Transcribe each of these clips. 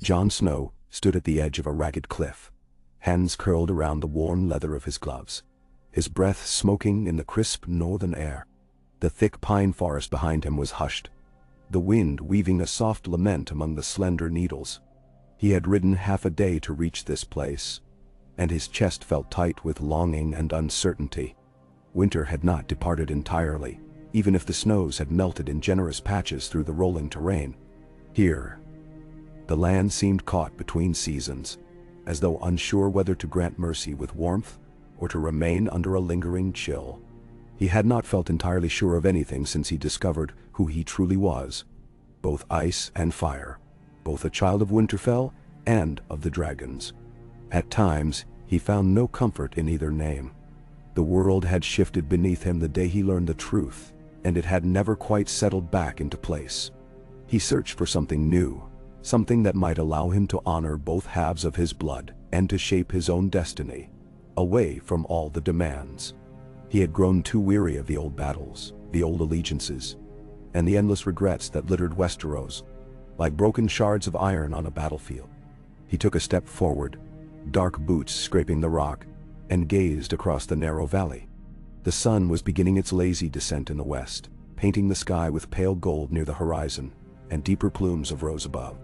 Jon Snow stood at the edge of a ragged cliff, hands curled around the worn leather of his gloves, his breath smoking in the crisp northern air. The thick pine forest behind him was hushed, the wind weaving a soft lament among the slender needles. He had ridden half a day to reach this place, and his chest felt tight with longing and uncertainty. Winter had not departed entirely, even if the snows had melted in generous patches through the rolling terrain. Here, the land seemed caught between seasons, as though unsure whether to grant mercy with warmth or to remain under a lingering chill. He had not felt entirely sure of anything since he discovered who he truly was, both ice and fire, both a child of Winterfell and of the dragons. At times, he found no comfort in either name. The world had shifted beneath him the day he learned the truth, and it had never quite settled back into place. He searched for something new, something that might allow him to honor both halves of his blood and to shape his own destiny, away from all the demands. He had grown too weary of the old battles, the old allegiances, and the endless regrets that littered Westeros, like broken shards of iron on a battlefield. He took a step forward, dark boots scraping the rock, and gazed across the narrow valley. The sun was beginning its lazy descent in the west, painting the sky with pale gold near the horizon and deeper plumes of rose above.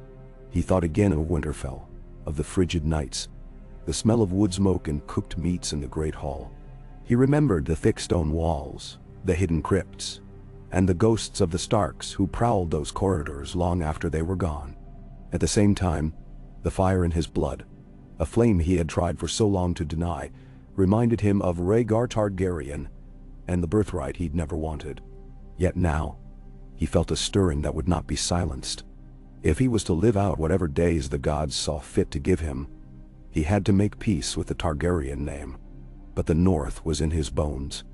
He thought again of Winterfell, of the frigid nights, the smell of wood smoke and cooked meats in the great hall. He remembered the thick stone walls, the hidden crypts, and the ghosts of the Starks who prowled those corridors long after they were gone. At the same time, the fire in his blood, a flame he had tried for so long to deny, reminded him of Rhaegar Targaryen and the birthright he'd never wanted. Yet now, he felt a stirring that would not be silenced. If he was to live out whatever days the gods saw fit to give him, he had to make peace with the Targaryen name. But the North was in his bones.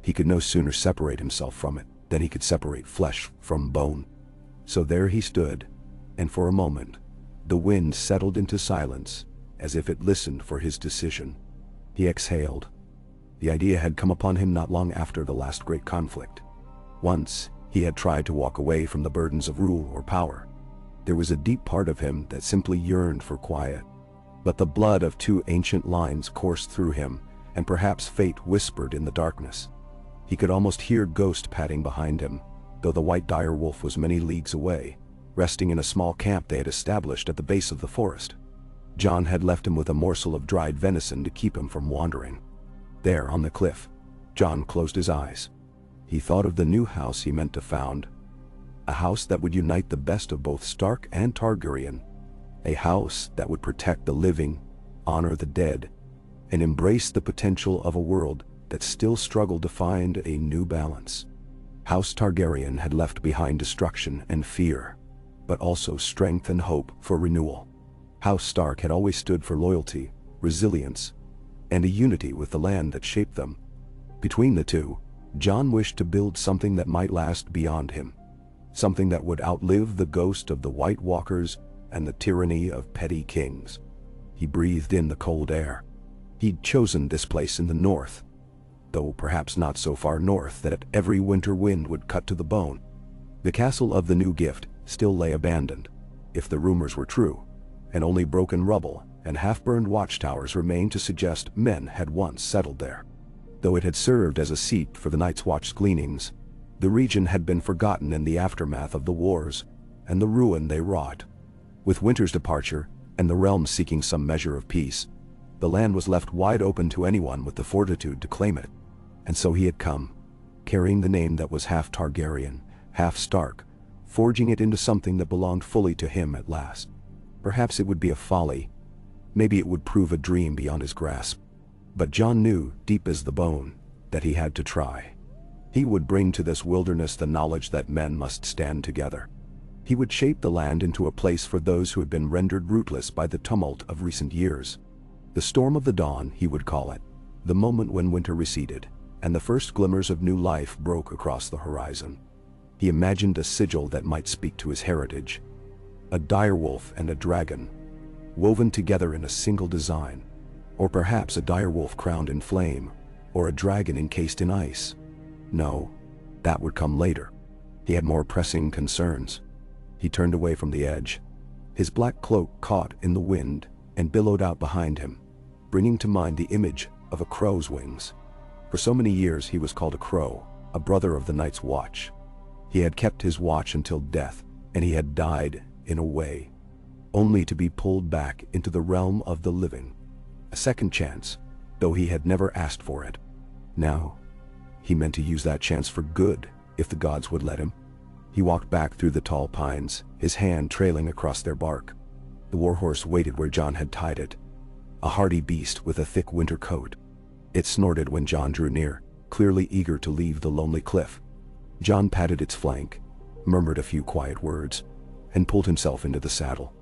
He could no sooner separate himself from it than he could separate flesh from bone. So there he stood, and for a moment, the wind settled into silence, as if it listened for his decision. He exhaled. The idea had come upon him not long after the last great conflict. Once, he had tried to walk away from the burdens of rule or power. There was a deep part of him that simply yearned for quiet. But the blood of two ancient lines coursed through him, and perhaps fate whispered in the darkness. He could almost hear Ghost padding behind him, though the white direwolf was many leagues away, resting in a small camp they had established at the base of the forest. Jon had left him with a morsel of dried venison to keep him from wandering. There, on the cliff, Jon closed his eyes. He thought of the new house he meant to found, a house that would unite the best of both Stark and Targaryen, a house that would protect the living, honor the dead, and embrace the potential of a world that still struggled to find a new balance. House Targaryen had left behind destruction and fear, but also strength and hope for renewal. House Stark had always stood for loyalty, resilience, and a unity with the land that shaped them. Between the two, Jon wished to build something that might last beyond him, something that would outlive the ghost of the White Walkers and the tyranny of petty kings. He breathed in the cold air. He'd chosen this place in the north, though perhaps not so far north that every winter wind would cut to the bone. The castle of the new gift still lay abandoned, if the rumors were true, and only broken rubble and half-burned watchtowers remained to suggest men had once settled there. Though it had served as a seat for the Night's Watch's gleanings, the region had been forgotten in the aftermath of the wars and the ruin they wrought. With winter's departure and the realm seeking some measure of peace, the land was left wide open to anyone with the fortitude to claim it. And so he had come, carrying the name that was half Targaryen, half Stark, forging it into something that belonged fully to him at last. Perhaps it would be a folly, maybe it would prove a dream beyond his grasp. But Jon knew, deep as the bone, that he had to try. He would bring to this wilderness the knowledge that men must stand together. He would shape the land into a place for those who had been rendered rootless by the tumult of recent years. The storm of the dawn, he would call it, the moment when winter receded, and the first glimmers of new life broke across the horizon. He imagined a sigil that might speak to his heritage, a direwolf and a dragon, woven together in a single design, or perhaps a direwolf crowned in flame, or a dragon encased in ice. No, that would come later. He had more pressing concerns. He turned away from the edge, His black cloak caught in the wind and billowed out behind him, bringing to mind the image of a crow's wings. For so many years he was called a crow, a brother of the night's watch. He had kept his watch until death, and he had died, in a way, only to be pulled back into the realm of the living. A second chance, though he had never asked for it. Now, he meant to use that chance for good, if the gods would let him. He walked back through the tall pines, his hand trailing across their bark. The warhorse waited where John had tied it, a hardy beast with a thick winter coat. It snorted when John drew near, clearly eager to leave the lonely cliff. John patted its flank, murmured a few quiet words, and pulled himself into the saddle.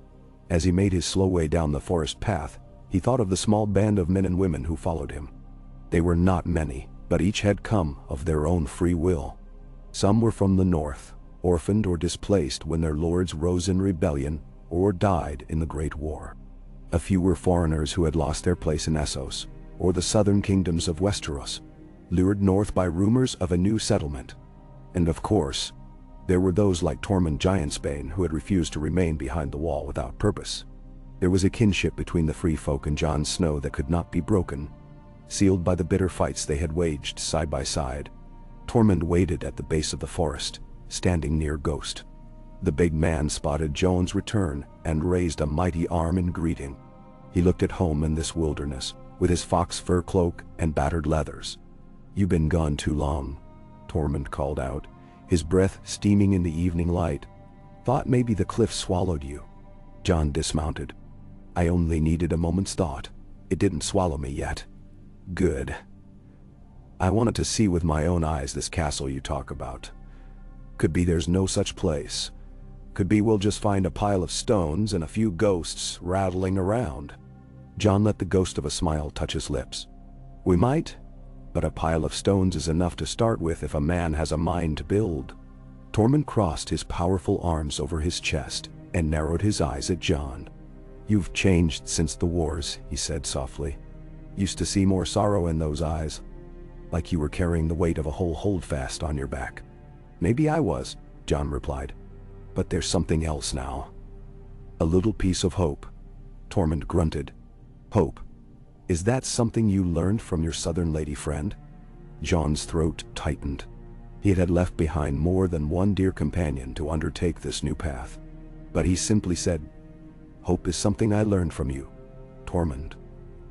As he made his slow way down the forest path, he thought of the small band of men and women who followed him. They were not many, but each had come of their own free will. Some were from the north, orphaned or displaced when their lords rose in rebellion or died in the Great War. A few were foreigners who had lost their place in Essos, or the southern kingdoms of Westeros, lured north by rumors of a new settlement. And of course, there were those like Tormund Giantsbane who had refused to remain behind the wall without purpose. There was a kinship between the free folk and Jon Snow that could not be broken, sealed by the bitter fights they had waged side by side. Tormund waited at the base of the forest, standing near Ghost. The big man spotted Jon's return and raised a mighty arm in greeting. He looked at home in this wilderness, with his fox fur cloak and battered leathers. "You've been gone too long," Tormund called out, his breath steaming in the evening light. "Thought maybe the cliff swallowed you." Jon dismounted. "I only needed a moment's thought. It didn't swallow me yet." "Good. I wanted to see with my own eyes this castle you talk about. Could be there's no such place. Could be we'll just find a pile of stones and a few ghosts rattling around." Jon let the ghost of a smile touch his lips. "We might, but a pile of stones is enough to start with if a man has a mind to build." Tormund crossed his powerful arms over his chest and narrowed his eyes at Jon. "You've changed since the wars," he said softly. "Used to see more sorrow in those eyes, like you were carrying the weight of a whole holdfast on your back." "Maybe I was," Jon replied. "But there's something else now." "A little piece of hope," Tormund grunted. "Hope? Is that something you learned from your southern lady friend?" Jon's throat tightened. He had left behind more than one dear companion to undertake this new path. But he simply said, "Hope is something I learned from you, Tormund,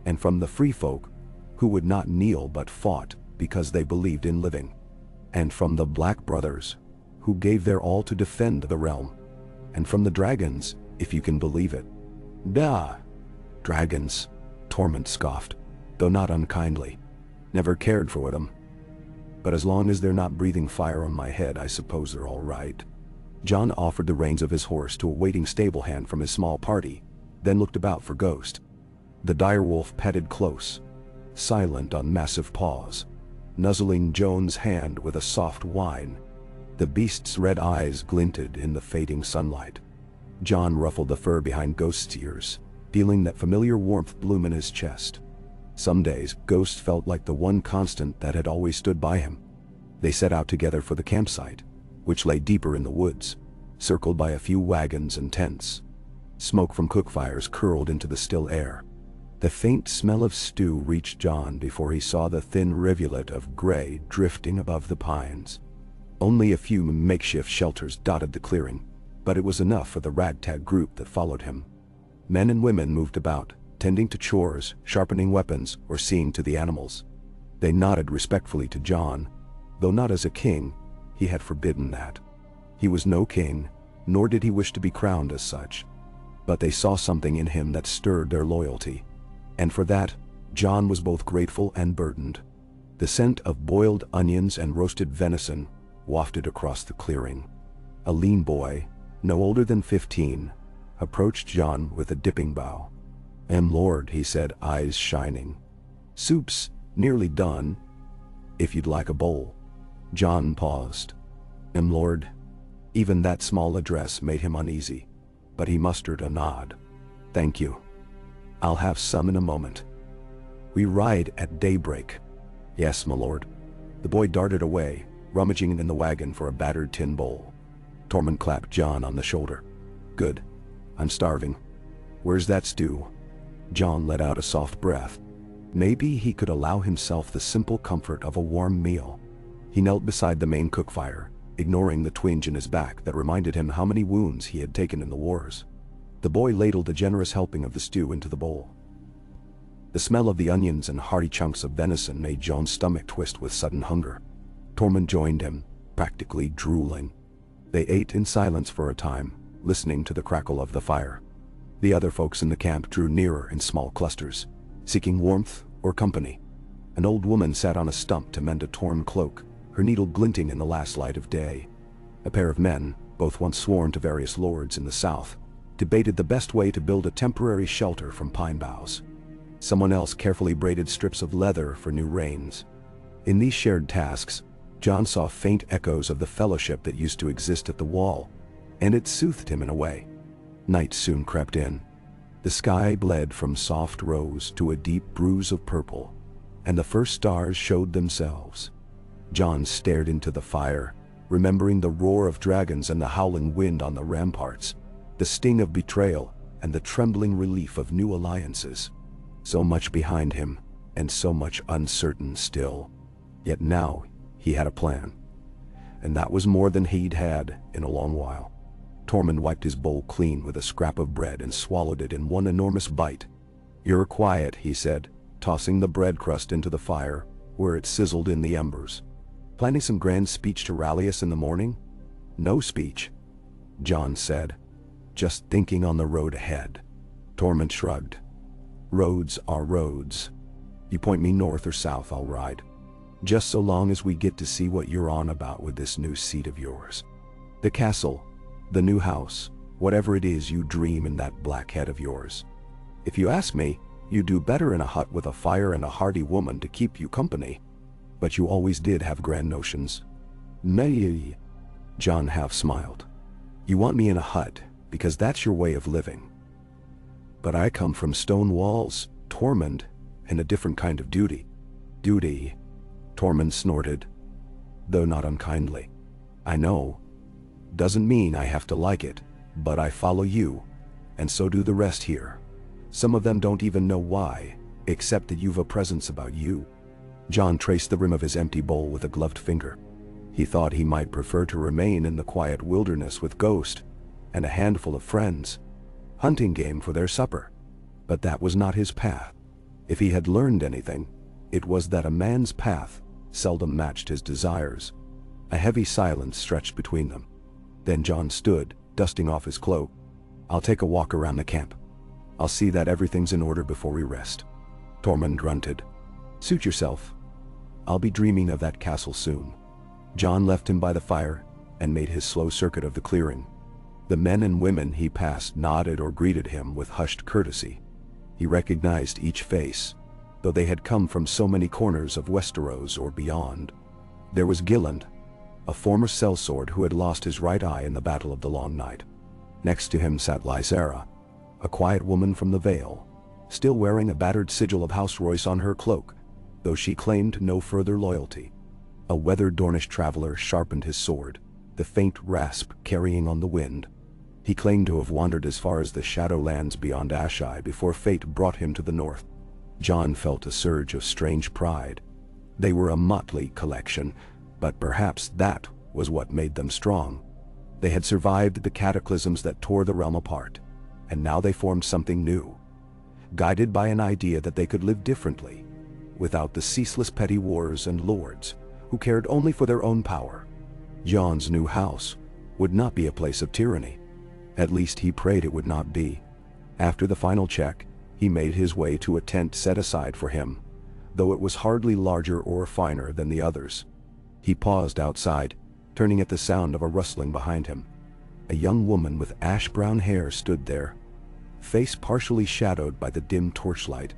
and from the free folk who would not kneel but fought because they believed in living, and from the Black Brothers who gave their all to defend the realm, and from the dragons, if you can believe it." "Duh. Dragons," Tormund scoffed, though not unkindly. "Never cared for them. But as long as they're not breathing fire on my head, I suppose they're all right." Jon offered the reins of his horse to a waiting stable hand from his small party, then looked about for Ghost. The direwolf padded close, silent on massive paws, nuzzling Jon's hand with a soft whine. The beast's red eyes glinted in the fading sunlight. Jon ruffled the fur behind Ghost's ears, feeling that familiar warmth bloom in his chest. Some days, Ghost felt like the one constant that had always stood by him. They set out together for the campsite, which lay deeper in the woods, circled by a few wagons and tents. Smoke from cook fires curled into the still air. The faint smell of stew reached Jon before he saw the thin rivulet of gray drifting above the pines. Only a few makeshift shelters dotted the clearing, but it was enough for the ragtag group that followed him. Men and women moved about, tending to chores, sharpening weapons, or seeing to the animals. They nodded respectfully to Jon, though not as a king. He had forbidden that. He was no king, nor did he wish to be crowned as such. But they saw something in him that stirred their loyalty, and for that, Jon was both grateful and burdened. The scent of boiled onions and roasted venison wafted across the clearing. A lean boy, no older than 15, approached Jon with a dipping bow. "Lord," he said, eyes shining. "Soup's nearly done, if you'd like a bowl." Jon paused. Lord. Even that small address made him uneasy, but he mustered a nod. "Thank you. I'll have some in a moment." "We ride at daybreak." "Yes, my lord." The boy darted away, rummaging in the wagon for a battered tin bowl. Tormund clapped Jon on the shoulder. "Good. I'm starving. Where's that stew? John let out a soft breath. Maybe he could allow himself the simple comfort of a warm meal. He knelt beside the main cook fire, ignoring the twinge in his back that reminded him how many wounds he had taken in the wars. The boy ladled a generous helping of the stew into the bowl. The smell of the onions and hearty chunks of venison made John's stomach twist with sudden hunger. Tormund joined him, practically drooling. They ate in silence for a time, listening to the crackle of the fire. The other folks in the camp drew nearer in small clusters, seeking warmth or company. An old woman sat on a stump to mend a torn cloak, her needle glinting in the last light of day. A pair of men, both once sworn to various lords in the south, debated the best way to build a temporary shelter from pine boughs. Someone else carefully braided strips of leather for new reins. In these shared tasks, John saw faint echoes of the fellowship that used to exist at the wall, and it soothed him in a way. Night soon crept in. The sky bled from soft rose to a deep bruise of purple, and the first stars showed themselves. John stared into the fire, remembering the roar of dragons and the howling wind on the ramparts, the sting of betrayal and the trembling relief of new alliances. So much behind him, and so much uncertain still. Yet now he had a plan, and that was more than he'd had in a long while. Tormund wiped his bowl clean with a scrap of bread and swallowed it in one enormous bite. "You're quiet," he said, tossing the bread crust into the fire, where it sizzled in the embers. "Planning some grand speech to rally us in the morning?" "No speech," John said. "Just thinking on the road ahead." Tormund shrugged. "Roads are roads. You point me north or south, I'll ride. Just so long as we get to see what you're on about with this new seat of yours. The castle, the new house, whatever it is you dream in that black head of yours. If you ask me, you do better in a hut with a fire and a hearty woman to keep you company. But you always did have grand notions." "Nay," John half smiled. "You want me in a hut, because that's your way of living. But I come from stone walls, Tormund, and a different kind of duty." "Duty," Tormund snorted, though not unkindly. "I know. Doesn't mean I have to like it, but I follow you, and so do the rest here. Some of them don't even know why, except that you've a presence about you." John traced the rim of his empty bowl with a gloved finger. He thought he might prefer to remain in the quiet wilderness with Ghost and a handful of friends, hunting game for their supper. But that was not his path. If he had learned anything, it was that a man's path seldom matched his desires. A heavy silence stretched between them. Then John stood, dusting off his cloak. "I'll take a walk around the camp. I'll see that everything's in order before we rest." Tormund grunted. "Suit yourself. I'll be dreaming of that castle soon." John left him by the fire and made his slow circuit of the clearing. The men and women he passed nodded or greeted him with hushed courtesy. He recognized each face, though they had come from so many corners of Westeros or beyond. There was Vigilant, a former sellsword who had lost his right eye in the Battle of the Long Night. Next to him sat Lysera, a quiet woman from the Vale, still wearing a battered sigil of House Royce on her cloak, though she claimed no further loyalty. A weathered Dornish traveler sharpened his sword, the faint rasp carrying on the wind. He claimed to have wandered as far as the Shadowlands beyond Ashai before fate brought him to the north. John felt a surge of strange pride. They were a motley collection, but perhaps that was what made them strong. They had survived the cataclysms that tore the realm apart, and now they formed something new, guided by an idea that they could live differently, without the ceaseless petty wars and lords who cared only for their own power. John's new house would not be a place of tyranny. At least he prayed it would not be. After the final check, he made his way to a tent set aside for him, though it was hardly larger or finer than the others. He paused outside, turning at the sound of a rustling behind him. A young woman with ash-brown hair stood there, face partially shadowed by the dim torchlight.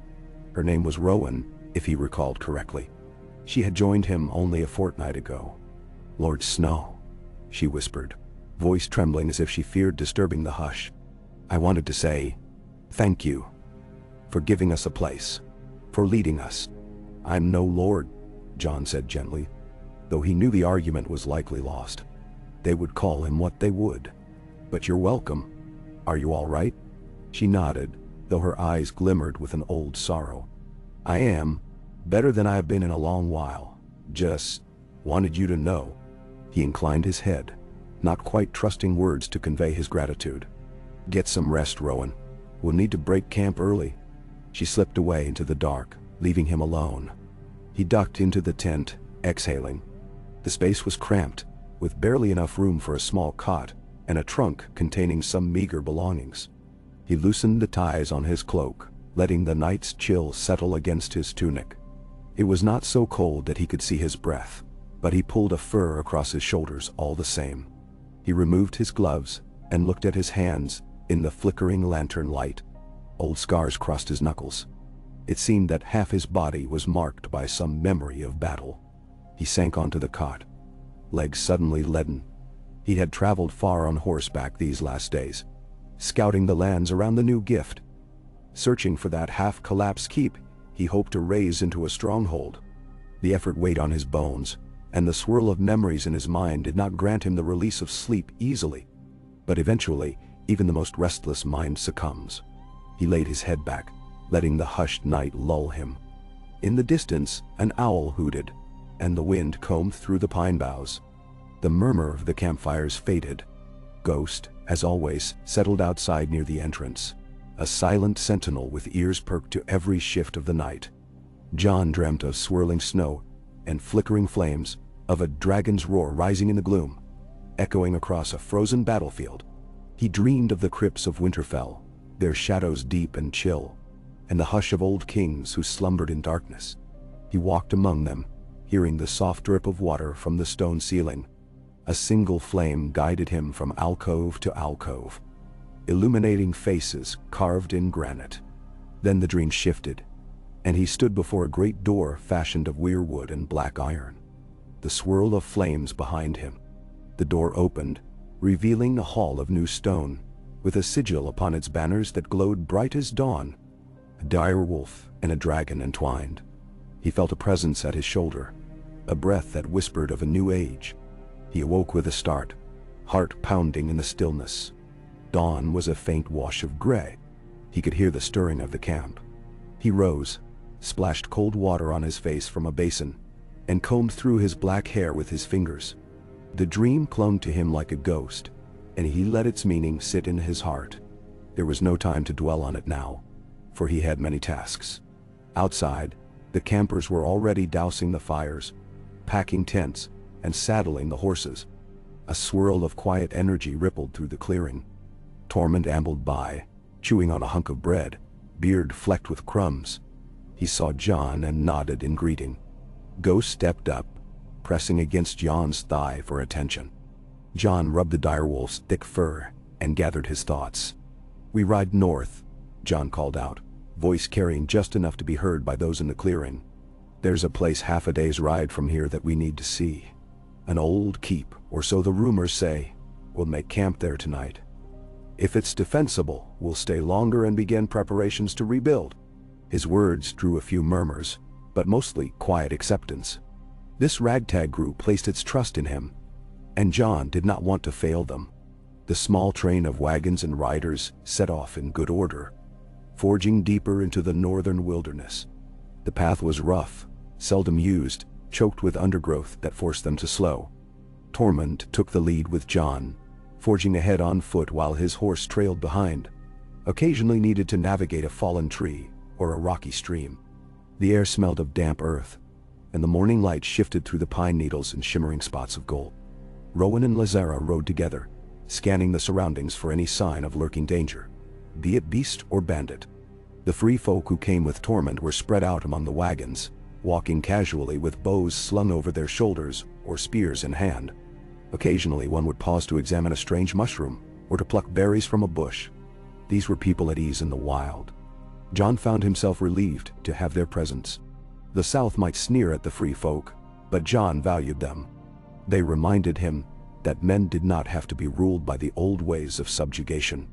Her name was Rowan, if he recalled correctly. She had joined him only a fortnight ago. "Lord Snow," she whispered, voice trembling as if she feared disturbing the hush. "I wanted to say thank you for giving us a place, for leading us." "I'm no lord," John said gently, though he knew the argument was likely lost. They would call him what they would. "But you're welcome." "Are you all right?" She nodded, though her eyes glimmered with an old sorrow. "I am. Better than I have been in a long while. Just wanted you to know." He inclined his head, not quite trusting words to convey his gratitude. "Get some rest, Rowan. We'll need to break camp early." She slipped away into the dark, leaving him alone. He ducked into the tent, exhaling. The space was cramped, with barely enough room for a small cot and a trunk containing some meager belongings. He loosened the ties on his cloak, letting the night's chill settle against his tunic. It was not so cold that he could see his breath, but he pulled a fur across his shoulders all the same. He removed his gloves and looked at his hands in the flickering lantern light. Old scars crossed his knuckles. It seemed that half his body was marked by some memory of battle. He sank onto the cot, legs suddenly leaden. He had traveled far on horseback these last days, scouting the lands around the new gift, searching for that half-collapsed keep he hoped to raise into a stronghold. The effort weighed on his bones, and the swirl of memories in his mind did not grant him the release of sleep easily. But eventually, even the most restless mind succumbs. He laid his head back, letting the hushed night lull him. In the distance, an owl hooted, and the wind combed through the pine boughs. The murmur of the campfires faded. Ghost, as always, settled outside near the entrance, a silent sentinel with ears perked to every shift of the night. John dreamt of swirling snow and flickering flames, of a dragon's roar rising in the gloom, echoing across a frozen battlefield. He dreamed of the crypts of Winterfell, their shadows deep and chill, and the hush of old kings who slumbered in darkness. He walked among them, hearing the soft drip of water from the stone ceiling. A single flame guided him from alcove to alcove, illuminating faces carved in granite. Then the dream shifted, and he stood before a great door fashioned of weirwood and black iron. The swirl of flames behind him. The door opened, revealing a hall of new stone, with a sigil upon its banners that glowed bright as dawn. A dire wolf and a dragon entwined. He felt a presence at his shoulder, a breath that whispered of a new age. He awoke with a start, heart pounding in the stillness. Dawn was a faint wash of gray. He could hear the stirring of the camp. He rose, splashed cold water on his face from a basin, and combed through his black hair with his fingers. The dream clung to him like a ghost, and he let its meaning sit in his heart. There was no time to dwell on it now, for he had many tasks. Outside, the campers were already dousing the fires, packing tents, and saddling the horses. A swirl of quiet energy rippled through the clearing. Tormund ambled by, chewing on a hunk of bread, beard flecked with crumbs. He saw Jon and nodded in greeting. Ghost stepped up, pressing against Jon's thigh for attention. Jon rubbed the direwolf's thick fur and gathered his thoughts. "We ride north," Jon called out, voice carrying just enough to be heard by those in the clearing. "There's a place half a day's ride from here that we need to see. An old keep, or so the rumors say. We'll make camp there tonight. If it's defensible, we'll stay longer and begin preparations to rebuild." His words drew a few murmurs, but mostly quiet acceptance. This ragtag group placed its trust in him, and Jon did not want to fail them. The small train of wagons and riders set off in good order, forging deeper into the northern wilderness. The path was rough, seldom used, choked with undergrowth that forced them to slow. Tormund took the lead with Jon, forging ahead on foot while his horse trailed behind, occasionally needed to navigate a fallen tree or a rocky stream. The air smelled of damp earth, and the morning light shifted through the pine needles in shimmering spots of gold. Rowan and Lazara rode together, scanning the surroundings for any sign of lurking danger, be it beast or bandit. The free folk who came with Tormund were spread out among the wagons, walking casually with bows slung over their shoulders or spears in hand. Occasionally one would pause to examine a strange mushroom or to pluck berries from a bush. These were people at ease in the wild. Jon found himself relieved to have their presence. The South might sneer at the free folk, but Jon valued them. They reminded him that men did not have to be ruled by the old ways of subjugation.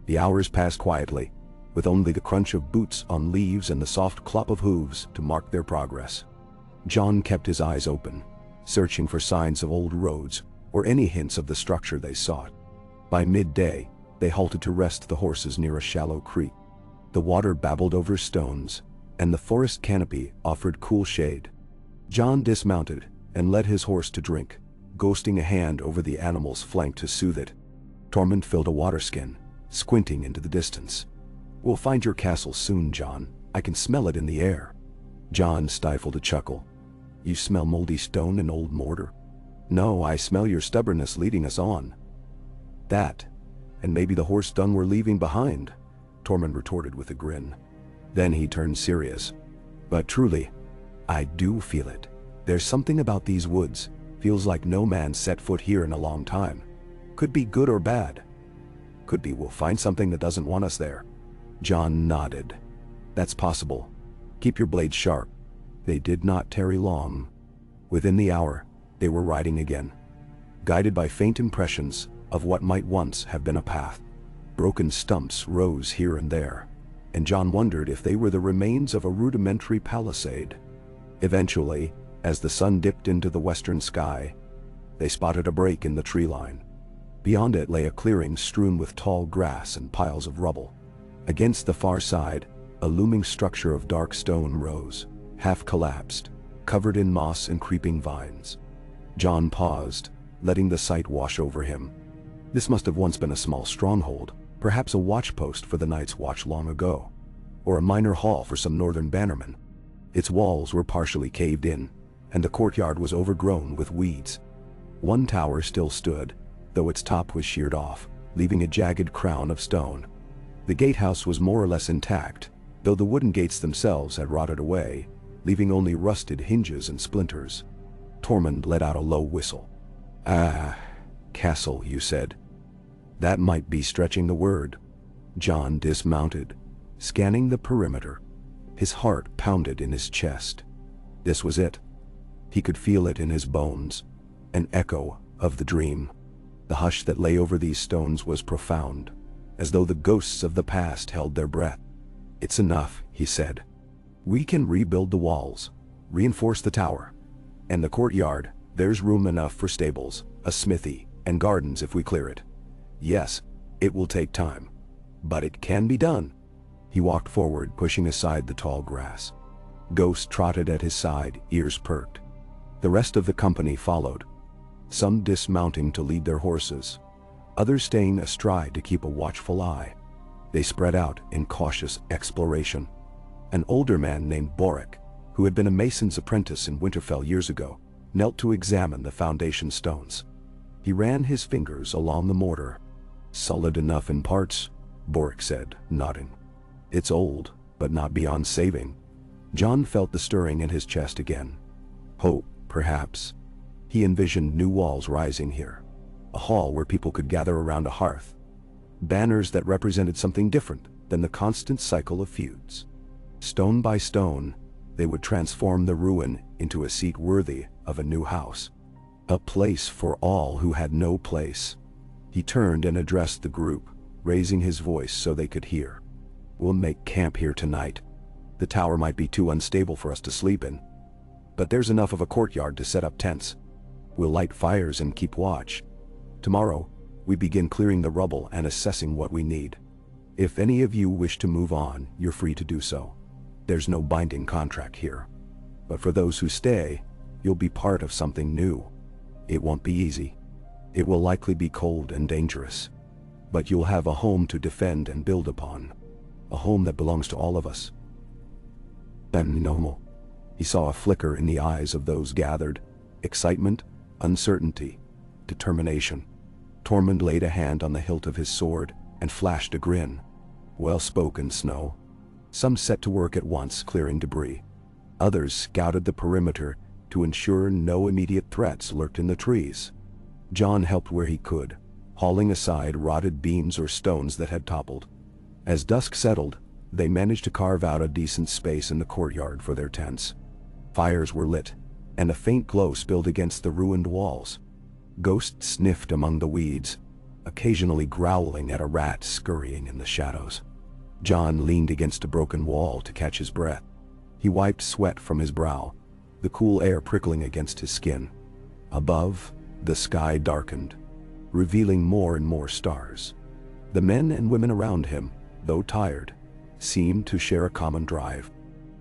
The hours passed quietly, with only the crunch of boots on leaves and the soft clop of hooves to mark their progress. Jon kept his eyes open, searching for signs of old roads or any hints of the structure they sought. By midday, They halted to rest the horses near a shallow creek. The water babbled over stones, and the forest canopy offered cool shade. John dismounted and led his horse to drink, ghosting a hand over the animal's flank to soothe it. Tormund filled a water skin, squinting into the distance. "We'll find your castle soon, John. I can smell it in the air." John stifled a chuckle. "You smell moldy stone and old mortar?" "No, I smell your stubbornness leading us on." "That, and maybe the horse dung we're leaving behind," Tormund retorted with a grin. Then he turned serious. "But truly, I do feel it. There's something about these woods. Feels like no man set foot here in a long time. Could be good or bad. Could be we'll find something that doesn't want us there." John nodded. "That's possible. Keep your blade sharp." They did not tarry long. Within the hour, they were riding again, guided by faint impressions of what might once have been a path. Broken stumps rose here and there, and John wondered if they were the remains of a rudimentary palisade. Eventually, as the sun dipped into the western sky, they spotted a break in the tree line. Beyond it lay a clearing strewn with tall grass and piles of rubble. Against the far side, a looming structure of dark stone rose, half collapsed, covered in moss and creeping vines. John paused, letting the sight wash over him. This must have once been a small stronghold, perhaps a watchpost for the Night's Watch long ago, or a minor hall for some northern bannerman. Its walls were partially caved in, and the courtyard was overgrown with weeds. One tower still stood, though its top was sheared off, leaving a jagged crown of stone. The gatehouse was more or less intact, though the wooden gates themselves had rotted away, leaving only rusted hinges and splinters. Tormund let out a low whistle. "Ah, castle, you said. That might be stretching the word." John dismounted, scanning the perimeter. His heart pounded in his chest. This was it. He could feel it in his bones, an echo of the dream. The hush that lay over these stones was profound, as though the ghosts of the past held their breath. "It's enough," he said. "We can rebuild the walls, reinforce the tower, and the courtyard. There's room enough for stables, a smithy, and gardens if we clear it. Yes, it will take time, but it can be done." He walked forward, pushing aside the tall grass. Ghost trotted at his side, ears perked. The rest of the company followed, some dismounting to lead their horses, others staying astride to keep a watchful eye. They spread out in cautious exploration. An older man named Boric, who had been a mason's apprentice in Winterfell years ago, knelt to examine the foundation stones. He ran his fingers along the mortar. "Solid enough in parts," Boric said, nodding. "It's old, but not beyond saving." John felt the stirring in his chest again. Hope, perhaps. He envisioned new walls rising here, a hall where people could gather around a hearth, banners that represented something different than the constant cycle of feuds. Stone by stone, they would transform the ruin into a seat worthy of a new house, a place for all who had no place. He turned and addressed the group, raising his voice so they could hear. "We'll make camp here tonight. The tower might be too unstable for us to sleep in, but there's enough of a courtyard to set up tents. We'll light fires and keep watch. Tomorrow, we begin clearing the rubble and assessing what we need. If any of you wish to move on, you're free to do so. There's no binding contract here. But for those who stay, you'll be part of something new. It won't be easy. It will likely be cold and dangerous. But you'll have a home to defend and build upon. A home that belongs to all of us." Nomo. He saw a flicker in the eyes of those gathered. Excitement, uncertainty, determination. Tormund laid a hand on the hilt of his sword and flashed a grin. "Well spoken, Snow." Some set to work at once clearing debris. Others scouted the perimeter to ensure no immediate threats lurked in the trees. John helped where he could, hauling aside rotted beams or stones that had toppled. As dusk settled, they managed to carve out a decent space in the courtyard for their tents. Fires were lit, and a faint glow spilled against the ruined walls. Ghost sniffed among the weeds, occasionally growling at a rat scurrying in the shadows. John leaned against a broken wall to catch his breath. He wiped sweat from his brow, the cool air prickling against his skin. Above, the sky darkened, revealing more and more stars. The men and women around him, though tired, seemed to share a common drive.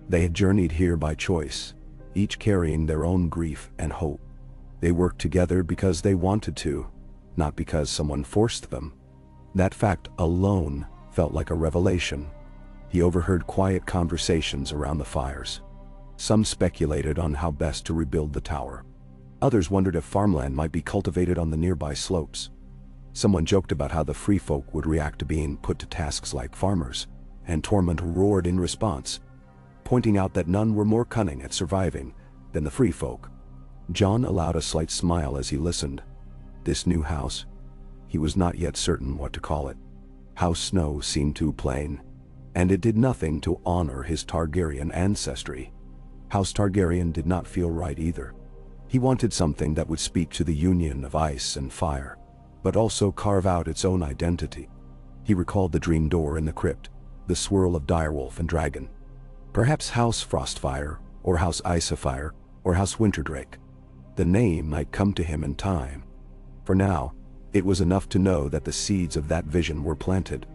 They had journeyed here by choice, each carrying their own grief and hope. They worked together because they wanted to, not because someone forced them. That fact alone felt like a revelation. He overheard quiet conversations around the fires. Some speculated on how best to rebuild the tower. Others wondered if farmland might be cultivated on the nearby slopes. Someone joked about how the free folk would react to being put to tasks like farmers, and Tormund roared in response, pointing out that none were more cunning at surviving than the free folk. Jon allowed a slight smile as he listened. This new house, he was not yet certain what to call it. House Snow seemed too plain, and it did nothing to honor his Targaryen ancestry. House Targaryen did not feel right either. He wanted something that would speak to the union of ice and fire, but also carve out its own identity. He recalled the dream door in the crypt, the swirl of direwolf and dragon. Perhaps House Frostfire, or House Icefire, or House Winterdrake. The name might come to him in time. For now, it was enough to know that the seeds of that vision were planted.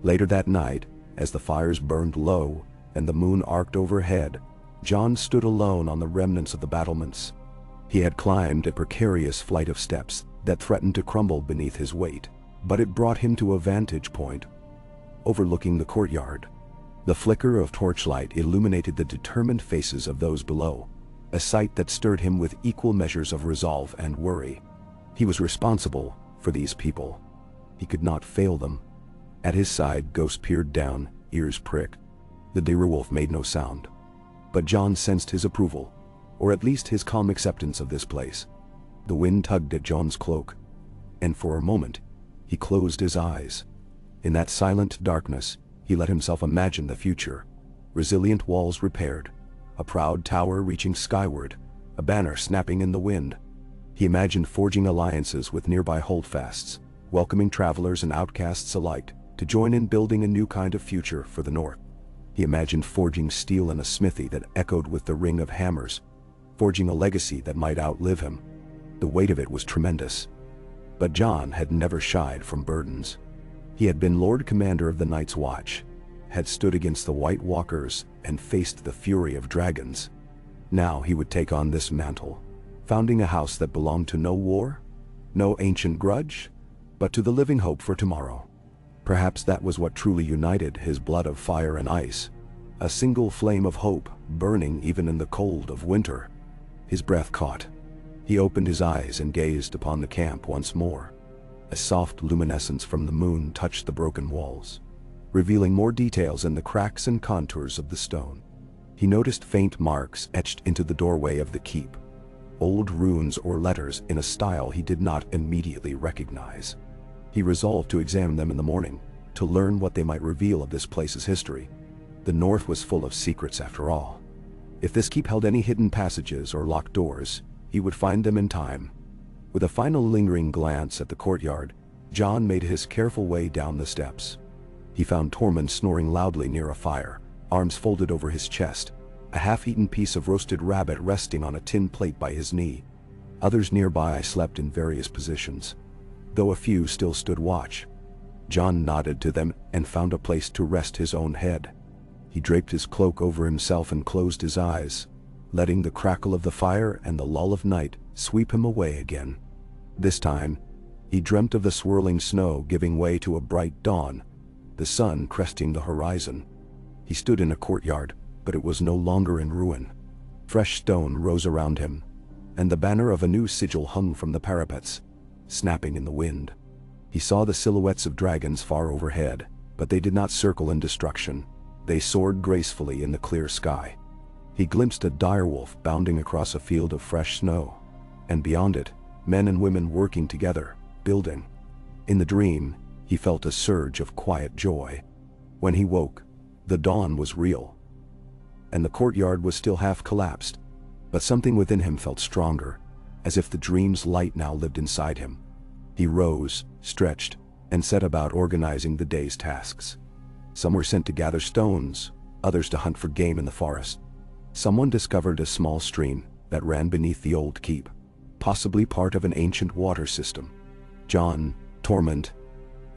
Later that night, as the fires burned low and the moon arced overhead, Jon stood alone on the remnants of the battlements. He had climbed a precarious flight of steps that threatened to crumble beneath his weight, but it brought him to a vantage point overlooking the courtyard. The flicker of torchlight illuminated the determined faces of those below, a sight that stirred him with equal measures of resolve and worry. He was responsible for these people. He could not fail them. At his side, Ghost peered down, ears pricked. The direwolf made no sound. But Jon sensed his approval, or at least his calm acceptance of this place. The wind tugged at Jon's cloak, and for a moment, he closed his eyes. In that silent darkness, he let himself imagine the future. Resilient walls repaired, a proud tower reaching skyward, a banner snapping in the wind. He imagined forging alliances with nearby holdfasts, welcoming travelers and outcasts alike to join in building a new kind of future for the North. He imagined forging steel in a smithy that echoed with the ring of hammers, forging a legacy that might outlive him. The weight of it was tremendous. But Jon had never shied from burdens. He had been Lord Commander of the Night's Watch, had stood against the White Walkers and faced the fury of dragons. Now he would take on this mantle, founding a house that belonged to no war, no ancient grudge, but to the living hope for tomorrow. Perhaps that was what truly united his blood of fire and ice, a single flame of hope burning even in the cold of winter. His breath caught. He opened his eyes and gazed upon the camp once more. A soft luminescence from the moon touched the broken walls, revealing more details in the cracks and contours of the stone. He noticed faint marks etched into the doorway of the keep, old runes or letters in a style he did not immediately recognize. He resolved to examine them in the morning, to learn what they might reveal of this place's history. The North was full of secrets after all. If this keep held any hidden passages or locked doors, he would find them in time. With a final lingering glance at the courtyard, Jon made his careful way down the steps. He found Tormund snoring loudly near a fire, arms folded over his chest, a half-eaten piece of roasted rabbit resting on a tin plate by his knee. Others nearby slept in various positions, though a few still stood watch. Jon nodded to them and found a place to rest his own head. He draped his cloak over himself and closed his eyes, letting the crackle of the fire and the lull of night sweep him away again. This time, he dreamt of the swirling snow giving way to a bright dawn, the sun cresting the horizon. He stood in a courtyard, but it was no longer in ruin. Fresh stone rose around him, and the banner of a new sigil hung from the parapets, snapping in the wind. He saw the silhouettes of dragons far overhead, but they did not circle in destruction. They soared gracefully in the clear sky. He glimpsed a direwolf bounding across a field of fresh snow, and beyond it, men and women working together, building. In the dream, he felt a surge of quiet joy. When he woke, the dawn was real, and the courtyard was still half collapsed, but something within him felt stronger, as if the dream's light now lived inside him. He rose, stretched, and set about organizing the day's tasks. Some were sent to gather stones, others to hunt for game in the forest. Someone discovered a small stream that ran beneath the old keep, possibly part of an ancient water system. Jon, Tormund,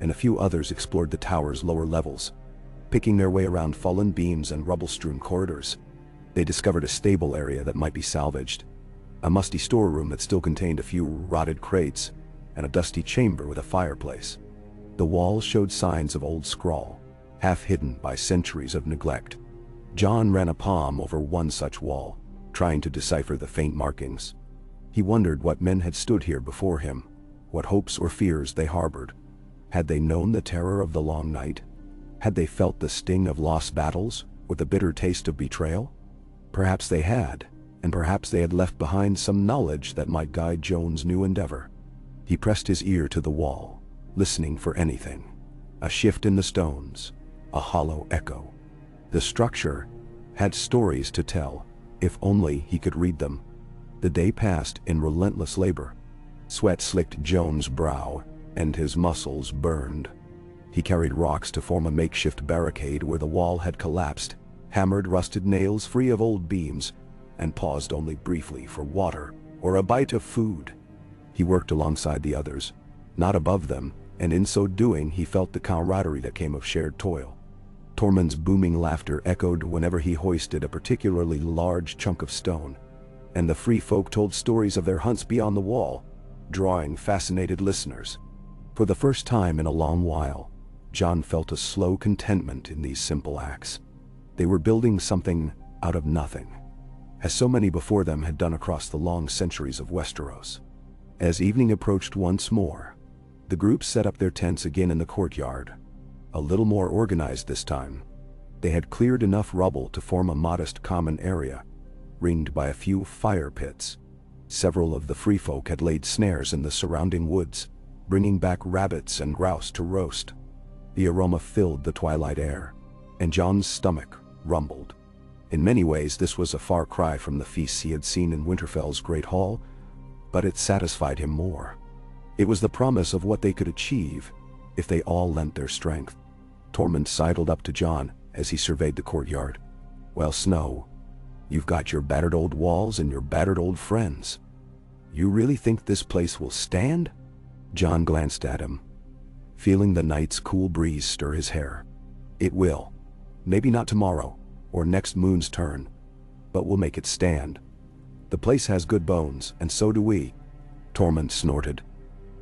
and a few others explored the tower's lower levels. Picking their way around fallen beams and rubble-strewn corridors, they discovered a stable area that might be salvaged, a musty storeroom that still contained a few rotted crates, and a dusty chamber with a fireplace. The walls showed signs of old scrawl, half hidden by centuries of neglect. John ran a palm over one such wall, trying to decipher the faint markings. He wondered what men had stood here before him, what hopes or fears they harbored. Had they known the terror of the long night? Had they felt the sting of lost battles, or the bitter taste of betrayal? Perhaps they had, and perhaps they had left behind some knowledge that might guide Joan's new endeavor. He pressed his ear to the wall, listening for anything. A shift in the stones, a hollow echo. The structure had stories to tell, if only he could read them. The day passed in relentless labor. Sweat slicked Joan's brow, and his muscles burned. He carried rocks to form a makeshift barricade where the wall had collapsed, hammered rusted nails free of old beams, and paused only briefly for water or a bite of food. He worked alongside the others, not above them, and in so doing he felt the camaraderie that came of shared toil. Tormund's booming laughter echoed whenever he hoisted a particularly large chunk of stone, and the free folk told stories of their hunts beyond the wall, drawing fascinated listeners. For the first time in a long while, John felt a slow contentment in these simple acts. They were building something out of nothing, as so many before them had done across the long centuries of Westeros. As evening approached once more, the group set up their tents again in the courtyard, a little more organized this time. They had cleared enough rubble to form a modest common area, ringed by a few fire pits. Several of the free folk had laid snares in the surrounding woods, bringing back rabbits and grouse to roast. The aroma filled the twilight air, and John's stomach rumbled. In many ways this was a far cry from the feasts he had seen in Winterfell's great hall, but it satisfied him more. It was the promise of what they could achieve if they all lent their strength. Tormund sidled up to John as he surveyed the courtyard. "Well, Snow, you've got your battered old walls and your battered old friends. You really think this place will stand?" John glanced at him, feeling the night's cool breeze stir his hair. "It will. Maybe not tomorrow, or next moon's turn, but we'll make it stand. The place has good bones, and so do we." Tormund snorted.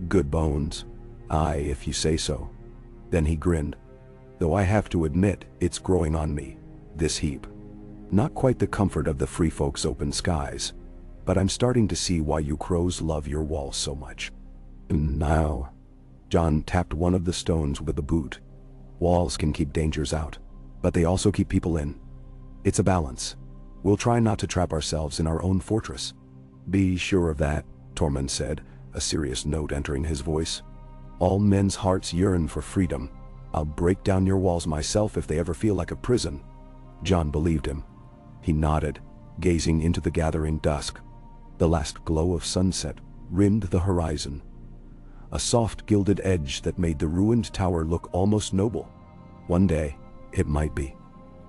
"Good bones? Aye, if you say so." Then he grinned. "Though I have to admit, it's growing on me, this heap. Not quite the comfort of the free folks' open skies, but I'm starting to see why you crows love your walls so much." "Now," John tapped one of the stones with a boot. "Walls can keep dangers out, but they also keep people in. It's a balance. We'll try not to trap ourselves in our own fortress." "Be sure of that," Tormund said, a serious note entering his voice. "All men's hearts yearn for freedom. I'll break down your walls myself if they ever feel like a prison." John believed him. He nodded, gazing into the gathering dusk. The last glow of sunset rimmed the horizon, a soft gilded edge that made the ruined tower look almost noble. One day, it might be.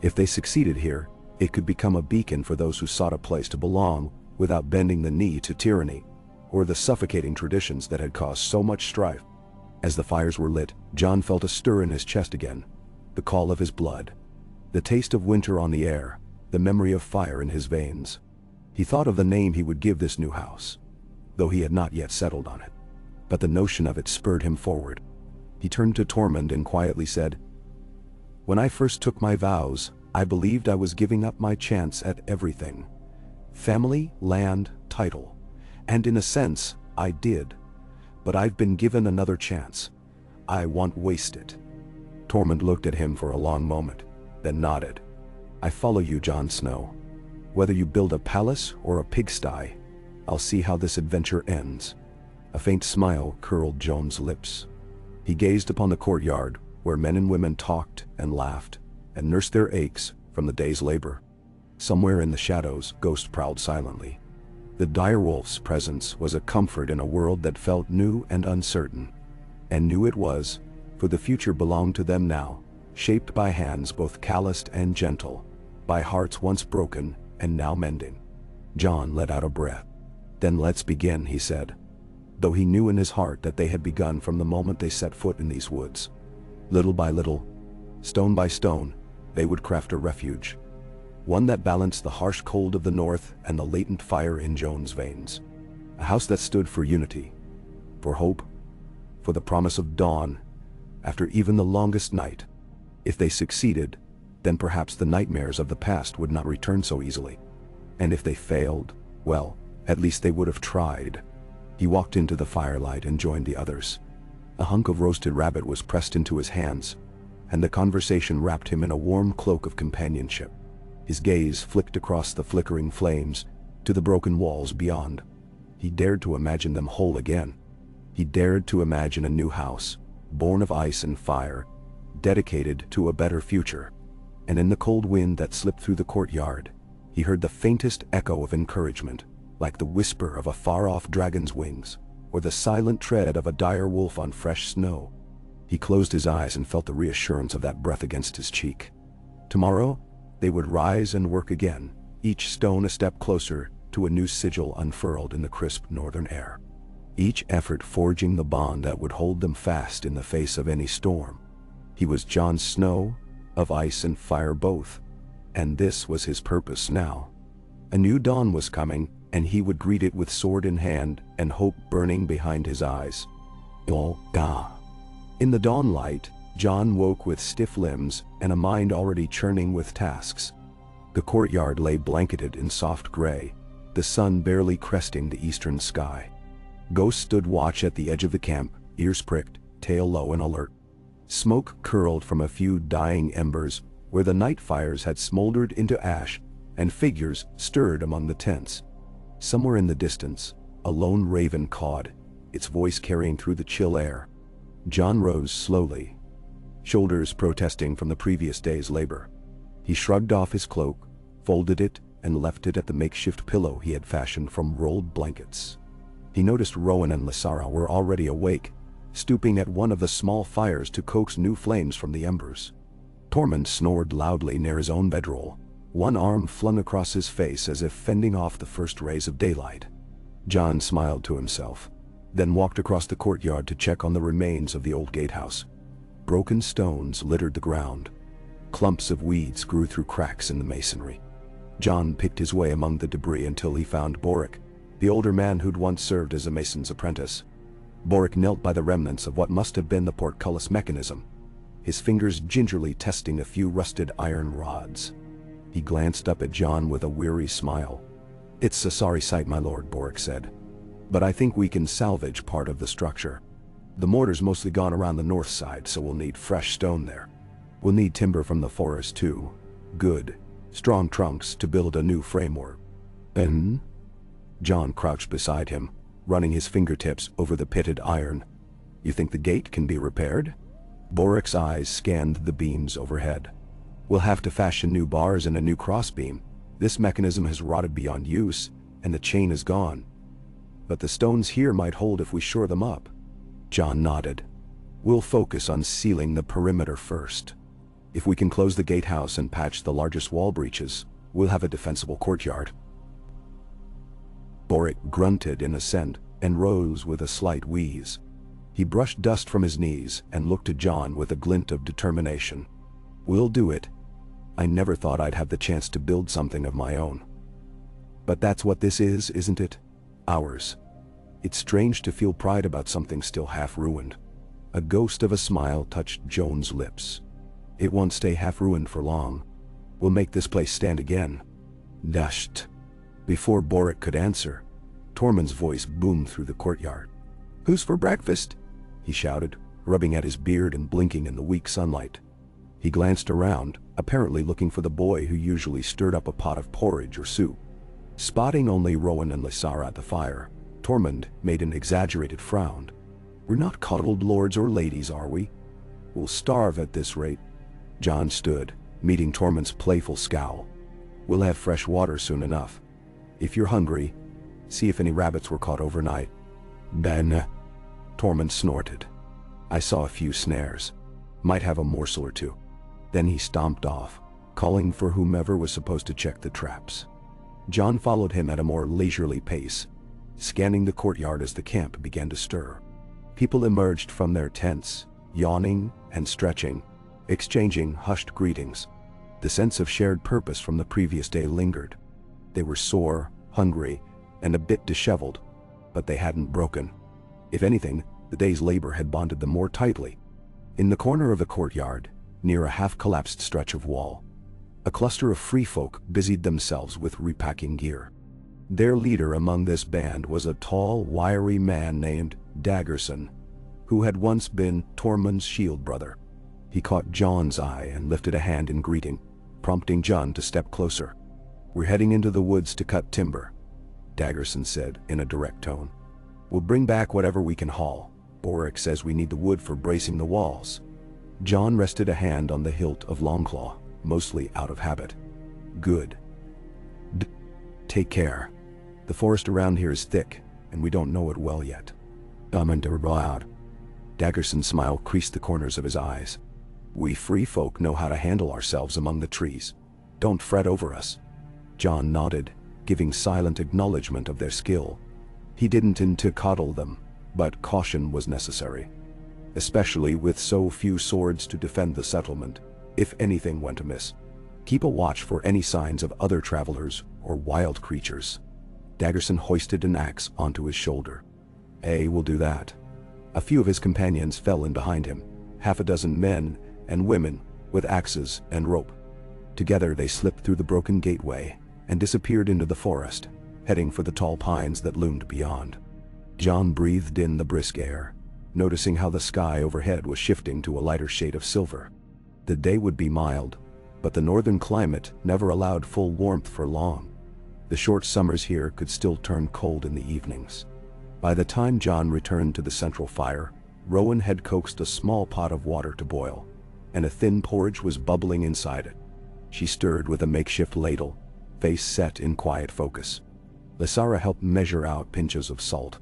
If they succeeded here, it could become a beacon for those who sought a place to belong without bending the knee to tyranny, or the suffocating traditions that had caused so much strife. As the fires were lit, John felt a stir in his chest again, the call of his blood, the taste of winter on the air, the memory of fire in his veins. He thought of the name he would give this new house, though he had not yet settled on it. But the notion of it spurred him forward. He turned to Tormund and quietly said, "When I first took my vows, I believed I was giving up my chance at everything. Family, land, title. And in a sense, I did. But I've been given another chance. I won't waste it." Tormund looked at him for a long moment, then nodded. "I follow you, Jon Snow. Whether you build a palace or a pigsty, I'll see how this adventure ends." A faint smile curled Jon's lips. He gazed upon the courtyard, where men and women talked and laughed, and nursed their aches from the day's labor. Somewhere in the shadows, ghosts prowled silently. The direwolf's presence was a comfort in a world that felt new and uncertain. And new it was, for the future belonged to them now, shaped by hands both calloused and gentle, by hearts once broken and now mending. Jon let out a breath. "Then let's begin," he said. though he knew in his heart that they had begun from the moment they set foot in these woods. Little by little, stone by stone, they would craft a refuge, one that balanced the harsh cold of the north and the latent fire in Joan's veins. A house that stood for unity, for hope, for the promise of dawn, after even the longest night. If they succeeded, then perhaps the nightmares of the past would not return so easily. And if they failed, well, at least they would have tried. He walked into the firelight and joined the others. A hunk of roasted rabbit was pressed into his hands, and the conversation wrapped him in a warm cloak of companionship. His gaze flicked across the flickering flames to the broken walls beyond. He dared to imagine them whole again. He dared to imagine a new house, born of ice and fire, dedicated to a better future. And in the cold wind that slipped through the courtyard, he heard the faintest echo of encouragement, like the whisper of a far-off dragon's wings, or the silent tread of a dire wolf on fresh snow. He closed his eyes and felt the reassurance of that breath against his cheek. Tomorrow, they would rise and work again, each stone a step closer to a new sigil unfurled in the crisp northern air. Each effort forging the bond that would hold them fast in the face of any storm. He was Jon Snow, of ice and fire both, and this was his purpose now. A new dawn was coming, and he would greet it with sword in hand and hope burning behind his eyes. Oh, God. In the dawn light, Jon woke with stiff limbs and a mind already churning with tasks. The courtyard lay blanketed in soft gray, the sun barely cresting the eastern sky. Ghosts stood watch at the edge of the camp, ears pricked, tail low and alert. Smoke curled from a few dying embers where the night fires had smoldered into ash, and figures stirred among the tents. Somewhere in the distance, a lone raven cawed, its voice carrying through the chill air. Jon rose slowly, shoulders protesting from the previous day's labor. He shrugged off his cloak, folded it, and left it at the makeshift pillow he had fashioned from rolled blankets. He noticed Rowan and Lysara were already awake, stooping at one of the small fires to coax new flames from the embers. Tormund snored loudly near his own bedroll, one arm flung across his face as if fending off the first rays of daylight. Jon smiled to himself, then walked across the courtyard to check on the remains of the old gatehouse. Broken stones littered the ground. Clumps of weeds grew through cracks in the masonry. Jon picked his way among the debris until he found Boric, the older man who'd once served as a mason's apprentice. Boric knelt by the remnants of what must have been the portcullis mechanism, his fingers gingerly testing a few rusted iron rods. He glanced up at Jon with a weary smile. "It's a sorry sight, my lord," Boric said. "But I think we can salvage part of the structure. The mortar's mostly gone around the north side, so we'll need fresh stone there. We'll need timber from the forest too. Good, strong trunks to build a new framework." "And?" Jon crouched beside him, running his fingertips over the pitted iron. "You think the gate can be repaired?" Boric's eyes scanned the beams overhead. "We'll have to fashion new bars and a new crossbeam. This mechanism has rotted beyond use, and the chain is gone. But the stones here might hold if we shore them up." Jon nodded. "We'll focus on sealing the perimeter first. If we can close the gatehouse and patch the largest wall breaches, we'll have a defensible courtyard." Boric grunted in assent and rose with a slight wheeze. He brushed dust from his knees and looked at Jon with a glint of determination. "We'll do it. I never thought I'd have the chance to build something of my own. But that's what this is, isn't it? Ours. It's strange to feel pride about something still half ruined." A ghost of a smile touched Joan's lips. "It won't stay half ruined for long. We'll make this place stand again." Dashed. Before Boric could answer, Tormund's voice boomed through the courtyard. "Who's for breakfast?" he shouted, rubbing at his beard and blinking in the weak sunlight. He glanced around, apparently looking for the boy who usually stirred up a pot of porridge or soup. Spotting only Rowan and Lysara at the fire, Tormund made an exaggerated frown. "We're not coddled lords or ladies, are we? We'll starve at this rate." Jon stood, meeting Tormund's playful scowl. "We'll have fresh water soon enough. If you're hungry, see if any rabbits were caught overnight." "Ben," Tormund snorted. "I saw a few snares. Might have a morsel or two." Then he stomped off, calling for whomever was supposed to check the traps. Jon followed him at a more leisurely pace, scanning the courtyard as the camp began to stir. People emerged from their tents, yawning and stretching, exchanging hushed greetings. The sense of shared purpose from the previous day lingered. They were sore, hungry, and a bit disheveled, but they hadn't broken. If anything, the day's labor had bonded them more tightly. In the corner of the courtyard, near a half-collapsed stretch of wall, a cluster of free folk busied themselves with repacking gear. Their leader among this band was a tall, wiry man named Daggerson, who had once been Tormund's shield brother. He caught John's eye and lifted a hand in greeting, prompting John to step closer. "We're heading into the woods to cut timber," Daggerson said in a direct tone. "We'll bring back whatever we can haul. Boric says we need the wood for bracing the walls." John rested a hand on the hilt of Longclaw, mostly out of habit. "Good. Take care. The forest around here is thick, and we don't know it well yet." Daggerson's smile creased the corners of his eyes. "We free folk know how to handle ourselves among the trees. Don't fret over us." John nodded, giving silent acknowledgement of their skill. He didn't intend to coddle them, but caution was necessary, especially with so few swords to defend the settlement, if anything went amiss. Keep a watch for any signs of other travelers or wild creatures. Daggerson hoisted an axe onto his shoulder. We'll do that." A few of his companions fell in behind him, half a dozen men and women with axes and rope. Together they slipped through the broken gateway and disappeared into the forest, heading for the tall pines that loomed beyond. John breathed in the brisk air, noticing how the sky overhead was shifting to a lighter shade of silver. The day would be mild, but the northern climate never allowed full warmth for long. The short summers here could still turn cold in the evenings. By the time John returned to the central fire, Rowan had coaxed a small pot of water to boil, and a thin porridge was bubbling inside it. She stirred with a makeshift ladle, face set in quiet focus. Lysara helped measure out pinches of salt.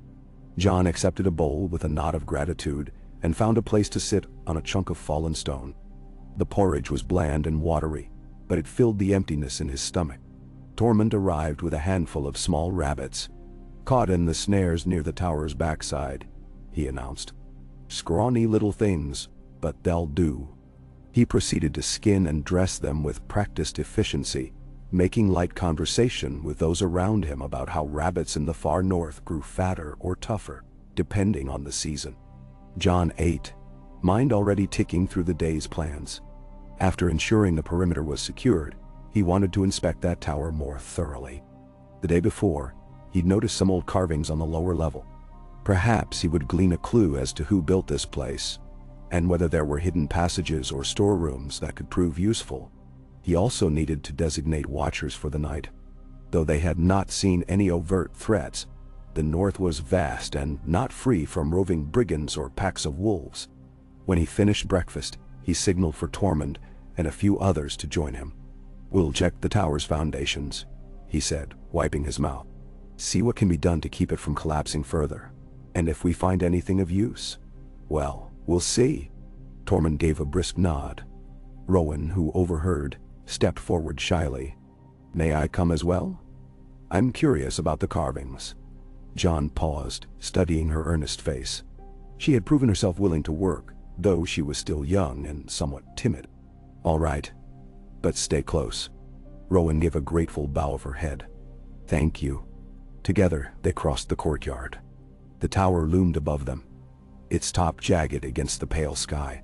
John accepted a bowl with a nod of gratitude and found a place to sit on a chunk of fallen stone. The porridge was bland and watery, but it filled the emptiness in his stomach. Tormund arrived with a handful of small rabbits. "Caught in the snares near the tower's backside," he announced. "Scrawny little things, but they'll do." He proceeded to skin and dress them with practiced efficiency, making light conversation with those around him about how rabbits in the far north grew fatter or tougher, depending on the season. John ate, mind already ticking through the day's plans. After ensuring the perimeter was secured, he wanted to inspect that tower more thoroughly. The day before, he'd noticed some old carvings on the lower level. Perhaps he would glean a clue as to who built this place, and whether there were hidden passages or storerooms that could prove useful. He also needed to designate watchers for the night. Though they had not seen any overt threats, the north was vast and not free from roving brigands or packs of wolves. When he finished breakfast, he signaled for Tormund and a few others to join him. "We'll check the tower's foundations," he said, wiping his mouth. "See what can be done to keep it from collapsing further. And if we find anything of use, well, we'll see." Tormund gave a brisk nod. Rowan, who overheard, stepped forward shyly. "May I come as well? I'm curious about the carvings." John paused, studying her earnest face. She had proven herself willing to work, though she was still young and somewhat timid. "All right, but stay close." Rowan gave a grateful bow of her head. "Thank you." Together, they crossed the courtyard. The tower loomed above them, its top jagged against the pale sky.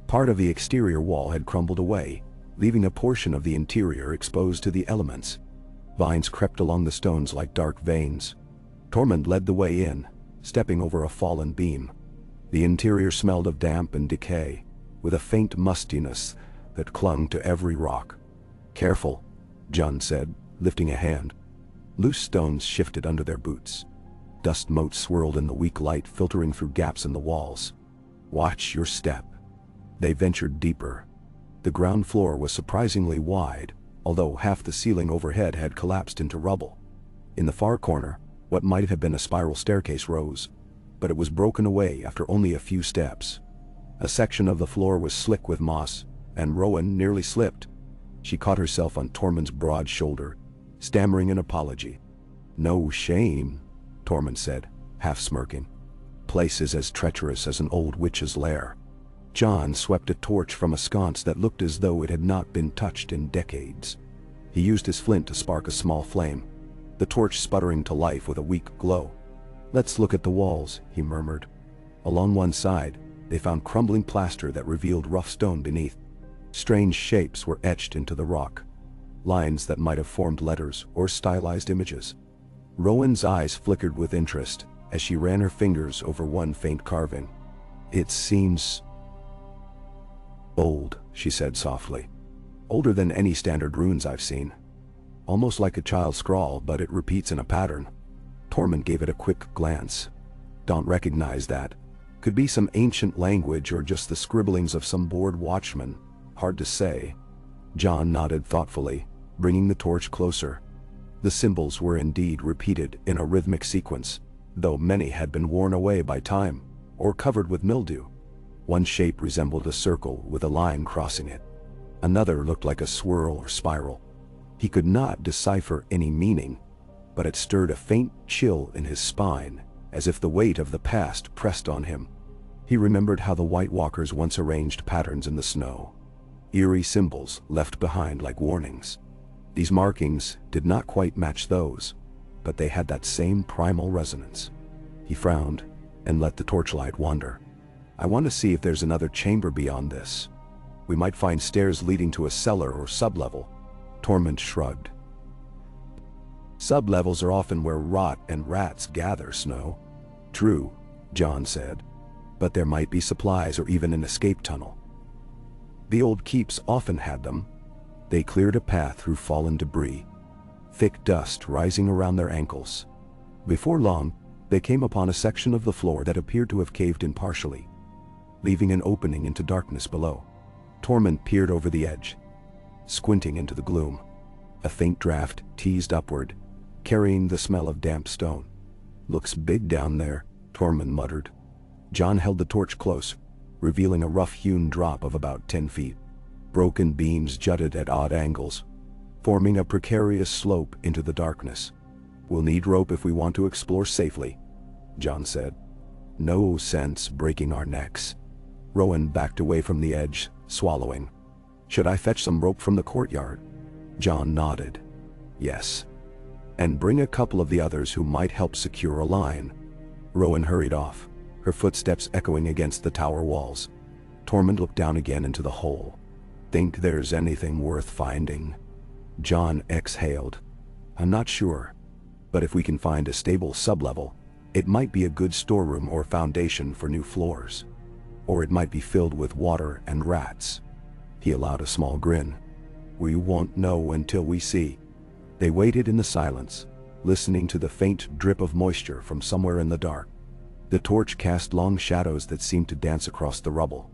Part of the exterior wall had crumbled away, leaving a portion of the interior exposed to the elements. Vines crept along the stones like dark veins. Tormund led the way in, stepping over a fallen beam. The interior smelled of damp and decay, with a faint mustiness that clung to every rock. "Careful," John said, lifting a hand. Loose stones shifted under their boots. Dust motes swirled in the weak light filtering through gaps in the walls. "Watch your step." They ventured deeper. The ground floor was surprisingly wide, although half the ceiling overhead had collapsed into rubble. In the far corner, what might have been a spiral staircase rose, but it was broken away after only a few steps. A section of the floor was slick with moss, and Rowan nearly slipped. She caught herself on Tormund's broad shoulder, stammering an apology. "No shame," Tormund said, half smirking. Place is as treacherous as an old witch's lair. John swept a torch from a sconce that looked as though it had not been touched in decades. He used his flint to spark a small flame, the torch sputtering to life with a weak glow. "Let's look at the walls," he murmured. Along one side, they found crumbling plaster that revealed rough stone beneath. Strange shapes were etched into the rock, lines that might have formed letters or stylized images. Rowan's eyes flickered with interest as she ran her fingers over one faint carving. "It seems old," she said softly. "Older than any standard runes I've seen. Almost like a child's scrawl, but it repeats in a pattern." Tormund gave it a quick glance. "Don't recognize that. Could be some ancient language or just the scribblings of some bored watchman. Hard to say." John nodded thoughtfully, bringing the torch closer. The symbols were indeed repeated in a rhythmic sequence, though many had been worn away by time or covered with mildew. One shape resembled a circle with a line crossing it. Another looked like a swirl or spiral. He could not decipher any meaning, but it stirred a faint chill in his spine, as if the weight of the past pressed on him. He remembered how the White Walkers once arranged patterns in the snow, eerie symbols left behind like warnings. These markings did not quite match those, but they had that same primal resonance. He frowned and let the torchlight wander. "I want to see if there's another chamber beyond this. We might find stairs leading to a cellar or sublevel." Tormund shrugged. "Sublevels are often where rot and rats gather, Snow." "True," John said, "but there might be supplies or even an escape tunnel. The old keeps often had them." They cleared a path through fallen debris, thick dust rising around their ankles. Before long, they came upon a section of the floor that appeared to have caved in partially, leaving an opening into darkness below. Tormund peered over the edge, squinting into the gloom. A faint draft teased upward, carrying the smell of damp stone. "Looks big down there," Tormund muttered. John held the torch close, revealing a rough-hewn drop of about 10 feet. Broken beams jutted at odd angles, forming a precarious slope into the darkness. "We'll need rope if we want to explore safely," John said. "No sense breaking our necks." Rowan backed away from the edge, swallowing. "Should I fetch some rope from the courtyard?" John nodded. "Yes. And bring a couple of the others who might help secure a line." Rowan hurried off, her footsteps echoing against the tower walls. Tormund looked down again into the hole. "Think there's anything worth finding?" John exhaled. "I'm not sure. But if we can find a stable sublevel, it might be a good storeroom or foundation for new floors. Or it might be filled with water and rats." He allowed a small grin. "We won't know until we see." They waited in the silence, listening to the faint drip of moisture from somewhere in the dark. The torch cast long shadows that seemed to dance across the rubble.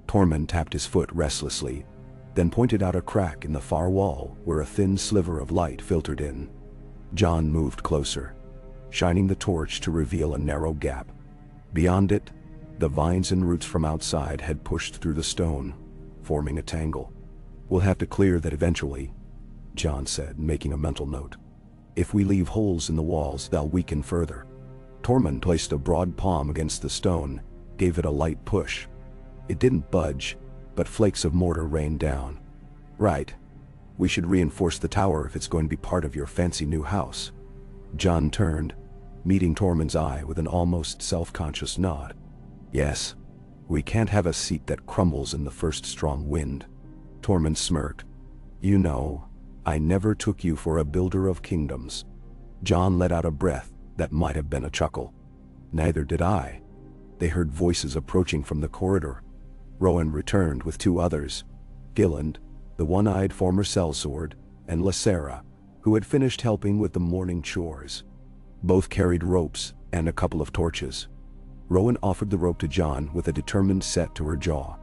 Tormund tapped his foot restlessly, then pointed out a crack in the far wall where a thin sliver of light filtered in. John moved closer, shining the torch to reveal a narrow gap. Beyond it, the vines and roots from outside had pushed through the stone, forming a tangle. "We'll have to clear that eventually," John said, making a mental note. "If we leave holes in the walls, they'll weaken further." Tormund placed a broad palm against the stone, gave it a light push. It didn't budge, but flakes of mortar rained down. "Right. We should reinforce the tower if it's going to be part of your fancy new house." John turned, meeting Tormund's eye with an almost self-conscious nod. "Yes. We can't have a seat that crumbles in the first strong wind." Tormund smirked. "You know, I never took you for a builder of kingdoms." John let out a breath that might have been a chuckle. "Neither did I." They heard voices approaching from the corridor. Rowan returned with 2 others, Vigilant, the one-eyed former sellsword, and Lacera, who had finished helping with the morning chores. Both carried ropes and a couple of torches. Rowan offered the rope to John with a determined set to her jaw.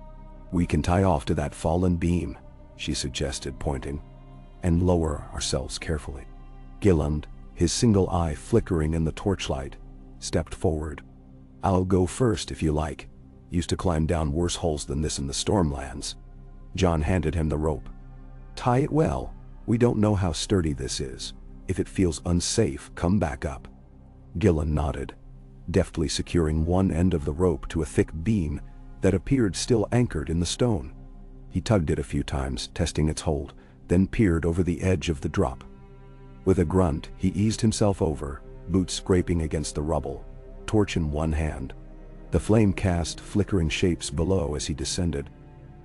"We can tie off to that fallen beam," she suggested, pointing, "and lower ourselves carefully." Vigilant, his single eye flickering in the torchlight, stepped forward. "I'll go first if you like. Used to climb down worse holes than this in the Stormlands." John handed him the rope. "Tie it well. We don't know how sturdy this is. If it feels unsafe, come back up." Gillen nodded, deftly securing one end of the rope to a thick beam that appeared still anchored in the stone. He tugged it a few times, testing its hold, then peered over the edge of the drop. With a grunt, he eased himself over, boots scraping against the rubble, torch in one hand. The flame cast flickering shapes below as he descended.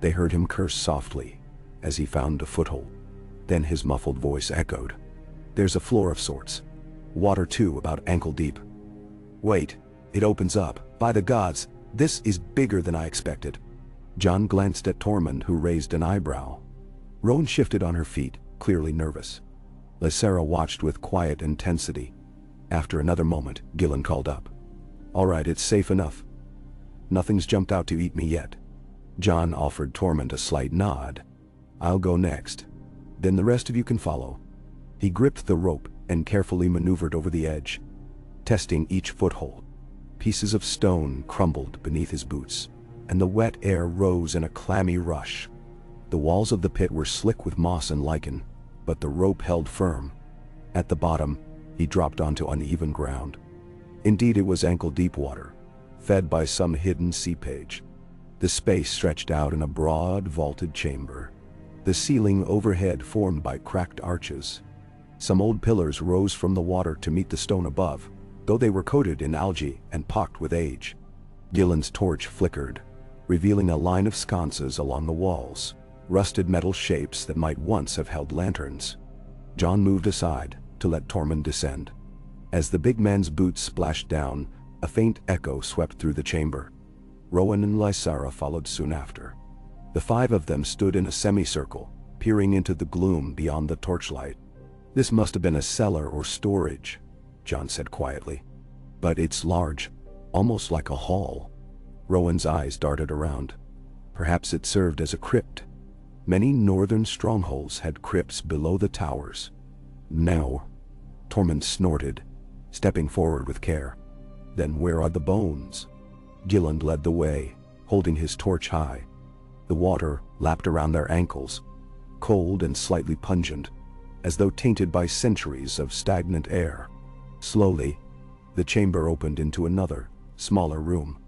They heard him curse softly as he found a foothold. Then his muffled voice echoed. "There's a floor of sorts. Water too, about ankle deep. Wait, it opens up. By the gods, this is bigger than I expected." Jon glanced at Tormund, who raised an eyebrow. Rowan shifted on her feet, clearly nervous. Lysera watched with quiet intensity. After another moment, Gillen called up. "All right, it's safe enough. Nothing's jumped out to eat me yet." Jon offered Tormund a slight nod. "I'll go next. Then the rest of you can follow." He gripped the rope and carefully maneuvered over the edge, testing each foothold. Pieces of stone crumbled beneath his boots, and the wet air rose in a clammy rush. The walls of the pit were slick with moss and lichen, but the rope held firm. At the bottom, he dropped onto uneven ground. Indeed, it was ankle-deep water, fed by some hidden seepage. The space stretched out in a broad, vaulted chamber, the ceiling overhead formed by cracked arches. Some old pillars rose from the water to meet the stone above, though they were coated in algae and pocked with age. Gillen's torch flickered, revealing a line of sconces along the walls, rusted metal shapes that might once have held lanterns. Jon moved aside to let Tormund descend. As the big man's boots splashed down, a faint echo swept through the chamber. Rowan and Lysera followed soon after. The five of them stood in a semicircle, peering into the gloom beyond the torchlight. "This must have been a cellar or storage," Jon said quietly. "But it's large, almost like a hall." Rowan's eyes darted around. Perhaps it served as a crypt. Many northern strongholds had crypts below the towers. "No," Tormund snorted, stepping forward with care. "Then where are the bones?" Gillen led the way, holding his torch high. The water lapped around their ankles, cold and slightly pungent, as though tainted by centuries of stagnant air. Slowly, the chamber opened into another, smaller room.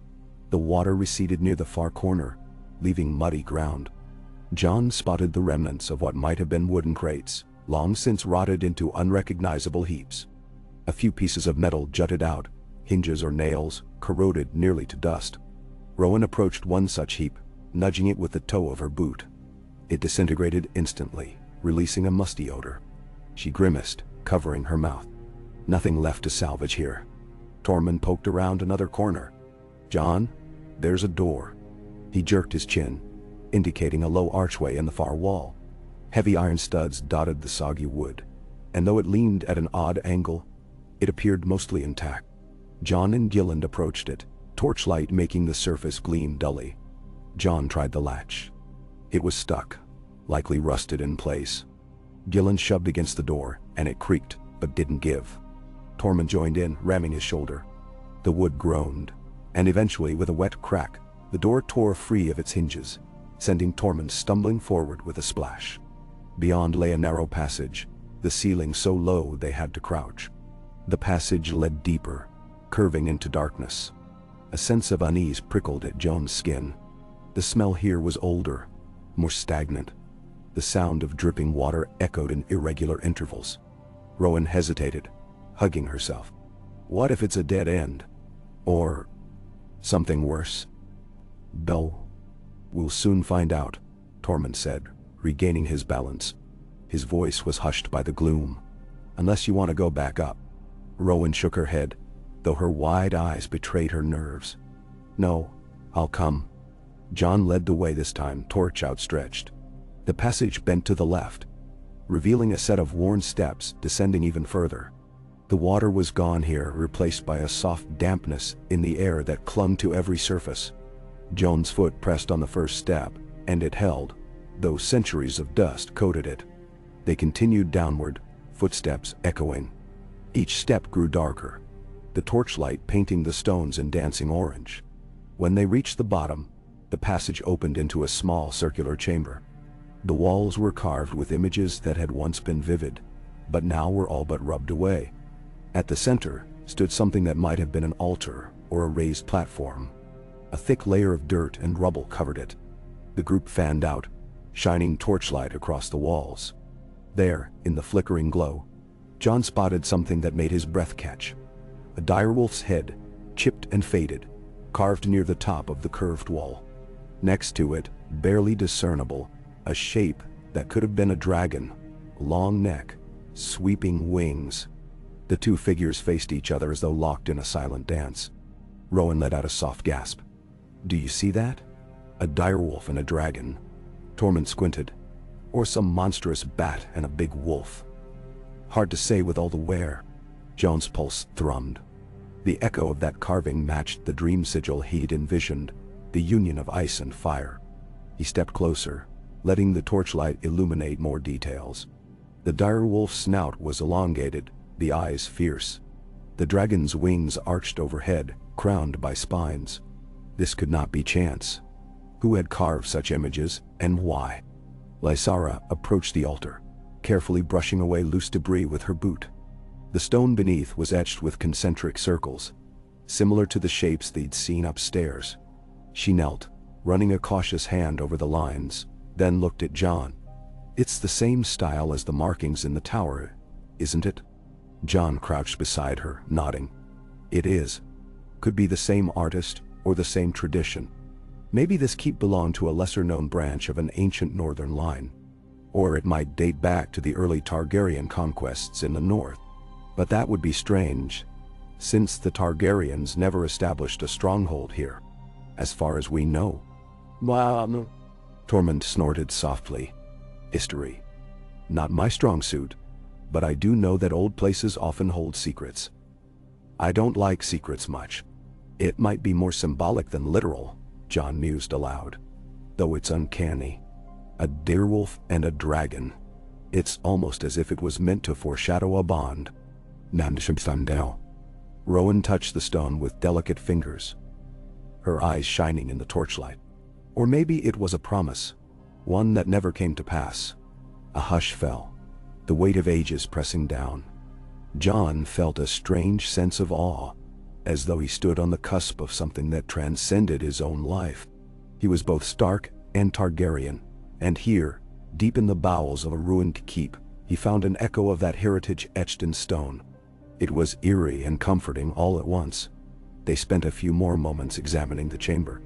The water receded near the far corner, leaving muddy ground. Jon spotted the remnants of what might have been wooden crates, long since rotted into unrecognizable heaps. A few pieces of metal jutted out, hinges or nails, corroded nearly to dust. Rowan approached one such heap, nudging it with the toe of her boot. It disintegrated instantly, releasing a musty odor. She grimaced, covering her mouth. Nothing left to salvage here. Tormund poked around another corner. "Jon, there's a door." He jerked his chin, indicating a low archway in the far wall. Heavy iron studs dotted the soggy wood, and though it leaned at an odd angle, it appeared mostly intact. Jon and Gillen approached it, torchlight making the surface gleam dully. Jon tried the latch. It was stuck, likely rusted in place. Gillen shoved against the door, and it creaked, but didn't give. Tormund joined in, ramming his shoulder. The wood groaned, and eventually, with a wet crack, the door tore free of its hinges, sending Tormund stumbling forward with a splash. Beyond lay a narrow passage, the ceiling so low they had to crouch. The passage led deeper, curving into darkness. A sense of unease prickled at Jon's skin. The smell here was older, more stagnant. The sound of dripping water echoed in irregular intervals. Rowan hesitated, hugging herself. What if it's a dead end? Or something worse? "Bell, we'll soon find out," Tormund said, regaining his balance. His voice was hushed by the gloom. "Unless you want to go back up." Rowan shook her head, though her wide eyes betrayed her nerves. "No, I'll come." Jon led the way this time, torch outstretched. The passage bent to the left, revealing a set of worn steps descending even further. The water was gone here, replaced by a soft dampness in the air that clung to every surface. Jon's foot pressed on the first step, and it held, though centuries of dust coated it. They continued downward, footsteps echoing. Each step grew darker, the torchlight painting the stones in dancing orange. When they reached the bottom, the passage opened into a small circular chamber. The walls were carved with images that had once been vivid, but now were all but rubbed away. At the center stood something that might have been an altar or a raised platform. A thick layer of dirt and rubble covered it. The group fanned out, shining torchlight across the walls. There, in the flickering glow, John spotted something that made his breath catch. A direwolf's head, chipped and faded, carved near the top of the curved wall. Next to it, barely discernible, a shape that could have been a dragon. Long neck, sweeping wings. The two figures faced each other as though locked in a silent dance. Rowan let out a soft gasp. "Do you see that? A direwolf and a dragon." Tormund squinted. "Or some monstrous bat and a big wolf." "Hard to say with all the wear." John's pulse thrummed. The echo of that carving matched the dream sigil he'd envisioned, the union of ice and fire. He stepped closer, letting the torchlight illuminate more details. The direwolf's snout was elongated, the eyes fierce. The dragon's wings arched overhead, crowned by spines. This could not be chance. Who had carved such images, and why? Lysara approached the altar, carefully brushing away loose debris with her boot. The stone beneath was etched with concentric circles, similar to the shapes they'd seen upstairs. She knelt, running a cautious hand over the lines, then looked at John. "It's the same style as the markings in the tower, isn't it?" John crouched beside her, nodding. "It is. Could be the same artist or the same tradition. Maybe this keep belonged to a lesser-known branch of an ancient northern line. Or it might date back to the early Targaryen conquests in the north. But that would be strange, since the Targaryens never established a stronghold here, as far as we know." "Wow." Tormund snorted softly. "History. Not my strong suit, but I do know that old places often hold secrets. I don't like secrets much. It might be more symbolic than literal," John mused aloud. "Though it's uncanny. A direwolf and a dragon. It's almost as if it was meant to foreshadow a bond." Rowan touched the stone with delicate fingers, her eyes shining in the torchlight. Or maybe it was a promise, one that never came to pass. A hush fell, the weight of ages pressing down. John felt a strange sense of awe, as though he stood on the cusp of something that transcended his own life. He was both Stark and Targaryen, and here, deep in the bowels of a ruined keep, he found an echo of that heritage etched in stone. It was eerie and comforting all at once. They spent a few more moments examining the chamber.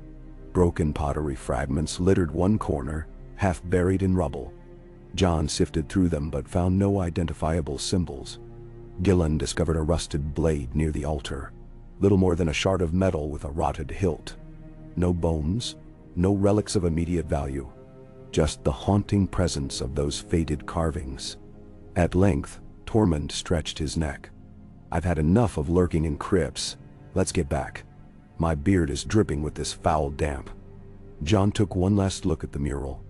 Broken pottery fragments littered one corner, half buried in rubble. John sifted through them but found no identifiable symbols. Gillen discovered a rusted blade near the altar, little more than a shard of metal with a rotted hilt. No bones, no relics of immediate value, just the haunting presence of those faded carvings. At length, Tormund stretched his neck. "I've had enough of lurking in crypts. Let's get back. My beard is dripping with this foul damp." John took one last look at the mural.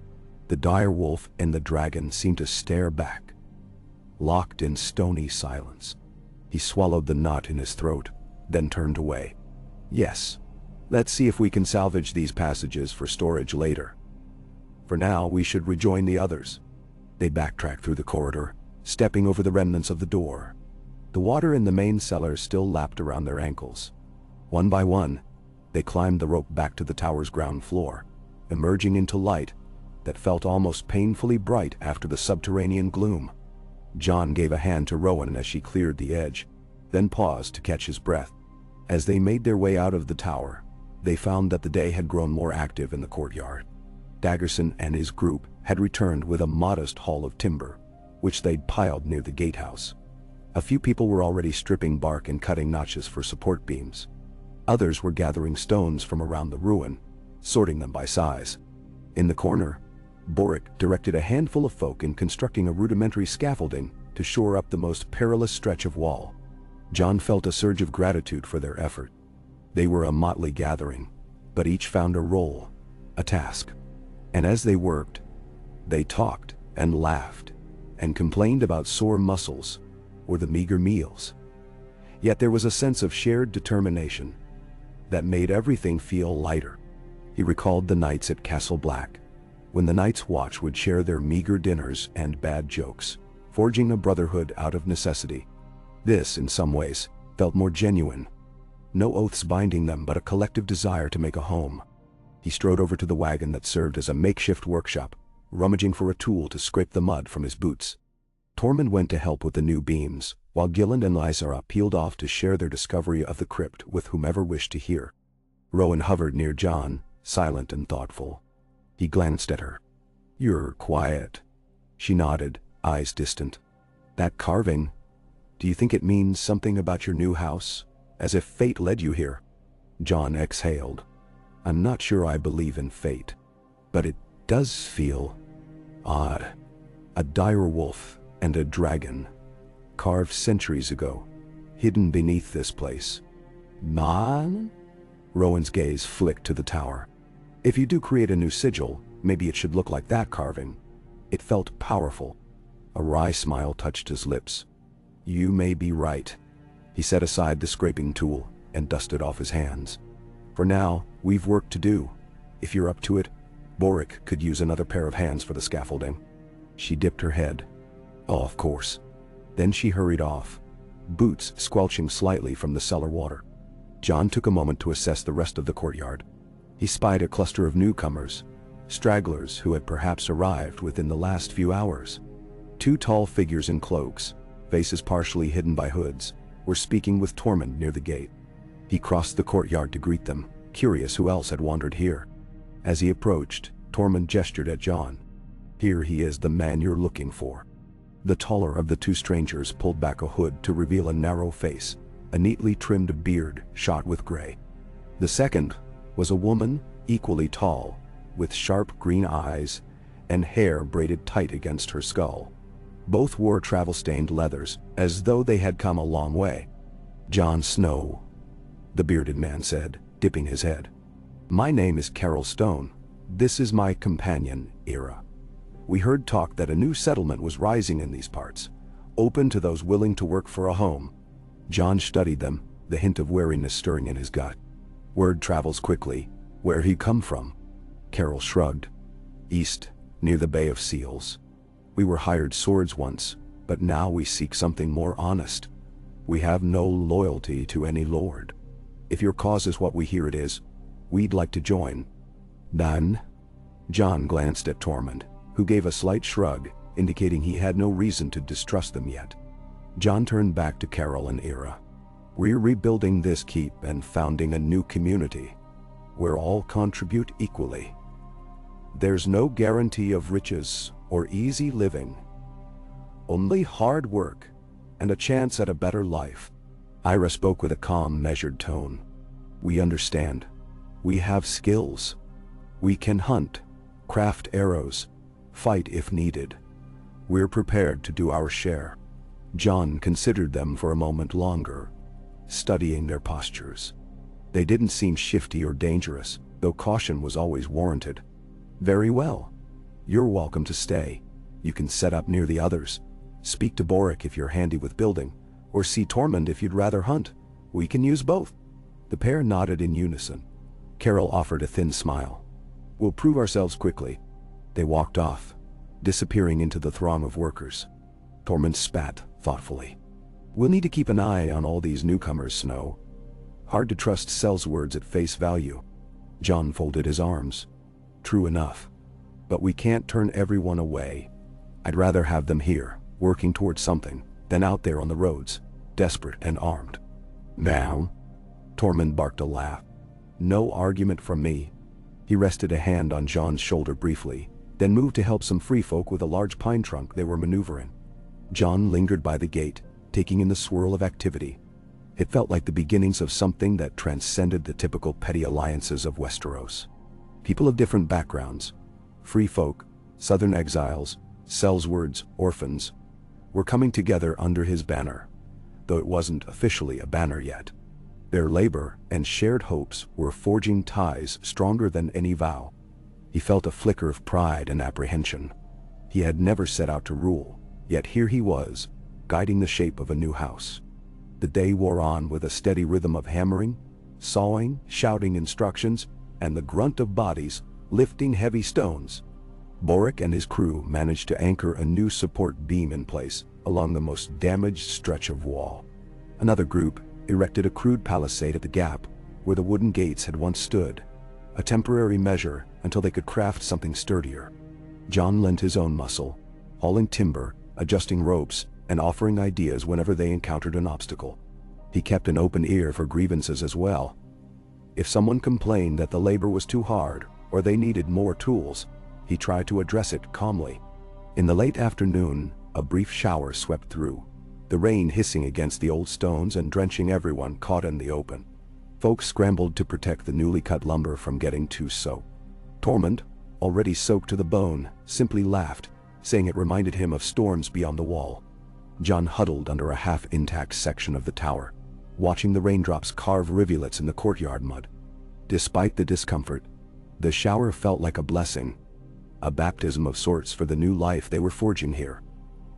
The direwolf and the dragon seemed to stare back, locked in stony silence. He swallowed the knot in his throat, then turned away. "Yes, let's see if we can salvage these passages for storage later. For now, we should rejoin the others." They backtracked through the corridor, stepping over the remnants of the door. The water in the main cellar still lapped around their ankles. One by one, they climbed the rope back to the tower's ground floor, emerging into light that felt almost painfully bright after the subterranean gloom. John gave a hand to Rowan as she cleared the edge, then paused to catch his breath. As they made their way out of the tower, they found that the day had grown more active in the courtyard. Daggerson and his group had returned with a modest haul of timber, which they'd piled near the gatehouse. A few people were already stripping bark and cutting notches for support beams. Others were gathering stones from around the ruin, sorting them by size. In the corner, Boric directed a handful of folk in constructing a rudimentary scaffolding to shore up the most perilous stretch of wall. John felt a surge of gratitude for their effort. They were a motley gathering, but each found a role, a task. And as they worked, they talked and laughed and complained about sore muscles or the meager meals. Yet there was a sense of shared determination that made everything feel lighter. He recalled the nights at Castle Black, when the Night's Watch would share their meager dinners and bad jokes, forging a brotherhood out of necessity. This, in some ways, felt more genuine. No oaths binding them, but a collective desire to make a home. He strode over to the wagon that served as a makeshift workshop, rummaging for a tool to scrape the mud from his boots. Tormund went to help with the new beams, while Gilland and Lysara peeled off to share their discovery of the crypt with whomever wished to hear. Rowan hovered near John, silent and thoughtful. He glanced at her. "You're quiet." She nodded, eyes distant. "That carving, do you think it means something about your new house? As if fate led you here?" John exhaled. "I'm not sure I believe in fate, but it does feel odd. A dire wolf and a dragon, carved centuries ago, hidden beneath this place." "Man?" Rowan's gaze flicked to the tower. "If you do create a new sigil, maybe it should look like that carving." It felt powerful. A wry smile touched his lips. "You may be right." He set aside the scraping tool and dusted off his hands. "For now, we've work to do. If you're up to it, Boric could use another pair of hands for the scaffolding." She dipped her head. "Oh, of course." Then she hurried off, boots squelching slightly from the cellar water. John took a moment to assess the rest of the courtyard. He spied a cluster of newcomers, stragglers who had perhaps arrived within the last few hours. Two tall figures in cloaks, faces partially hidden by hoods, were speaking with Tormund near the gate. He crossed the courtyard to greet them, curious who else had wandered here. As he approached, Tormund gestured at John. "Here he is, the man you're looking for." The taller of the two strangers pulled back a hood to reveal a narrow face, a neatly trimmed beard shot with gray. The second was a woman, equally tall, with sharp green eyes and hair braided tight against her skull. Both wore travel-stained leathers, as though they had come a long way. "Jon Snow," the bearded man said, dipping his head. "My name is Carol Stone. This is my companion, Ira. We heard talk that a new settlement was rising in these parts, open to those willing to work for a home." John studied them, the hint of wariness stirring in his gut. "Word travels quickly. Where he come from?" Carol shrugged. "East, near the Bay of Seals. We were hired swords once, but now we seek something more honest. We have no loyalty to any lord. If your cause is what we hear it is, we'd like to join." "Then?" John glanced at Tormund, who gave a slight shrug, indicating he had no reason to distrust them yet. John turned back to Carol and Ira. "We're rebuilding this keep and founding a new community, where all contribute equally. There's no guarantee of riches or easy living. Only hard work and a chance at a better life." Ira spoke with a calm, measured tone. "We understand. We have skills. We can hunt, craft arrows, fight if needed. We're prepared to do our share." John considered them for a moment longer, studying their postures. They didn't seem shifty or dangerous, though caution was always warranted. "Very well. You're welcome to stay. You can set up near the others. Speak to Boric if you're handy with building, or see Tormund if you'd rather hunt. We can use both." The pair nodded in unison. Carol offered a thin smile. "We'll prove ourselves quickly." They walked off, disappearing into the throng of workers. Tormund spat thoughtfully. "We'll need to keep an eye on all these newcomers, Snow. Hard to trust Sel's words at face value." John folded his arms. "True enough. But we can't turn everyone away. I'd rather have them here, working towards something, than out there on the roads, desperate and armed." "Now?" Tormund barked a laugh. "No argument from me." He rested a hand on John's shoulder briefly, then moved to help some free folk with a large pine trunk they were maneuvering. John lingered by the gate, taking in the swirl of activity. It felt like the beginnings of something that transcended the typical petty alliances of Westeros. People of different backgrounds, free folk, southern exiles, Sellswords, orphans, were coming together under his banner, though it wasn't officially a banner yet. Their labor and shared hopes were forging ties stronger than any vow. He felt a flicker of pride and apprehension. He had never set out to rule, yet here he was, guiding the shape of a new house. The day wore on with a steady rhythm of hammering, sawing, shouting instructions, and the grunt of bodies lifting heavy stones. Boric and his crew managed to anchor a new support beam in place along the most damaged stretch of wall. Another group, erected a crude palisade at the gap where the wooden gates had once stood, a temporary measure until they could craft something sturdier. John lent his own muscle, hauling timber, adjusting ropes, and offering ideas whenever they encountered an obstacle. He kept an open ear for grievances as well. If someone complained that the labor was too hard or they needed more tools, he tried to address it calmly. In the late afternoon, a brief shower swept through, the rain hissing against the old stones and drenching everyone caught in the open. Folks scrambled to protect the newly cut lumber from getting too soaked. Tormund, already soaked to the bone, simply laughed, saying it reminded him of storms beyond the wall. John huddled under a half-intact section of the tower, watching the raindrops carve rivulets in the courtyard mud. Despite the discomfort, the shower felt like a blessing, a baptism of sorts for the new life they were forging here.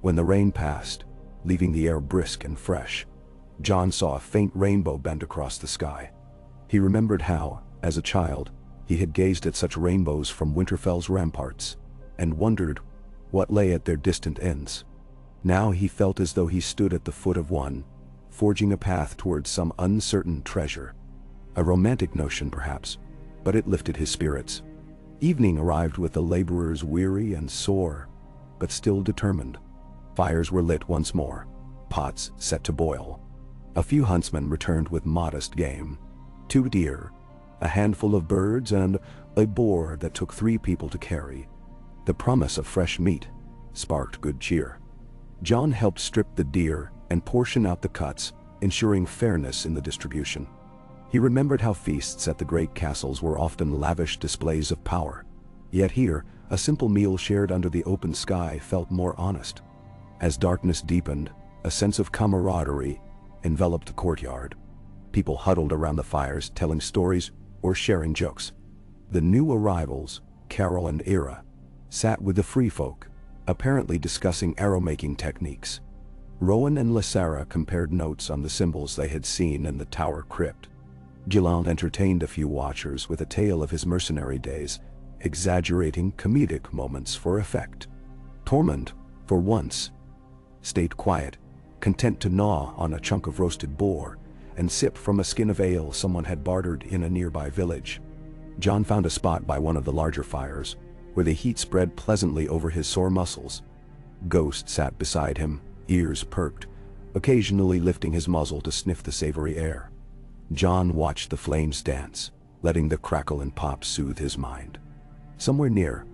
When the rain passed, leaving the air brisk and fresh, John saw a faint rainbow bend across the sky. He remembered how, as a child, he had gazed at such rainbows from Winterfell's ramparts, and wondered what lay at their distant ends. Now he felt as though he stood at the foot of one, forging a path towards some uncertain treasure. A romantic notion perhaps, but it lifted his spirits. Evening arrived with the laborers weary and sore, but still determined. Fires were lit once more, pots set to boil. A few huntsmen returned with modest game: 2 deer, a handful of birds, and a boar that took 3 people to carry. The promise of fresh meat sparked good cheer. John helped strip the deer and portion out the cuts, ensuring fairness in the distribution. He remembered how feasts at the great castles were often lavish displays of power. Yet here, a simple meal shared under the open sky felt more honest. As darkness deepened, a sense of camaraderie enveloped the courtyard. People huddled around the fires, telling stories or sharing jokes. The new arrivals, Carol and Ira, sat with the free folk, apparently discussing arrow-making techniques. Rowan and Lysara compared notes on the symbols they had seen in the tower crypt. Vigilant entertained a few watchers with a tale of his mercenary days, exaggerating comedic moments for effect. Tormund, for once, stayed quiet, content to gnaw on a chunk of roasted boar and sip from a skin of ale someone had bartered in a nearby village. John found a spot by one of the larger fires, where the heat spread pleasantly over his sore muscles. Ghost sat beside him, ears perked, occasionally lifting his muzzle to sniff the savory air. John watched the flames dance, letting the crackle and pop soothe his mind. Somewhere near,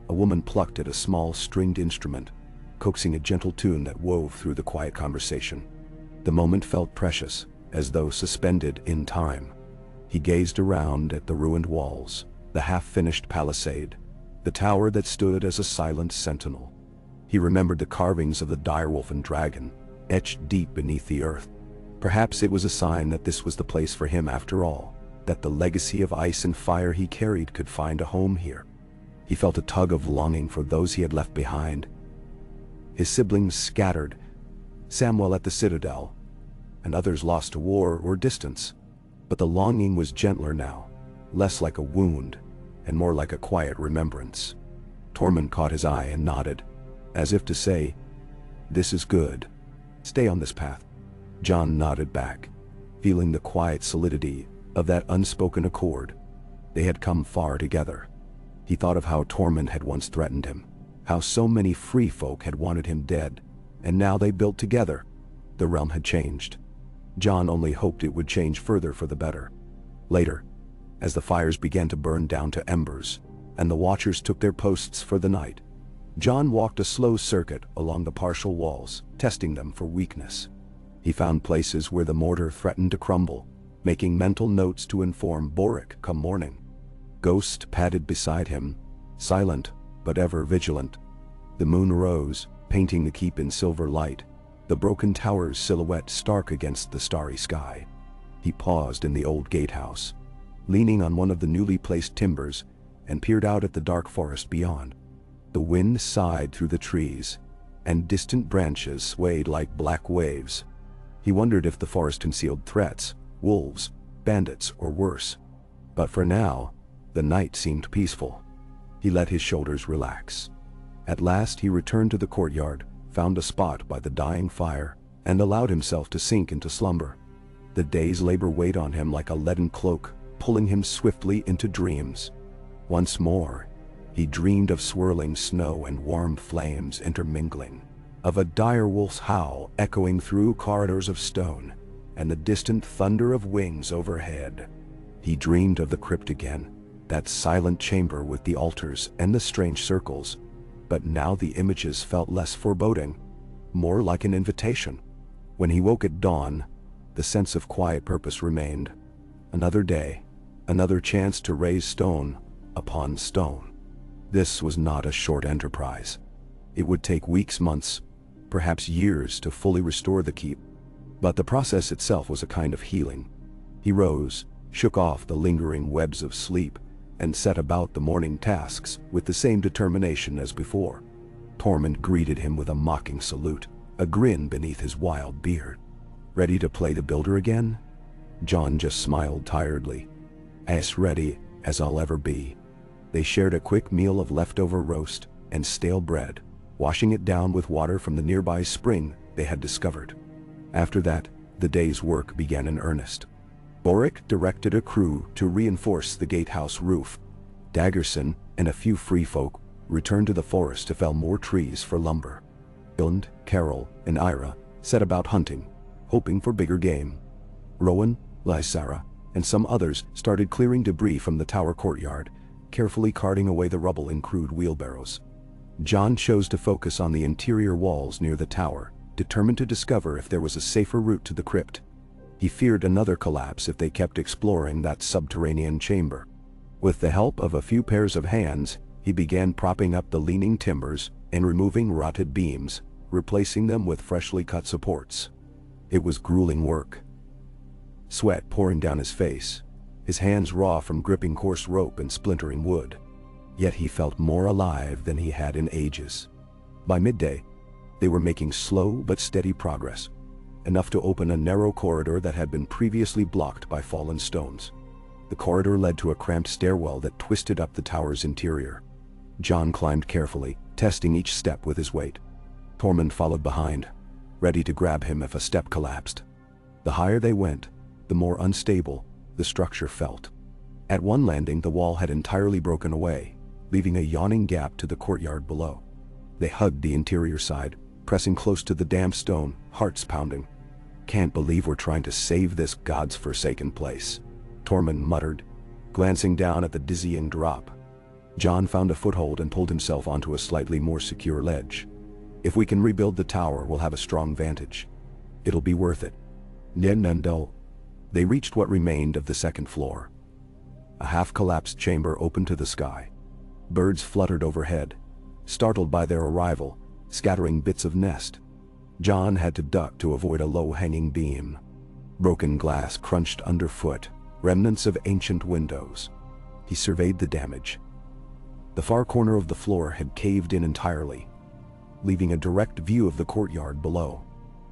a woman plucked at a small stringed instrument, coaxing a gentle tune that wove through the quiet conversation. The moment felt precious, as though suspended in time. He gazed around at the ruined walls, the half-finished palisade, the tower that stood as a silent sentinel. He remembered the carvings of the direwolf and dragon, etched deep beneath the earth. Perhaps it was a sign that this was the place for him after all, that the legacy of ice and fire he carried could find a home here. He felt a tug of longing for those he had left behind. His siblings scattered, Samwell at the Citadel, and others lost to war or distance. But the longing was gentler now, less like a wound, and more like a quiet remembrance. Tormund caught his eye and nodded, as if to say, "This is good. Stay on this path." John nodded back, feeling the quiet solidity of that unspoken accord. They had come far together. He thought of how Tormund had once threatened him, how so many free folk had wanted him dead, and now they built together. The realm had changed. John only hoped it would change further for the better. Later, as the fires began to burn down to embers, and the watchers took their posts for the night, John walked a slow circuit along the partial walls, testing them for weakness. He found places where the mortar threatened to crumble, making mental notes to inform Boric come morning. Ghost padded beside him, silent but ever vigilant. The moon rose, painting the keep in silver light, the broken tower's silhouette stark against the starry sky. He paused in the old gatehouse, leaning on one of the newly placed timbers, and peered out at the dark forest beyond. The wind sighed through the trees, and distant branches swayed like black waves. He wondered if the forest concealed threats, wolves, bandits, or worse. But for now, the night seemed peaceful. He let his shoulders relax. At last he returned to the courtyard, found a spot by the dying fire, and allowed himself to sink into slumber. The day's labor weighed on him like a leaden cloak, pulling him swiftly into dreams. Once more, he dreamed of swirling snow and warm flames intermingling, of a dire wolf's howl echoing through corridors of stone, and the distant thunder of wings overhead. He dreamed of the crypt again, that silent chamber with the altars and the strange circles, but now the images felt less foreboding, more like an invitation. When he woke at dawn, the sense of quiet purpose remained. Another day, another chance to raise stone upon stone. This was not a short enterprise. It would take weeks, months, perhaps years to fully restore the keep. But the process itself was a kind of healing. He rose, shook off the lingering webs of sleep, and set about the morning tasks with the same determination as before. Tormund greeted him with a mocking salute, a grin beneath his wild beard. Ready to play the builder again? Jon just smiled tiredly. As ready as I'll ever be. They shared a quick meal of leftover roast and stale bread, washing it down with water from the nearby spring they had discovered. After that, the day's work began in earnest. Boric directed a crew to reinforce the gatehouse roof. Daggerson and a few free folk returned to the forest to fell more trees for lumber. Vigilant, Carol, and Ira set about hunting, hoping for bigger game. Rowan, Lysara, and some others started clearing debris from the tower courtyard, carefully carting away the rubble in crude wheelbarrows. Jon chose to focus on the interior walls near the tower, determined to discover if there was a safer route to the crypt. He feared another collapse if they kept exploring that subterranean chamber. With the help of a few pairs of hands, he began propping up the leaning timbers and removing rotted beams, replacing them with freshly cut supports. It was grueling work. Sweat pouring down his face, his hands raw from gripping coarse rope and splintering wood. Yet he felt more alive than he had in ages. By midday, they were making slow but steady progress, enough to open a narrow corridor that had been previously blocked by fallen stones. The corridor led to a cramped stairwell that twisted up the tower's interior. Jon climbed carefully, testing each step with his weight. Tormund followed behind, ready to grab him if a step collapsed. The higher they went, the more unstable the structure felt. At one landing, the wall had entirely broken away, leaving a yawning gap to the courtyard below. They hugged the interior side, pressing close to the damp stone, hearts pounding. "Can't believe we're trying to save this God's forsaken place," Tormund muttered, glancing down at the dizzying drop. Jon found a foothold and pulled himself onto a slightly more secure ledge. "If we can rebuild the tower, we'll have a strong vantage. It'll be worth it." Nendo. They reached what remained of the second floor. A half-collapsed chamber opened to the sky. Birds fluttered overhead, startled by their arrival, scattering bits of nest. Jon had to duck to avoid a low-hanging beam. Broken glass crunched underfoot, remnants of ancient windows. He surveyed the damage. The far corner of the floor had caved in entirely, leaving a direct view of the courtyard below.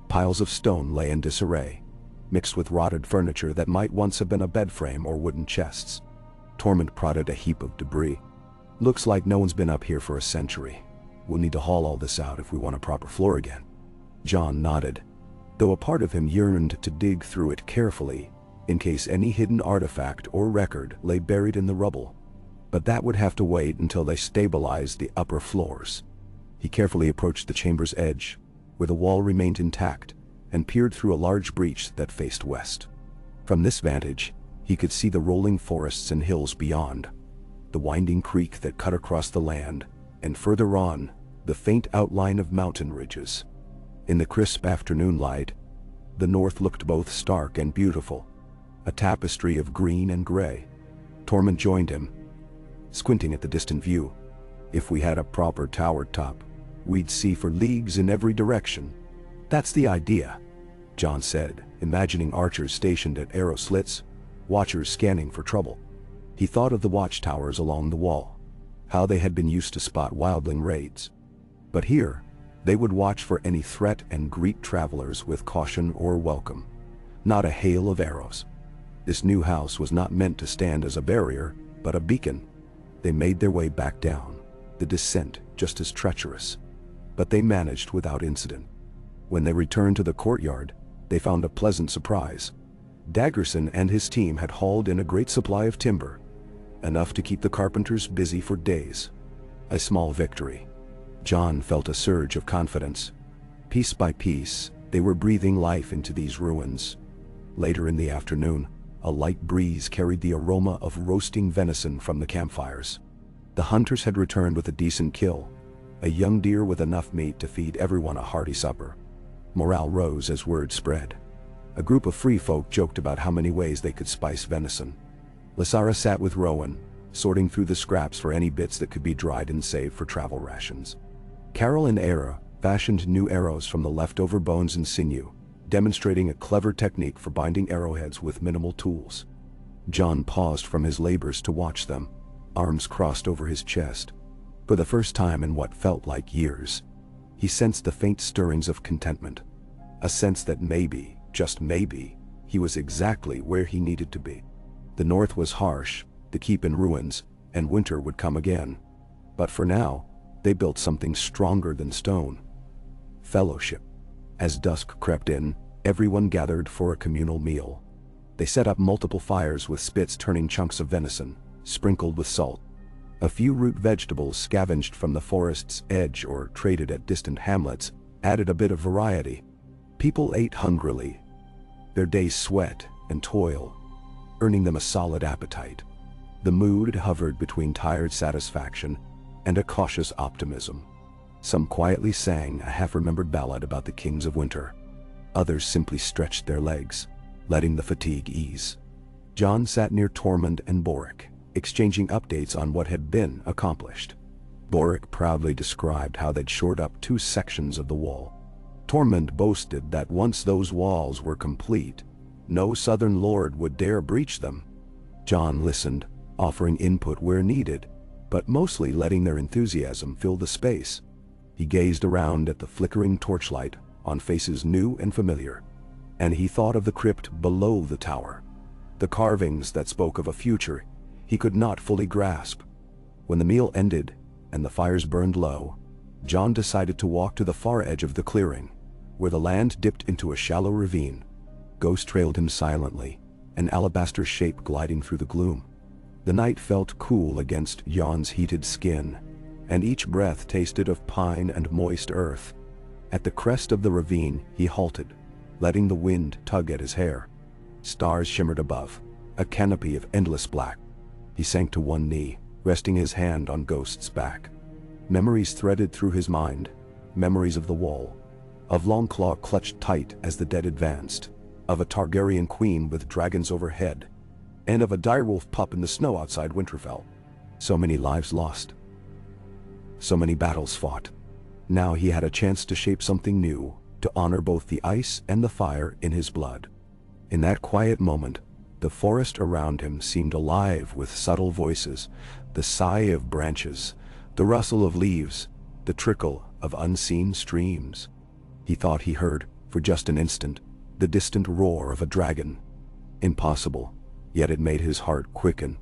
Piles of stone lay in disarray, mixed with rotted furniture that might once have been a bed frame or wooden chests. Tormund prodded a heap of debris. "Looks like no one's been up here for a century. We'll need to haul all this out if we want a proper floor again." Jon nodded, though a part of him yearned to dig through it carefully, in case any hidden artifact or record lay buried in the rubble. But that would have to wait until they stabilized the upper floors. He carefully approached the chamber's edge, where the wall remained intact, and peered through a large breach that faced west. From this vantage, he could see the rolling forests and hills beyond, the winding creek that cut across the land, and further on, the faint outline of mountain ridges. In the crisp afternoon light, the north looked both stark and beautiful, a tapestry of green and gray. Tormund joined him, squinting at the distant view. "If we had a proper tower top, we'd see for leagues in every direction." "That's the idea," Jon said, imagining archers stationed at arrow slits, watchers scanning for trouble. He thought of the watchtowers along the wall, how they had been used to spot wildling raids. But here, they would watch for any threat and greet travelers with caution or welcome, not a hail of arrows. This new house was not meant to stand as a barrier, but a beacon. They made their way back down, the descent just as treacherous. But they managed without incident. When they returned to the courtyard, they found a pleasant surprise. Daggerson and his team had hauled in a great supply of timber, enough to keep the carpenters busy for days. A small victory. John felt a surge of confidence. Piece by piece, they were breathing life into these ruins. Later in the afternoon, a light breeze carried the aroma of roasting venison from the campfires. The hunters had returned with a decent kill, a young deer with enough meat to feed everyone a hearty supper. Morale rose as word spread. A group of free folk joked about how many ways they could spice venison. Lysara sat with Rowan, sorting through the scraps for any bits that could be dried and saved for travel rations. Carol and Era fashioned new arrows from the leftover bones and sinew, demonstrating a clever technique for binding arrowheads with minimal tools. John paused from his labors to watch them, arms crossed over his chest. For the first time in what felt like years, he sensed the faint stirrings of contentment, a sense that maybe, just maybe, he was exactly where he needed to be. The north was harsh, the keep in ruins, and winter would come again. But for now, they built something stronger than stone. Fellowship. As dusk crept in, everyone gathered for a communal meal. They set up multiple fires with spits turning chunks of venison, sprinkled with salt. A few root vegetables scavenged from the forest's edge or traded at distant hamlets added a bit of variety. People ate hungrily, their day's sweat and toil earning them a solid appetite. The mood hovered between tired satisfaction and a cautious optimism. Some quietly sang a half-remembered ballad about the kings of winter. Others simply stretched their legs, letting the fatigue ease. John sat near Tormund and Boric, exchanging updates on what had been accomplished. Boric proudly described how they'd shored up 2 sections of the wall. Tormund boasted that once those walls were complete, no southern lord would dare breach them. John listened, offering input where needed, but mostly letting their enthusiasm fill the space. He gazed around at the flickering torchlight on faces new and familiar, and he thought of the crypt below the tower, the carvings that spoke of a future he could not fully grasp. When the meal ended and the fires burned low, John decided to walk to the far edge of the clearing, where the land dipped into a shallow ravine. Ghost trailed him silently, an alabaster shape gliding through the gloom. The night felt cool against John's heated skin, and each breath tasted of pine and moist earth. At the crest of the ravine, he halted, letting the wind tug at his hair. Stars shimmered above, a canopy of endless black. He sank to one knee, resting his hand on Ghost's back. Memories threaded through his mind, memories of the wall, of Longclaw clutched tight as the dead advanced, of a Targaryen queen with dragons overhead, and of a direwolf pup in the snow outside Winterfell. So many lives lost. So many battles fought. Now he had a chance to shape something new, to honor both the ice and the fire in his blood. In that quiet moment, the forest around him seemed alive with subtle voices, the sigh of branches, the rustle of leaves, the trickle of unseen streams. He thought he heard, for just an instant, the distant roar of a dragon. Impossible, yet it made his heart quicken.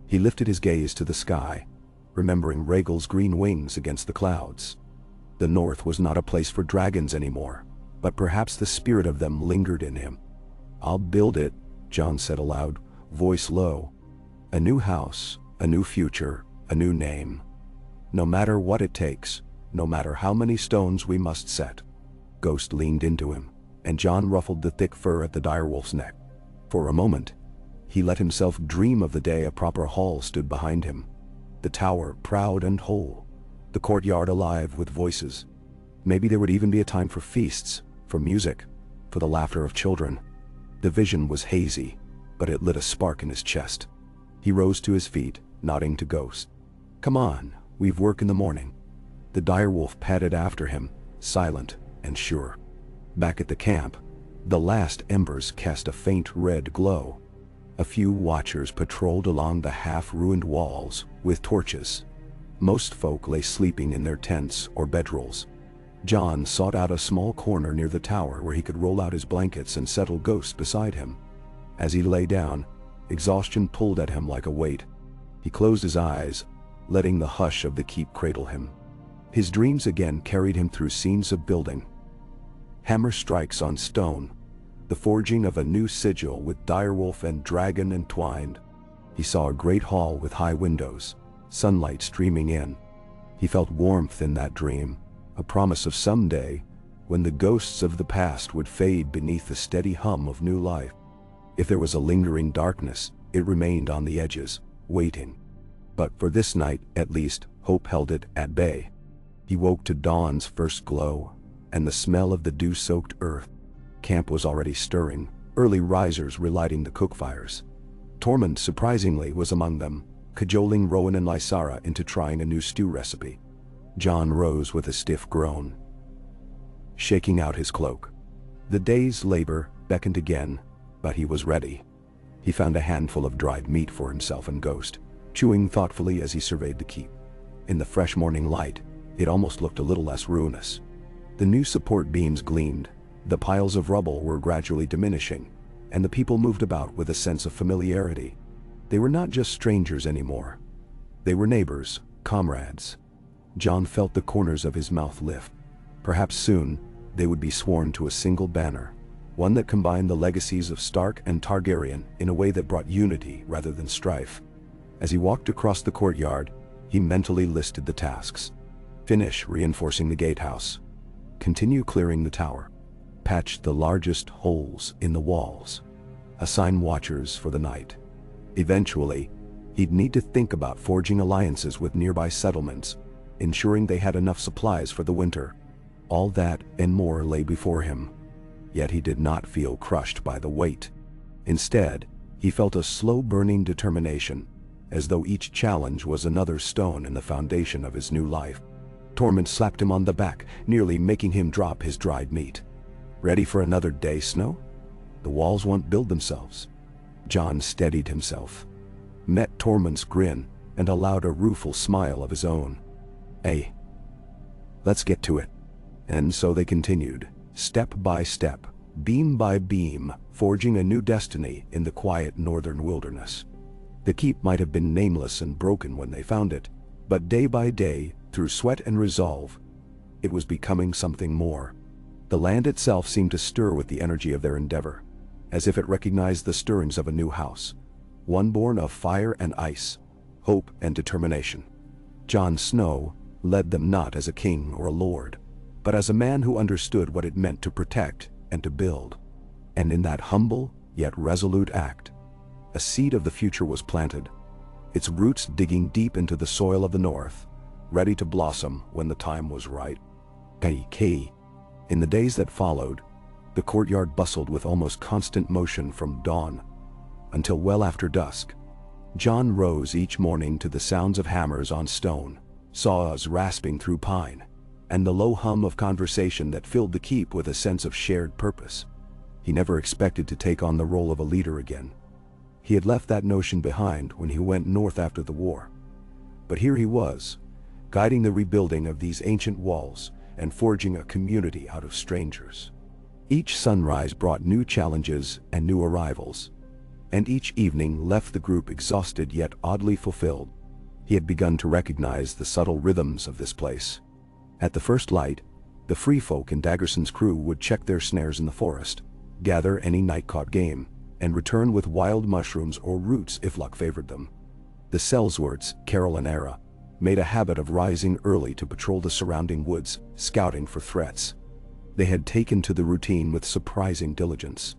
He lifted his gaze to the sky, remembering Rhaegal's green wings against the clouds. The north was not a place for dragons anymore, but perhaps the spirit of them lingered in him. "I'll build it," John said aloud, voice low. "A new house, a new future, a new name. No matter what it takes, no matter how many stones we must set." Ghost leaned into him, and John ruffled the thick fur at the direwolf's neck. For a moment, he let himself dream of the day a proper hall stood behind him. The tower proud and whole, the courtyard alive with voices. Maybe there would even be a time for feasts, for music, for the laughter of children. The vision was hazy, but it lit a spark in his chest. He rose to his feet, nodding to Ghost. "Come on, we've work in the morning." The direwolf padded after him, silent and sure. Back at the camp, the last embers cast a faint red glow. A few watchers patrolled along the half-ruined walls with torches. Most folk lay sleeping in their tents or bedrolls. John sought out a small corner near the tower where he could roll out his blankets and settle Ghost beside him. As he lay down, exhaustion pulled at him like a weight. He closed his eyes, letting the hush of the keep cradle him. His dreams again carried him through scenes of building. Hammer strikes on stone, the forging of a new sigil with direwolf and dragon entwined. He saw a great hall with high windows, sunlight streaming in. He felt warmth in that dream, a promise of someday when the ghosts of the past would fade beneath the steady hum of new life. If there was a lingering darkness, it remained on the edges, waiting. But for this night, at least, hope held it at bay. He woke to dawn's first glow, and the smell of the dew-soaked earth. Camp was already stirring, early risers relighting the cookfires. Tormund, surprisingly, was among them, cajoling Rowan and Lysara into trying a new stew recipe. Jon rose with a stiff groan, shaking out his cloak. The day's labor beckoned again, but he was ready. He found a handful of dried meat for himself and Ghost, chewing thoughtfully as he surveyed the keep. In the fresh morning light, it almost looked a little less ruinous. The new support beams gleamed, the piles of rubble were gradually diminishing, and the people moved about with a sense of familiarity. They were not just strangers anymore. They were neighbors, comrades. Jon felt the corners of his mouth lift. Perhaps soon, they would be sworn to a single banner, one that combined the legacies of Stark and Targaryen in a way that brought unity rather than strife. As he walked across the courtyard, he mentally listed the tasks. Finish reinforcing the gatehouse. Continue clearing the tower. Patch the largest holes in the walls. Assign watchers for the night. Eventually, he'd need to think about forging alliances with nearby settlements, ensuring they had enough supplies for the winter. All that and more lay before him. Yet he did not feel crushed by the weight. Instead, he felt a slow-burning determination, as though each challenge was another stone in the foundation of his new life. Tormund slapped him on the back, nearly making him drop his dried meat. Ready for another day, Snow? The walls won't build themselves. Jon steadied himself, met Tormund's grin, and allowed a rueful smile of his own. Hey, let's get to it. And so they continued, step by step, beam by beam, forging a new destiny in the quiet northern wilderness. The keep might have been nameless and broken when they found it, but day by day, through sweat and resolve, it was becoming something more. The land itself seemed to stir with the energy of their endeavor, as if it recognized the stirrings of a new house, one born of fire and ice, hope and determination. Jon Snow led them not as a king or a lord, but as a man who understood what it meant to protect and to build. And in that humble yet resolute act, a seed of the future was planted, its roots digging deep into the soil of the north, ready to blossom when the time was right. In the days that followed, the courtyard bustled with almost constant motion from dawn until well after dusk. Jon rose each morning to the sounds of hammers on stone, saws rasping through pine, and the low hum of conversation that filled the keep with a sense of shared purpose. He never expected to take on the role of a leader again. He had left that notion behind when he went north after the war. But here he was, guiding the rebuilding of these ancient walls and forging a community out of strangers. Each sunrise brought new challenges and new arrivals, and each evening left the group exhausted yet oddly fulfilled. He had begun to recognize the subtle rhythms of this place. At the first light, the free folk in Daggerson's crew would check their snares in the forest, gather any night-caught game, and return with wild mushrooms or roots if luck favored them. The Sellswords, Carol and Era, made a habit of rising early to patrol the surrounding woods, scouting for threats. They had taken to the routine with surprising diligence.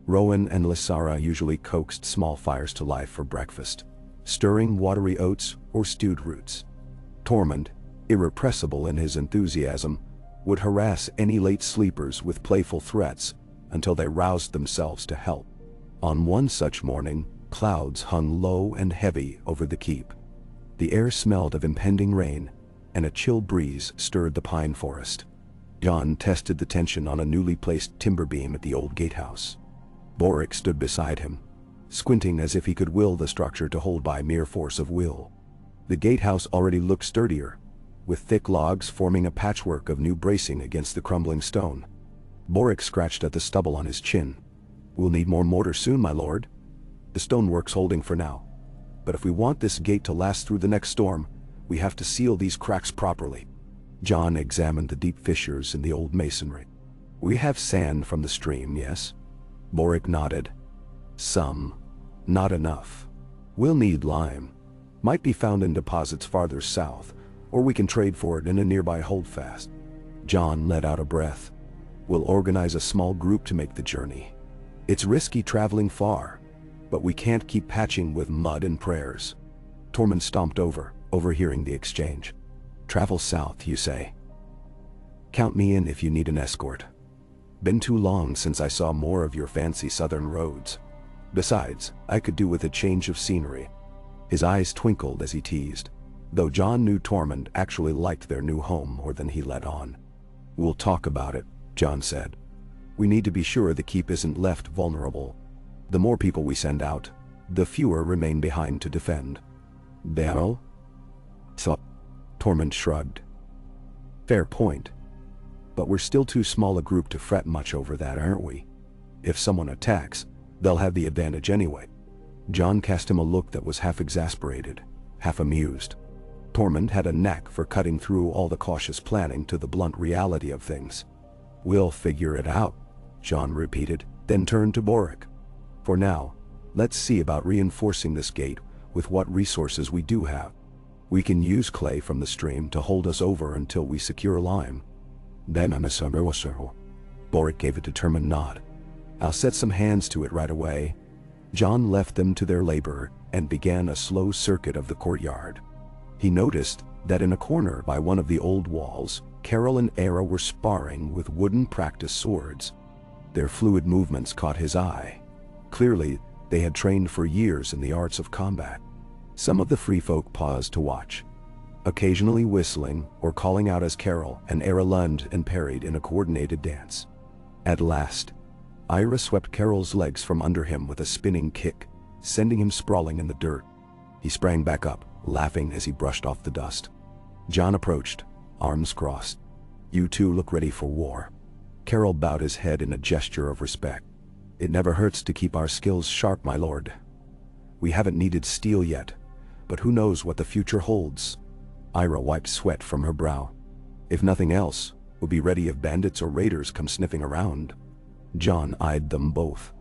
Rowan and Lysara usually coaxed small fires to life for breakfast, stirring watery oats or stewed roots. Tormund, irrepressible in his enthusiasm, would harass any late sleepers with playful threats until they roused themselves to help. On one such morning, clouds hung low and heavy over the keep. The air smelled of impending rain, and a chill breeze stirred the pine forest. Jon tested the tension on a newly placed timber beam at the old gatehouse. Boric stood beside him, squinting as if he could will the structure to hold by mere force of will. The gatehouse already looked sturdier, with thick logs forming a patchwork of new bracing against the crumbling stone. Boric scratched at the stubble on his chin. "We'll need more mortar soon, my lord. The stonework's holding for now. But if we want this gate to last through the next storm, we have to seal these cracks properly." Jon examined the deep fissures in the old masonry. "We have sand from the stream, yes, Boric nodded. Some. Not enough. We'll need lime. Might be found in deposits farther south, or we can trade for it in a nearby holdfast. John let out a breath. We'll organize a small group to make the journey. It's risky traveling far, but we can't keep patching with mud and prayers. Tormund stomped over, overhearing the exchange. Travel south, you say? Count me in if you need an escort. Been too long since I saw more of your fancy southern roads. Besides, I could do with a change of scenery. His eyes twinkled as he teased, though John knew Tormund actually liked their new home more than he let on. We'll talk about it, John said. We need to be sure the keep isn't left vulnerable. The more people we send out, the fewer remain behind to defend. Beryl? So, Tormund shrugged. Fair point. But we're still too small a group to fret much over that, aren't we? If someone attacks, they'll have the advantage anyway. John cast him a look that was half exasperated, half amused. Tormund had a knack for cutting through all the cautious planning to the blunt reality of things. We'll figure it out, John repeated, then turned to Boric. For now, let's see about reinforcing this gate with what resources we do have. We can use clay from the stream to hold us over until we secure lime. Boric gave a determined nod. I'll set some hands to it right away. John left them to their labor and began a slow circuit of the courtyard. He noticed that in a corner by one of the old walls, Carol and Era were sparring with wooden practice swords. Their fluid movements caught his eye. Clearly, they had trained for years in the arts of combat. Some of the free folk paused to watch, occasionally whistling or calling out as Carol and Era lunged and parried in a coordinated dance. At last, Ira swept Carol's legs from under him with a spinning kick, sending him sprawling in the dirt. He sprang back up, laughing as he brushed off the dust. John approached, arms crossed. You two look ready for war. Carol bowed his head in a gesture of respect. It never hurts to keep our skills sharp, my lord. We haven't needed steel yet, but who knows what the future holds. Ira wiped sweat from her brow. If nothing else, we'll be ready if bandits or raiders come sniffing around. John eyed them both.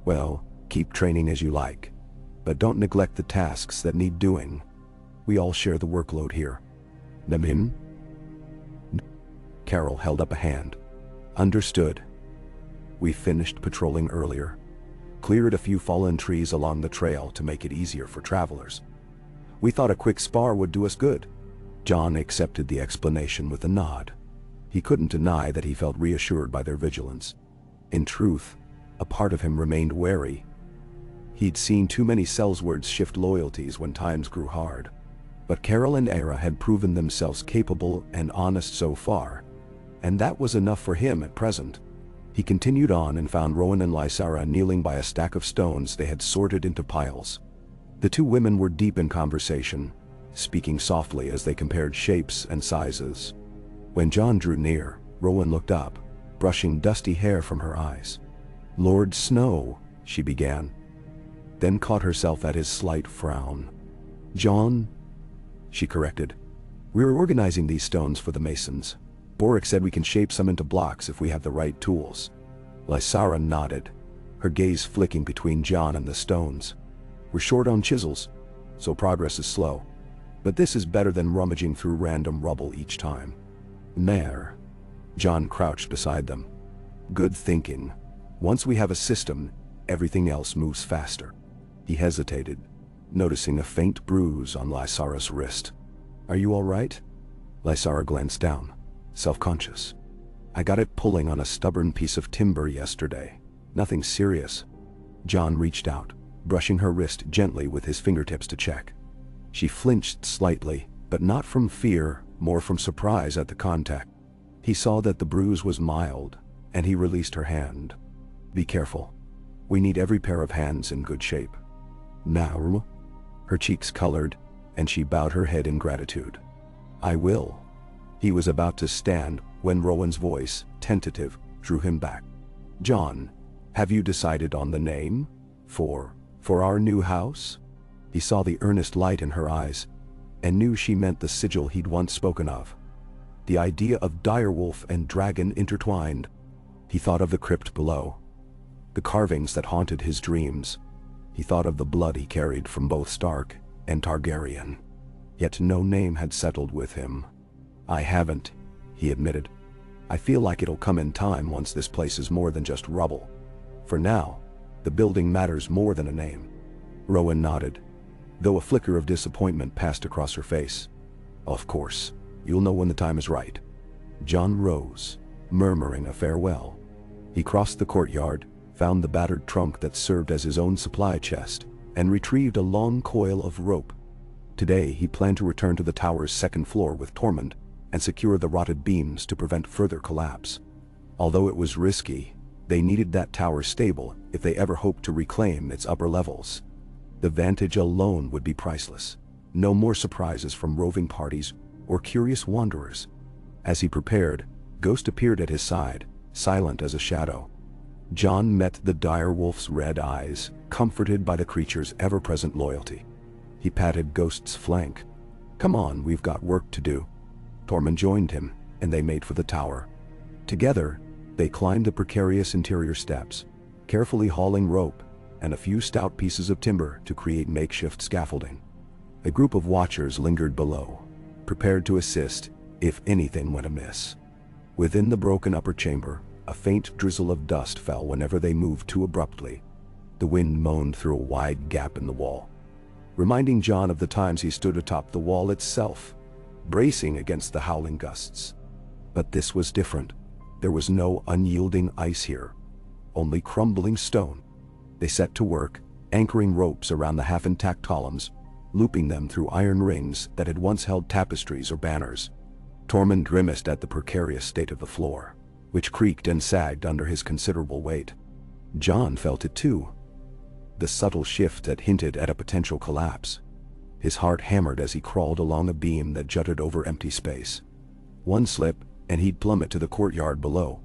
Well, keep training as you like, but don't neglect the tasks that need doing. We all share the workload here. Namin? Carol held up a hand. Understood. We finished patrolling earlier. Cleared a few fallen trees along the trail to make it easier for travelers. We thought a quick spar would do us good. John accepted the explanation with a nod. He couldn't deny that he felt reassured by their vigilance. In truth, a part of him remained wary. He'd seen too many Sellswords shift loyalties when times grew hard. But Carol and Era had proven themselves capable and honest so far, and that was enough for him at present. He continued on and found Rowan and Lysara kneeling by a stack of stones they had sorted into piles. The two women were deep in conversation, speaking softly as they compared shapes and sizes. When John drew near, Rowan looked up, brushing dusty hair from her eyes. Lord Snow, she began, then caught herself at his slight frown. John, she corrected. We're organizing these stones for the masons. Boric said we can shape some into blocks if we have the right tools. Lysara nodded, her gaze flicking between John and the stones. We're short on chisels, so progress is slow. But this is better than rummaging through random rubble each time. Mare. John crouched beside them. Good thinking. Once we have a system, everything else moves faster. He hesitated, noticing a faint bruise on Lysara's wrist. Are you all right? Lysara glanced down, self-conscious. I got it pulling on a stubborn piece of timber yesterday. Nothing serious. John reached out, brushing her wrist gently with his fingertips to check. She flinched slightly, but not from fear, more from surprise at the contact. He saw that the bruise was mild, and he released her hand. Be careful. We need every pair of hands in good shape. Now? Her cheeks colored, and she bowed her head in gratitude. I will. He was about to stand when Rowan's voice, tentative, drew him back. John, have you decided on the name? For our new house? He saw the earnest light in her eyes, and knew she meant the sigil he'd once spoken of. The idea of direwolf and dragon intertwined. He thought of the crypt below. the carvings that haunted his dreams. He thought of the blood he carried from both Stark and Targaryen. Yet no name had settled with him. "I haven't," he admitted. "I feel like it'll come in time once this place is more than just rubble. For now, the building matters more than a name." Rowan nodded, though a flicker of disappointment passed across her face. "Of course, you'll know when the time is right." Jon rose, murmuring a farewell. He crossed the courtyard, found the battered trunk that served as his own supply chest, and retrieved a long coil of rope. Today he planned to return to the tower's second floor with Tormund and secure the rotted beams to prevent further collapse. Although it was risky, they needed that tower stable if they ever hoped to reclaim its upper levels. The vantage alone would be priceless. No more surprises from roving parties or curious wanderers. As he prepared, Ghost appeared at his side, silent as a shadow. Jon met the dire wolf's red eyes, comforted by the creature's ever-present loyalty. He patted Ghost's flank. "Come on, we've got work to do." Tormund joined him, and they made for the tower. Together, they climbed the precarious interior steps, carefully hauling rope and a few stout pieces of timber to create makeshift scaffolding. A group of watchers lingered below, prepared to assist if anything went amiss. Within the broken upper chamber, a faint drizzle of dust fell whenever they moved too abruptly. The wind moaned through a wide gap in the wall, reminding Jon of the times he stood atop the wall itself, bracing against the howling gusts. But this was different. There was no unyielding ice here, only crumbling stone. They set to work, anchoring ropes around the half-intact columns, looping them through iron rings that had once held tapestries or banners. Tormund grimaced at the precarious state of the floor, which creaked and sagged under his considerable weight. Jon felt it too, the subtle shift that hinted at a potential collapse. His heart hammered as he crawled along a beam that jutted over empty space. One slip, and he'd plummet to the courtyard below.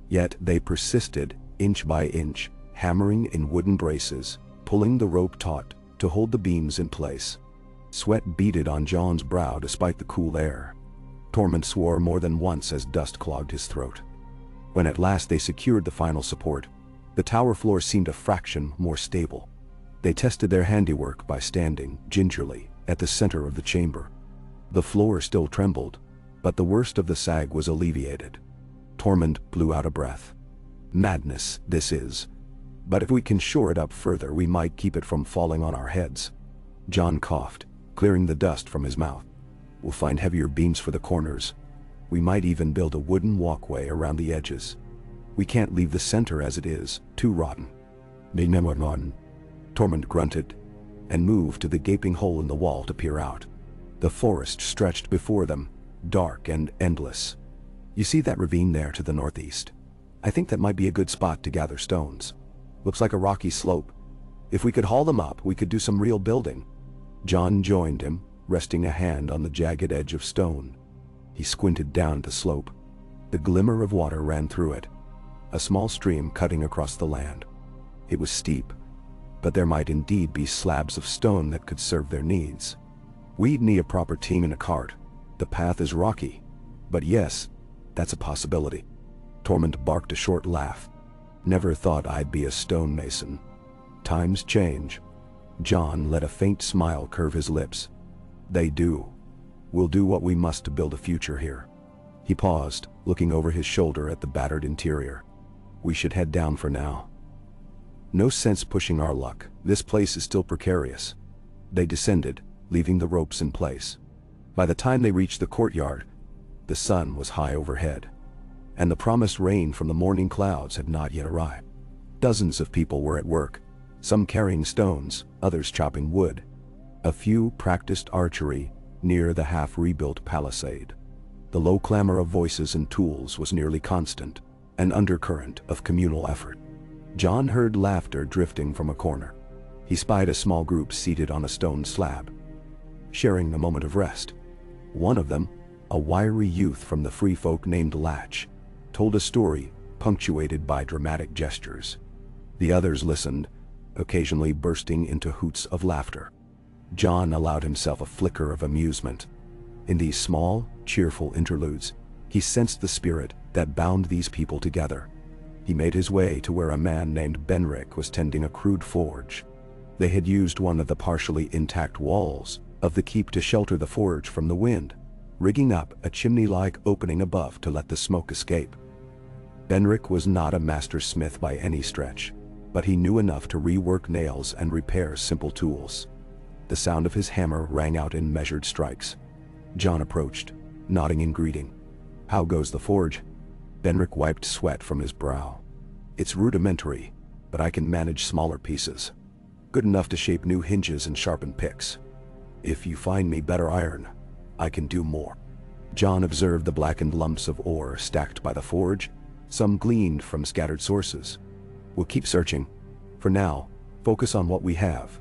Yet they persisted, inch by inch, hammering in wooden braces, pulling the rope taut to hold the beams in place. Sweat beaded on Jon's brow despite the cool air. Tormund swore more than once as dust clogged his throat. When at last they secured the final support, the tower floor seemed a fraction more stable. They tested their handiwork by standing, gingerly, at the center of the chamber. The floor still trembled, but the worst of the sag was alleviated. Tormund blew out a breath. "Madness, this is. But if we can shore it up further, we might keep it from falling on our heads." Jon coughed, clearing the dust from his mouth. "We'll find heavier beams for the corners. We might even build a wooden walkway around the edges. We can't leave the center as it is, too rotten." Tormund grunted, and moved to the gaping hole in the wall to peer out. The forest stretched before them, dark and endless. "You see that ravine there to the northeast? I think that might be a good spot to gather stones. Looks like a rocky slope. If we could haul them up, we could do some real building." Jon joined him, resting a hand on the jagged edge of stone. He squinted down the slope. The glimmer of water ran through it, a small stream cutting across the land. It was steep, but there might indeed be slabs of stone that could serve their needs. "We'd need a proper team in a cart. The path is rocky, but yes, that's a possibility." Tormund barked a short laugh. "Never thought I'd be a stonemason. Times change." Jon let a faint smile curve his lips. "They do. We'll do what we must to build a future here." He paused, looking over his shoulder at the battered interior. "We should head down for now. No sense pushing our luck. This place is still precarious." They descended, leaving the ropes in place. By the time they reached the courtyard, the sun was high overhead, and the promised rain from the morning clouds had not yet arrived. Dozens of people were at work, some carrying stones, others chopping wood. A few practiced archery near the half-rebuilt palisade. The low clamor of voices and tools was nearly constant, an undercurrent of communal effort. Jon heard laughter drifting from a corner. He spied a small group seated on a stone slab, sharing a moment of rest. One of them, a wiry youth from the free folk named Latch, told a story punctuated by dramatic gestures. The others listened, occasionally bursting into hoots of laughter. Jon allowed himself a flicker of amusement. In these small, cheerful interludes, he sensed the spirit that bound these people together. He made his way to where a man named Benric was tending a crude forge. They had used one of the partially intact walls of the keep to shelter the forge from the wind, rigging up a chimney-like opening above to let the smoke escape. Benric was not a master smith by any stretch, but he knew enough to rework nails and repair simple tools. The sound of his hammer rang out in measured strikes. John approached, nodding in greeting. "How goes the forge?" Benric wiped sweat from his brow. "It's rudimentary, but I can manage smaller pieces. Good enough to shape new hinges and sharpen picks. If you find me better iron, I can do more." John observed the blackened lumps of ore stacked by the forge, some gleaned from scattered sources. "We'll keep searching. For now, focus on what we have.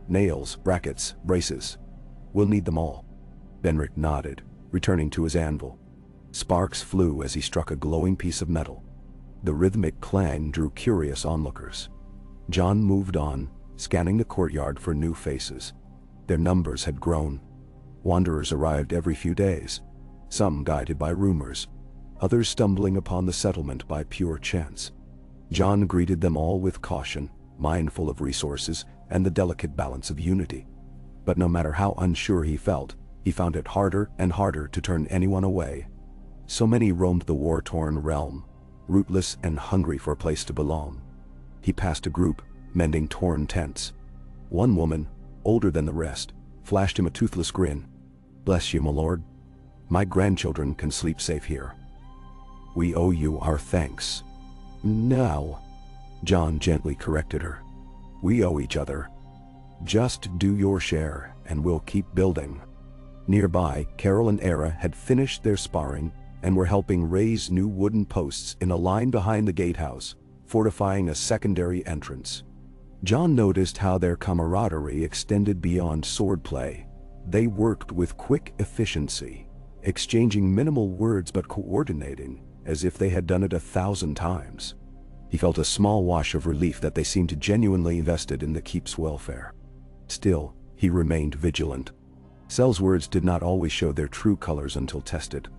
Nails, brackets, braces. We'll need them all." Benric nodded, returning to his anvil. Sparks flew as he struck a glowing piece of metal. The rhythmic clang drew curious onlookers. John moved on, scanning the courtyard for new faces. Their numbers had grown. Wanderers arrived every few days, some guided by rumors, others stumbling upon the settlement by pure chance. John greeted them all with caution, mindful of resources and the delicate balance of unity. But no matter how unsure he felt, he found it harder and harder to turn anyone away. So many roamed the war-torn realm, rootless and hungry for a place to belong. He passed a group, mending torn tents. One woman, older than the rest, flashed him a toothless grin. "Bless you, my lord. My grandchildren can sleep safe here." "We owe you our thanks." "No," John gently corrected her. "We owe each other. Just do your share, and we'll keep building." Nearby, Carol and Era had finished their sparring and were helping raise new wooden posts in a line behind the gatehouse, fortifying a secondary entrance. John noticed how their camaraderie extended beyond swordplay. They worked with quick efficiency, exchanging minimal words but coordinating, as if they had done it 1,000 times. He felt a small wash of relief that they seemed genuinely invested in the keep's welfare. Still, he remained vigilant. Sel's words did not always show their true colors until tested.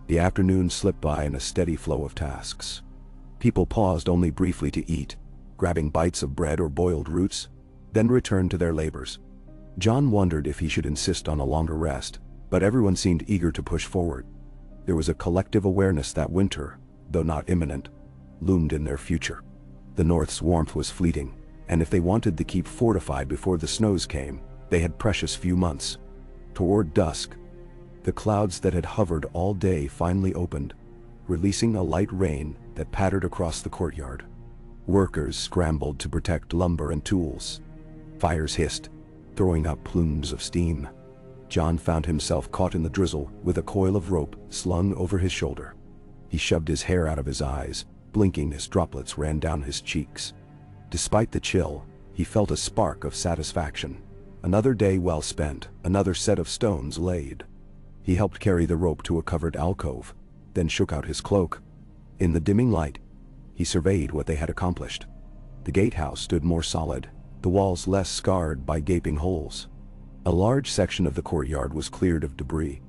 The afternoon slipped by in a steady flow of tasks. People paused only briefly to eat, grabbing bites of bread or boiled roots, then returned to their labors. John wondered if he should insist on a longer rest, but everyone seemed eager to push forward. There was a collective awareness that winter, though not imminent, loomed in their future. The North's warmth was fleeting, and if they wanted to keep fortified before the snows came, they had precious few months. Toward dusk, the clouds that had hovered all day finally opened, releasing a light rain that pattered across the courtyard. Workers scrambled to protect lumber and tools. Fires hissed, throwing up plumes of steam. John found himself caught in the drizzle with a coil of rope slung over his shoulder. He shoved his hair out of his eyes, blinking as droplets ran down his cheeks. Despite the chill, he felt a spark of satisfaction. Another day well spent, another set of stones laid. He helped carry the rope to a covered alcove, then shook out his cloak. In the dimming light, he surveyed what they had accomplished. The gatehouse stood more solid, the walls less scarred by gaping holes. A large section of the courtyard was cleared of debris.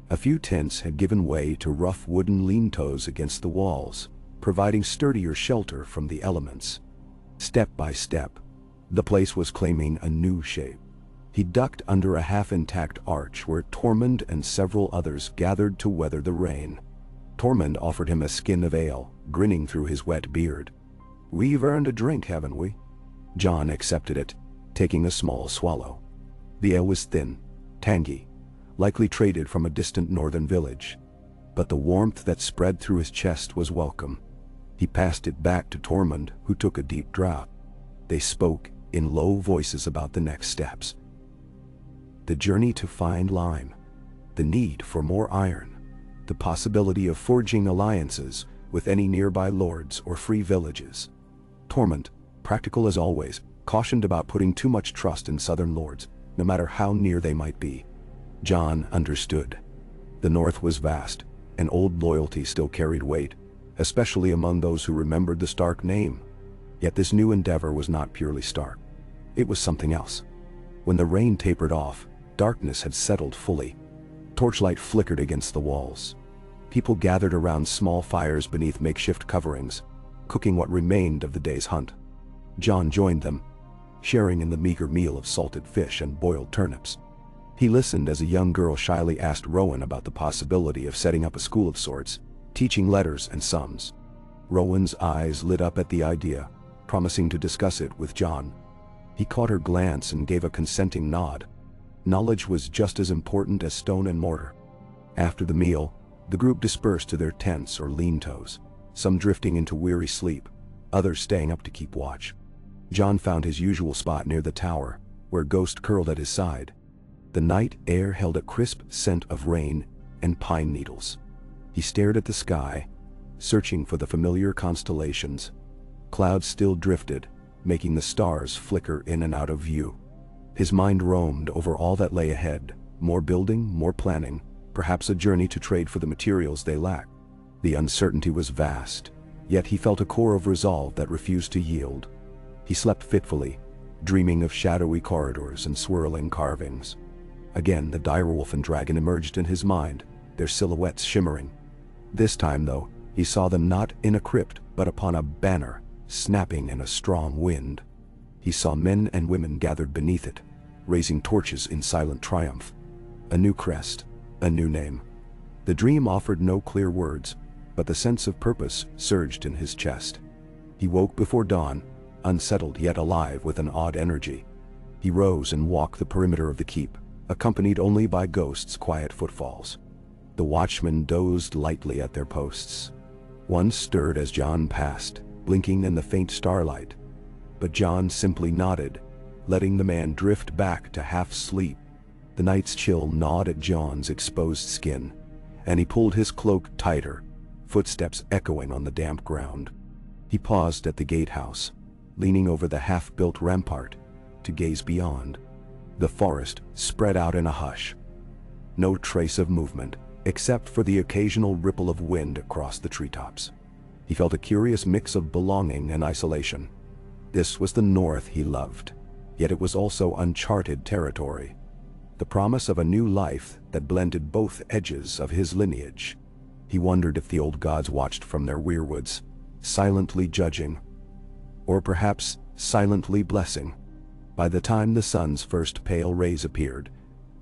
A few tents had given way to rough wooden lean-tos against the walls, providing sturdier shelter from the elements. Step by step, the place was claiming a new shape. He ducked under a half-intact arch where Tormund and several others gathered to weather the rain. Tormund offered him a skin of ale, grinning through his wet beard. "We've earned a drink, haven't we?" John accepted it, taking a small swallow. The ale was thin, tangy, likely traded from a distant northern village. But the warmth that spread through his chest was welcome. He passed it back to Tormund, who took a deep draught. They spoke in low voices about the next steps. The journey to find lime, the need for more iron, the possibility of forging alliances with any nearby lords or free villages. Tormund, practical as always, cautioned about putting too much trust in southern lords, no matter how near they might be. John understood. The North was vast, and old loyalty still carried weight, especially among those who remembered the Stark name. Yet this new endeavor was not purely Stark. It was something else. When the rain tapered off, darkness had settled fully. Torchlight flickered against the walls. People gathered around small fires beneath makeshift coverings. cooking what remained of the day's hunt. John joined them, sharing in the meager meal of salted fish and boiled turnips. He listened as a young girl shyly asked Rowan about the possibility of setting up a school of sorts, teaching letters and sums. Rowan's eyes lit up at the idea, promising to discuss it with John. He caught her glance and gave a consenting nod. Knowledge was just as important as stone and mortar. After the meal, the group dispersed to their tents or lean-tos, some drifting into weary sleep, others staying up to keep watch. John found his usual spot near the tower, where Ghost curled at his side. The night air held a crisp scent of rain and pine needles. He stared at the sky, searching for the familiar constellations. Clouds still drifted, making the stars flicker in and out of view. His mind roamed over all that lay ahead, more building, more planning, perhaps a journey to trade for the materials they lacked. The uncertainty was vast, yet he felt a core of resolve that refused to yield. He slept fitfully, dreaming of shadowy corridors and swirling carvings. Again the direwolf and dragon emerged in his mind, their silhouettes shimmering. This time, though, he saw them not in a crypt but upon a banner, snapping in a strong wind. He saw men and women gathered beneath it, raising torches in silent triumph. A new crest, a new name. The dream offered no clear words, but the sense of purpose surged in his chest. He woke before dawn, unsettled yet alive with an odd energy. He rose and walked the perimeter of the keep, accompanied only by Ghost's quiet footfalls. The watchmen dozed lightly at their posts. One stirred as John passed, blinking in the faint starlight. But John simply nodded, letting the man drift back to half-sleep. The night's chill gnawed at John's exposed skin, and he pulled his cloak tighter, footsteps echoing on the damp ground. He paused at the gatehouse, leaning over the half-built rampart, to gaze beyond. The forest spread out in a hush. No trace of movement, except for the occasional ripple of wind across the treetops. He felt a curious mix of belonging and isolation. This was the north he loved, yet it was also uncharted territory. The promise of a new life that blended both edges of his lineage. He wondered if the old gods watched from their weirwoods, silently judging, or perhaps silently blessing. By the time the sun's first pale rays appeared,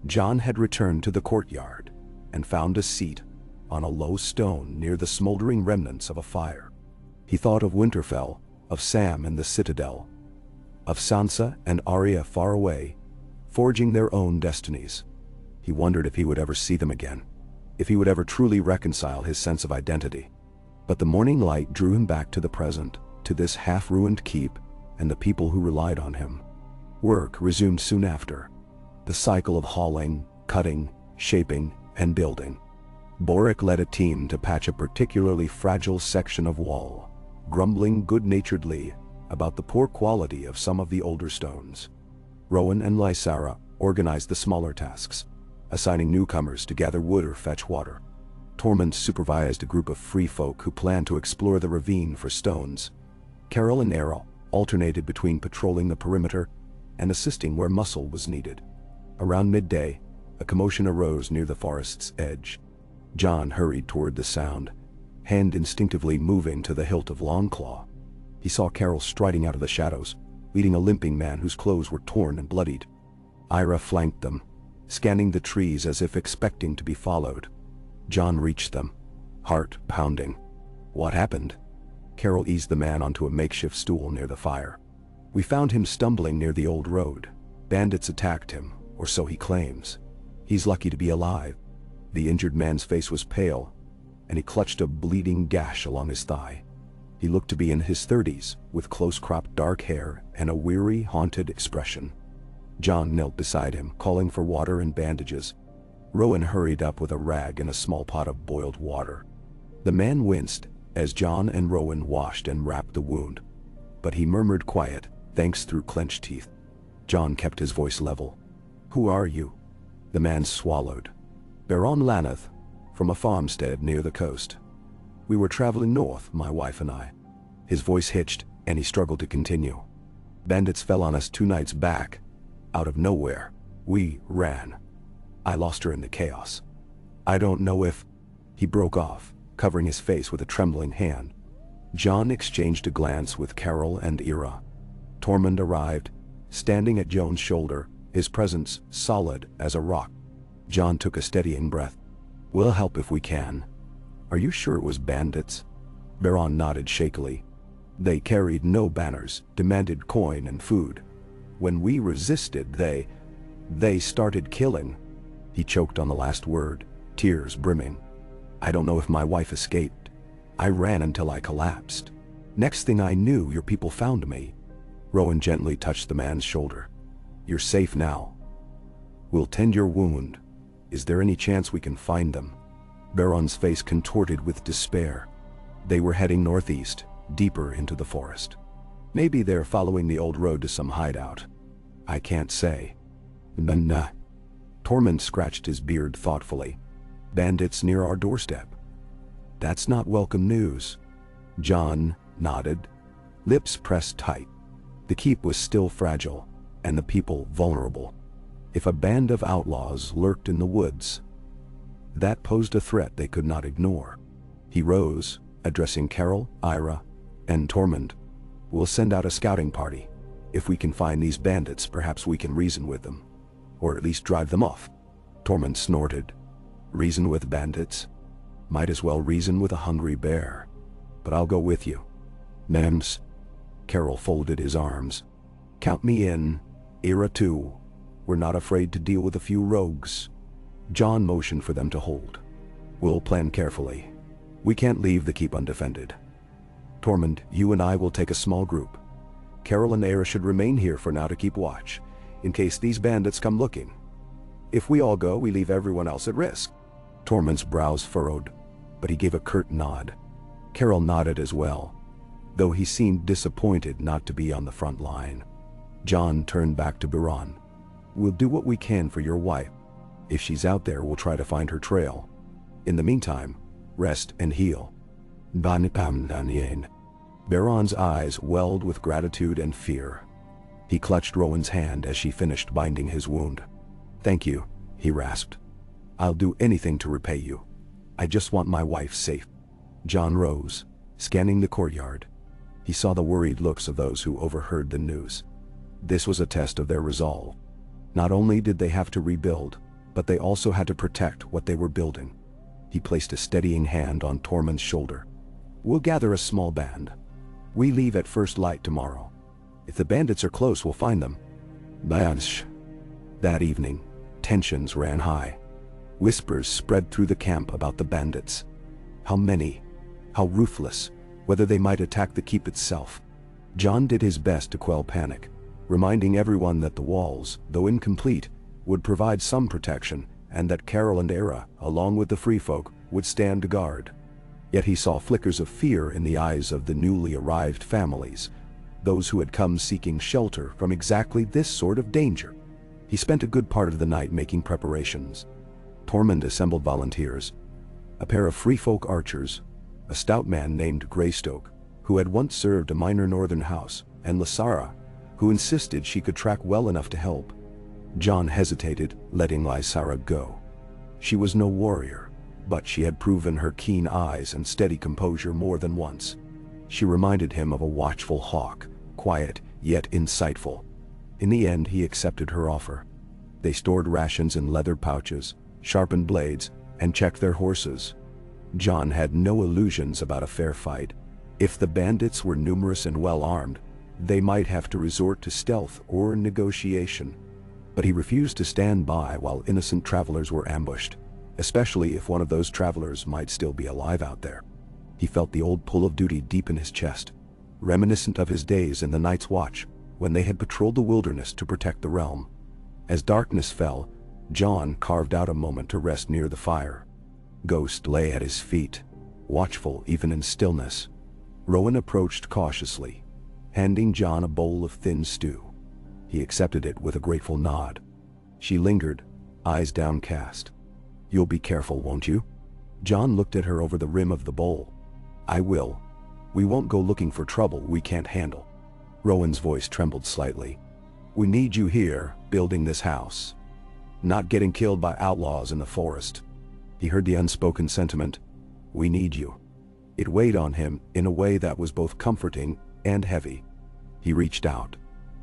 John had returned to the courtyard and found a seat on a low stone near the smoldering remnants of a fire. He thought of Winterfell, of Sam and the Citadel, of Sansa and Arya far away, forging their own destinies. He wondered if he would ever see them again, if he would ever truly reconcile his sense of identity. But the morning light drew him back to the present, to this half-ruined keep and the people who relied on him. Work resumed soon after, the cycle of hauling, cutting, shaping, and building. Boric led a team to patch a particularly fragile section of wall, grumbling good-naturedly about the poor quality of some of the older stones. Rowan and Lysara organized the smaller tasks, assigning newcomers to gather wood or fetch water. Tormund supervised a group of free folk who planned to explore the ravine for stones. Carol and Errol alternated between patrolling the perimeter and assisting where muscle was needed. Around midday, a commotion arose near the forest's edge. John hurried toward the sound, hand instinctively moving to the hilt of Longclaw. He saw Carol striding out of the shadows, leading a limping man whose clothes were torn and bloodied. Ira flanked them, scanning the trees as if expecting to be followed. John reached them, heart pounding. What happened? Carol eased the man onto a makeshift stool near the fire. We found him stumbling near the old road. Bandits attacked him, or so he claims. He's lucky to be alive. The injured man's face was pale, and he clutched a bleeding gash along his thigh. He looked to be in his 30s, with close-cropped dark hair and a weary, haunted expression. John knelt beside him, calling for water and bandages. Rowan hurried up with a rag and a small pot of boiled water. The man winced as John and Rowan washed and wrapped the wound, but he murmured quiet thanks through clenched teeth. John kept his voice level. "Who are you?" The man swallowed. "Baron Laneth, from a farmstead near the coast. We were traveling north, my wife and I." His voice hitched, and he struggled to continue. "Bandits fell on us 2 nights back, out of nowhere. We ran. I lost her in the chaos. I don't know if..." He broke off, covering his face with a trembling hand. John exchanged a glance with Carol and Ira. Tormund arrived, standing at Joan's shoulder, his presence solid as a rock. John took a steadying breath. "We'll help if we can." "Are you sure it was bandits?" Baron nodded shakily. "They carried no banners, demanded coin and food. When we resisted, they started killing." He choked on the last word, tears brimming. "I don't know if my wife escaped. I ran until I collapsed. Next thing I knew, your people found me." Rowan gently touched the man's shoulder. "You're safe now. We'll tend your wound. Is there any chance we can find them?" Baron's face contorted with despair. They were heading northeast, deeper into the forest. "Maybe they're following the old road to some hideout. I can't say." "Nah." Tormund scratched his beard thoughtfully. "Bandits near our doorstep. That's not welcome news." John nodded, lips pressed tight. The keep was still fragile, and the people vulnerable. If a band of outlaws lurked in the woods, that posed a threat they could not ignore. He rose, addressing Carol, Ira, and Tormund. "We'll send out a scouting party. If we can find these bandits, perhaps we can reason with them. Or at least drive them off." Tormund snorted. "Reason with bandits? Might as well reason with a hungry bear. But I'll go with you." "Mems." Carol folded his arms. "Count me in. Ira too. We're not afraid to deal with a few rogues." John motioned for them to hold. "We'll plan carefully. We can't leave the keep undefended. Tormund, you and I will take a small group. Carol and Ira should remain here for now to keep watch, in case these bandits come looking. If we all go, we leave everyone else at risk." Tormund's brows furrowed, but he gave a curt nod. Carol nodded as well, though he seemed disappointed not to be on the front line. John turned back to Baron. "We'll do what we can for your wife. If she's out there, we'll try to find her trail. In the meantime, rest and heal." Baron's eyes welled with gratitude and fear. He clutched Rowan's hand as she finished binding his wound. "Thank you," he rasped. "I'll do anything to repay you. I just want my wife safe." John rose, scanning the courtyard. He saw the worried looks of those who overheard the news. This was a test of their resolve. Not only did they have to rebuild, but they also had to protect what they were building. He placed a steadying hand on Tormund's shoulder. "We'll gather a small band. We leave at first light tomorrow. If the bandits are close, we'll find them." Bansh. That evening, tensions ran high. Whispers spread through the camp about the bandits. How many? How ruthless? Whether they might attack the keep itself. John did his best to quell panic, reminding everyone that the walls, though incomplete, would provide some protection, and that Carol and Ira, along with the free folk, would stand guard. Yet he saw flickers of fear in the eyes of the newly arrived families, those who had come seeking shelter from exactly this sort of danger. He spent a good part of the night making preparations. Tormund assembled volunteers, a pair of free folk archers, a stout man named Greystoke, who had once served a minor northern house, and Lysara, who insisted she could track well enough to help. John hesitated, letting Lysara go. She was no warrior, but she had proven her keen eyes and steady composure more than once. She reminded him of a watchful hawk, quiet yet insightful. In the end, he accepted her offer. They stored rations in leather pouches, sharpened blades, and checked their horses. John had no illusions about a fair fight. If the bandits were numerous and well-armed, they might have to resort to stealth or negotiation. But he refused to stand by while innocent travelers were ambushed, especially if one of those travelers might still be alive out there. He felt the old pull of duty deep in his chest, reminiscent of his days in the Night's Watch, when they had patrolled the wilderness to protect the realm. As darkness fell, John carved out a moment to rest near the fire. Ghost lay at his feet, watchful even in stillness. Rowan approached cautiously, handing John a bowl of thin stew. He accepted it with a grateful nod. She lingered, eyes downcast. "You'll be careful, won't you?" John looked at her over the rim of the bowl. "I will. We won't go looking for trouble we can't handle." Rowan's voice trembled slightly. "We need you here, building this house. Not getting killed by outlaws in the forest." He heard the unspoken sentiment. "We need you." It weighed on him in a way that was both comforting and heavy. He reached out,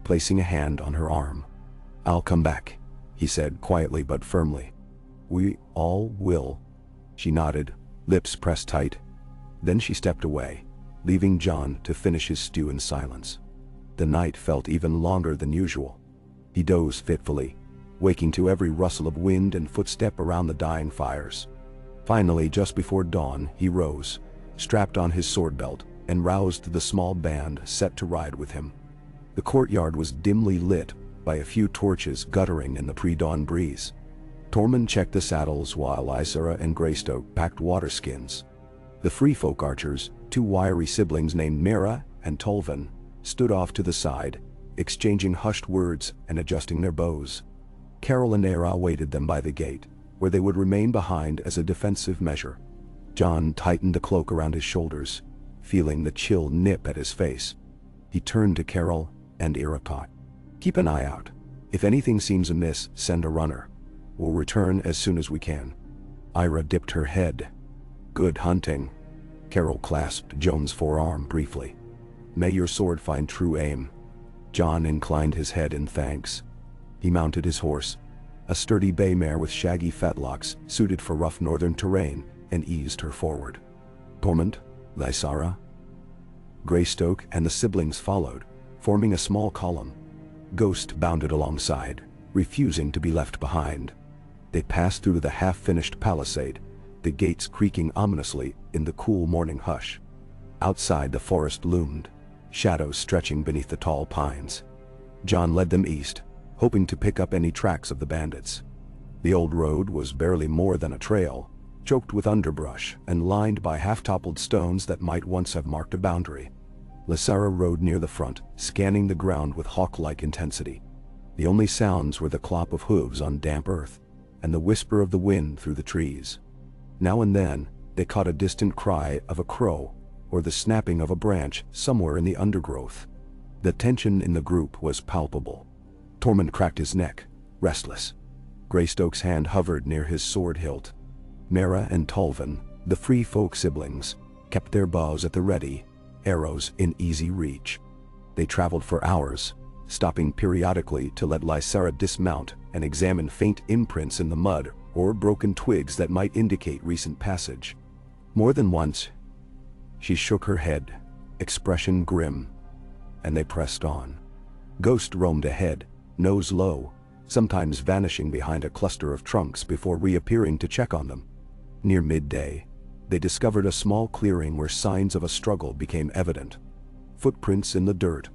placing a hand on her arm. "I'll come back," he said quietly but firmly. "We all will." She nodded, lips pressed tight. Then she stepped away, leaving John to finish his stew in silence. The night felt even longer than usual. He dozed fitfully, waking to every rustle of wind and footstep around the dying fires. Finally, just before dawn, he rose, strapped on his sword belt, and roused the small band set to ride with him. The courtyard was dimly lit by a few torches guttering in the pre-dawn breeze. Tormund checked the saddles while Lysera and Greystoke packed water skins. The free folk archers, two wiry siblings named Mira and Tolvin, stood off to the side, exchanging hushed words and adjusting their bows. Carol and Era awaited them by the gate, where they would remain behind as a defensive measure. John tightened the cloak around his shoulders, feeling the chill nip at his face. He turned to Carol and Era. "Keep an eye out. If anything seems amiss, send a runner. We'll return as soon as we can." Ira dipped her head. "Good hunting." Carol clasped Joan's forearm briefly. "May your sword find true aim." John inclined his head in thanks. He mounted his horse, a sturdy bay mare with shaggy fetlocks suited for rough northern terrain, and eased her forward. Tormund, Lysera, Greystoke and the siblings followed, forming a small column. Ghost bounded alongside, refusing to be left behind. They passed through the half-finished palisade, the gates creaking ominously in the cool morning hush. Outside the forest loomed, shadows stretching beneath the tall pines. John led them east, hoping to pick up any tracks of the bandits. The old road was barely more than a trail, choked with underbrush and lined by half-toppled stones that might once have marked a boundary. Lysera rode near the front, scanning the ground with hawk-like intensity. The only sounds were the clop of hooves on damp earth, and the whisper of the wind through the trees. Now and then, they caught a distant cry of a crow, or the snapping of a branch somewhere in the undergrowth. The tension in the group was palpable. Tormund cracked his neck, restless. Greystoke's hand hovered near his sword hilt. Mera and Tolvin, the free folk siblings, kept their bows at the ready, arrows in easy reach. They traveled for hours, stopping periodically to let Lysera dismount and examine faint imprints in the mud or broken twigs that might indicate recent passage. More than once, she shook her head, expression grim, and they pressed on. Ghost roamed ahead, nose low, sometimes vanishing behind a cluster of trunks before reappearing to check on them. Near midday, they discovered a small clearing where signs of a struggle became evident. Footprints in the dirt,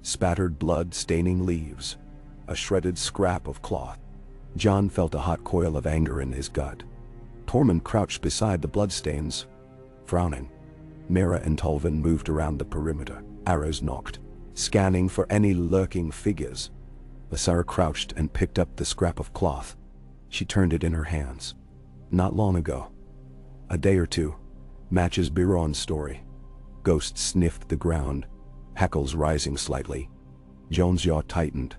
spattered blood staining leaves, a shredded scrap of cloth. John felt a hot coil of anger in his gut. Tormund crouched beside the bloodstains, frowning. Mera and Tolvin moved around the perimeter, arrows nocked, scanning for any lurking figures. Lysera crouched and picked up the scrap of cloth. She turned it in her hands. Not long ago. A day or two. Matches Biron's story. Ghost sniffed the ground, hackles rising slightly. Joan's jaw tightened.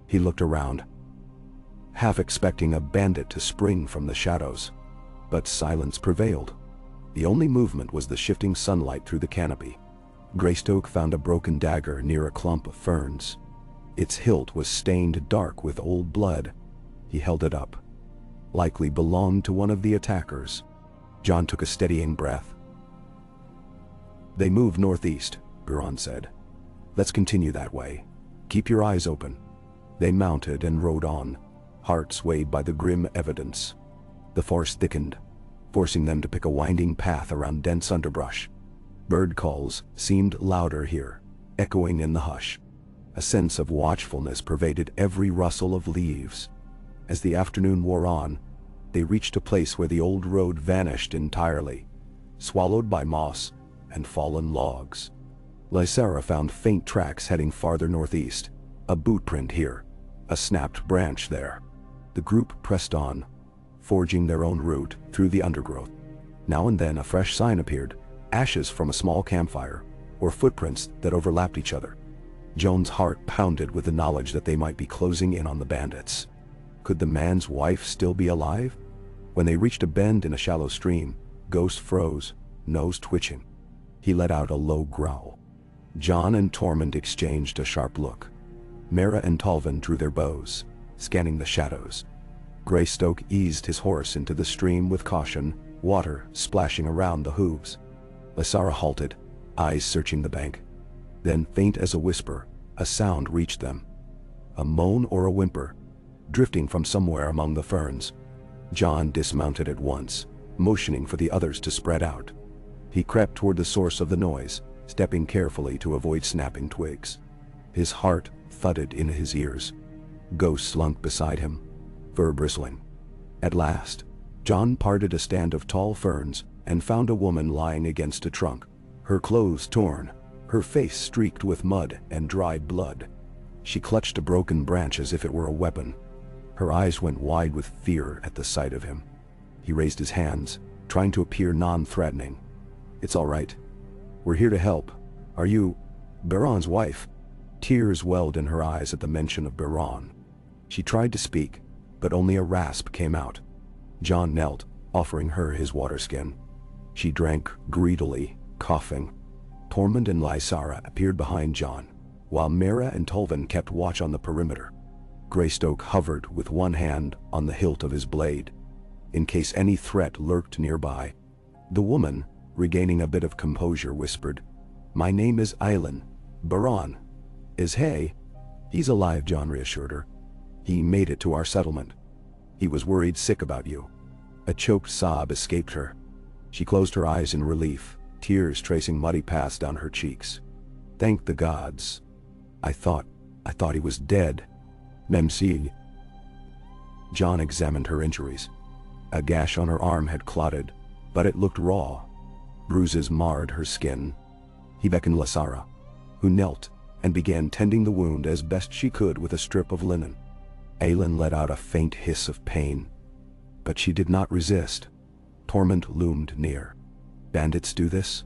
He looked around, half expecting a bandit to spring from the shadows. But silence prevailed. The only movement was the shifting sunlight through the canopy. Greystoke found a broken dagger near a clump of ferns. Its hilt was stained dark with old blood. He held it up. Likely belonged to one of the attackers. John took a steadying breath. "They move northeast," Biron said. "Let's continue that way. Keep your eyes open." They mounted and rode on, hearts swayed by the grim evidence. The forest thickened, forcing them to pick a winding path around dense underbrush. Bird calls seemed louder here, echoing in the hush. A sense of watchfulness pervaded every rustle of leaves. As the afternoon wore on, they reached a place where the old road vanished entirely, swallowed by moss and fallen logs. Lysera found faint tracks heading farther northeast, a boot print here, a snapped branch there. The group pressed on, forging their own route through the undergrowth. Now and then a fresh sign appeared, ashes from a small campfire, or footprints that overlapped each other. Joan's heart pounded with the knowledge that they might be closing in on the bandits. Could the man's wife still be alive? When they reached a bend in a shallow stream, Ghost froze, nose twitching. He let out a low growl. Jon and Tormund exchanged a sharp look. Mera and Tolvan drew their bows, scanning the shadows. Greystoke eased his horse into the stream with caution, water splashing around the hooves. Lysara halted, eyes searching the bank. Then, faint as a whisper, a sound reached them. A moan or a whimper, drifting from somewhere among the ferns. Jon dismounted at once, motioning for the others to spread out. He crept toward the source of the noise, stepping carefully to avoid snapping twigs. His heart thudded in his ears. Ghosts slunk beside him, fur bristling. At last, Jon parted a stand of tall ferns and found a woman lying against a trunk, her clothes torn, her face streaked with mud and dried blood. She clutched a broken branch as if it were a weapon. Her eyes went wide with fear at the sight of him. He raised his hands, trying to appear non-threatening. "It's all right. We're here to help. Are you Baron's wife?" Tears welled in her eyes at the mention of Baron. She tried to speak, but only a rasp came out. Jon knelt, offering her his waterskin. She drank greedily, coughing. Tormund and Lysara appeared behind Jon, while Mera and Tolvan kept watch on the perimeter. Greystoke hovered with one hand on the hilt of his blade, in case any threat lurked nearby. The woman, regaining a bit of composure, whispered, "My name is Eilen. Baron. Is Hay?" "He's alive," Jon reassured her. "He made it to our settlement. He was worried sick about you." A choked sob escaped her. She closed her eyes in relief, tears tracing muddy paths down her cheeks. "Thank the gods. I thought he was dead." "Memsi." Jon examined her injuries. A gash on her arm had clotted, but it looked raw. Bruises marred her skin. He beckoned Lysara, who knelt and began tending the wound as best she could with a strip of linen. Aelin let out a faint hiss of pain, but she did not resist. Tormund loomed near. "Bandits do this?"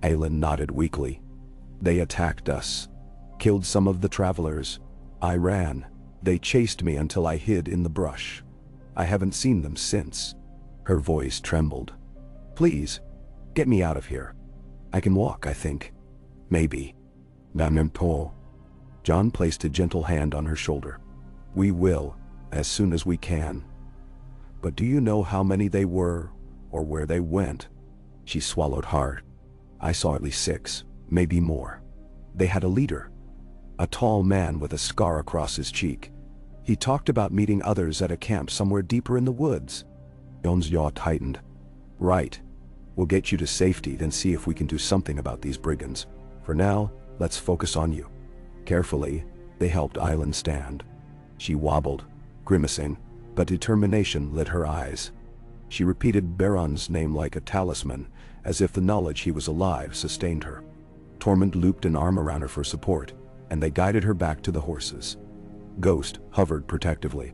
Aelin nodded weakly. "They attacked us, killed some of the travelers. I ran. They chased me until I hid in the brush. I haven't seen them since." Her voice trembled. "Please, get me out of here. I can walk, I think. Maybe." "Namnimpo." Jon placed a gentle hand on her shoulder. "We will, as soon as we can. But do you know how many they were, or where they went?" She swallowed hard. "I saw at least 6, maybe more. They had a leader. A tall man with a scar across his cheek. He talked about meeting others at a camp somewhere deeper in the woods." Jon's jaw tightened. "Right. We'll get you to safety, then see if we can do something about these brigands. For now, let's focus on you." Carefully, they helped Eilen stand. She wobbled, grimacing, but determination lit her eyes. She repeated Baron's name like a talisman, as if the knowledge he was alive sustained her. Tormund looped an arm around her for support, and they guided her back to the horses. Ghost hovered protectively.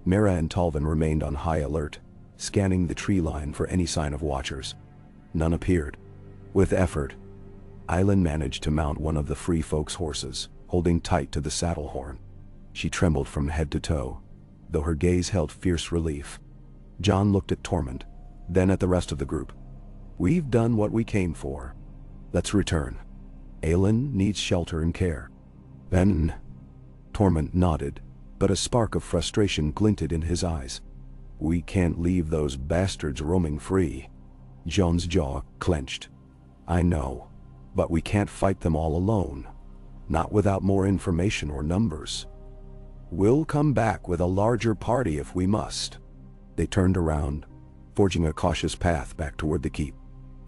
Mera and Tolvan remained on high alert, scanning the tree line for any sign of watchers. None appeared. With effort, Eilen managed to mount one of the free folk's horses, holding tight to the saddle horn. She trembled from head to toe, though her gaze held fierce relief. Jon looked at Tormund, then at the rest of the group. "We've done what we came for. Let's return. Aelin needs shelter and care." "Then..." Tormund nodded, but a spark of frustration glinted in his eyes. "We can't leave those bastards roaming free." Jon's jaw clenched. "I know, but we can't fight them all alone. Not without more information or numbers. We'll come back with a larger party if we must." They turned around, forging a cautious path back toward the keep.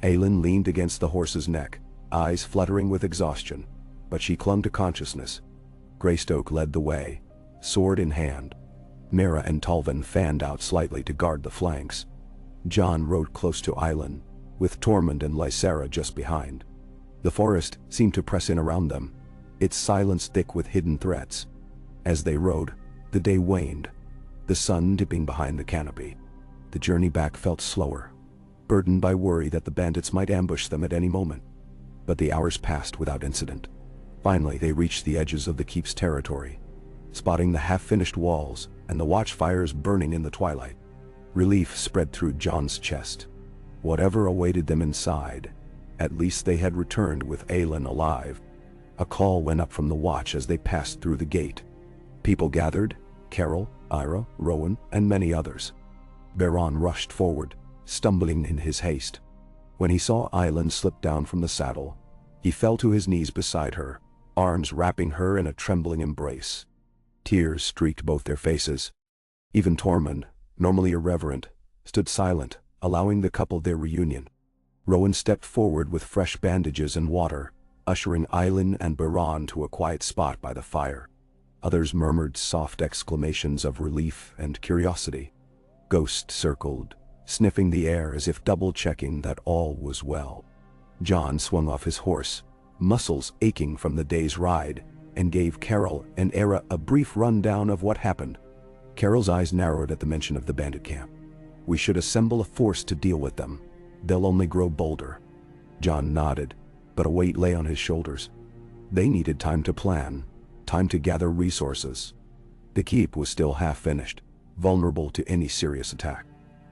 Aelin leaned against the horse's neck, eyes fluttering with exhaustion, but she clung to consciousness. Greystoke led the way, sword in hand. Mera and Tolvan fanned out slightly to guard the flanks. Jon rode close to Eilen, with Tormund and Lysara just behind. The forest seemed to press in around them, its silence thick with hidden threats. As they rode, the day waned, the sun dipping behind the canopy. The journey back felt slower, burdened by worry that the bandits might ambush them at any moment. But the hours passed without incident. Finally, they reached the edges of the keep's territory, spotting the half-finished walls and the watchfires burning in the twilight. Relief spread through Jon's chest. Whatever awaited them inside, at least they had returned with Aelin alive. A call went up from the watch as they passed through the gate. People gathered: Carol, Ira, Rowan, and many others. Beron rushed forward, stumbling in his haste. When he saw Aelin slip down from the saddle, he fell to his knees beside her, arms wrapping her in a trembling embrace. Tears streaked both their faces. Even Tormund, normally irreverent, stood silent, allowing the couple their reunion. Rowan stepped forward with fresh bandages and water, ushering Aelin and Beron to a quiet spot by the fire. Others murmured soft exclamations of relief and curiosity. Ghost circled, sniffing the air as if double-checking that all was well. Jon swung off his horse, muscles aching from the day's ride, and gave Carol and Era a brief rundown of what happened. Carol's eyes narrowed at the mention of the bandit camp. "We should assemble a force to deal with them. They'll only grow bolder." Jon nodded, but a weight lay on his shoulders. They needed time to plan, time to gather resources. The keep was still half-finished, vulnerable to any serious attack.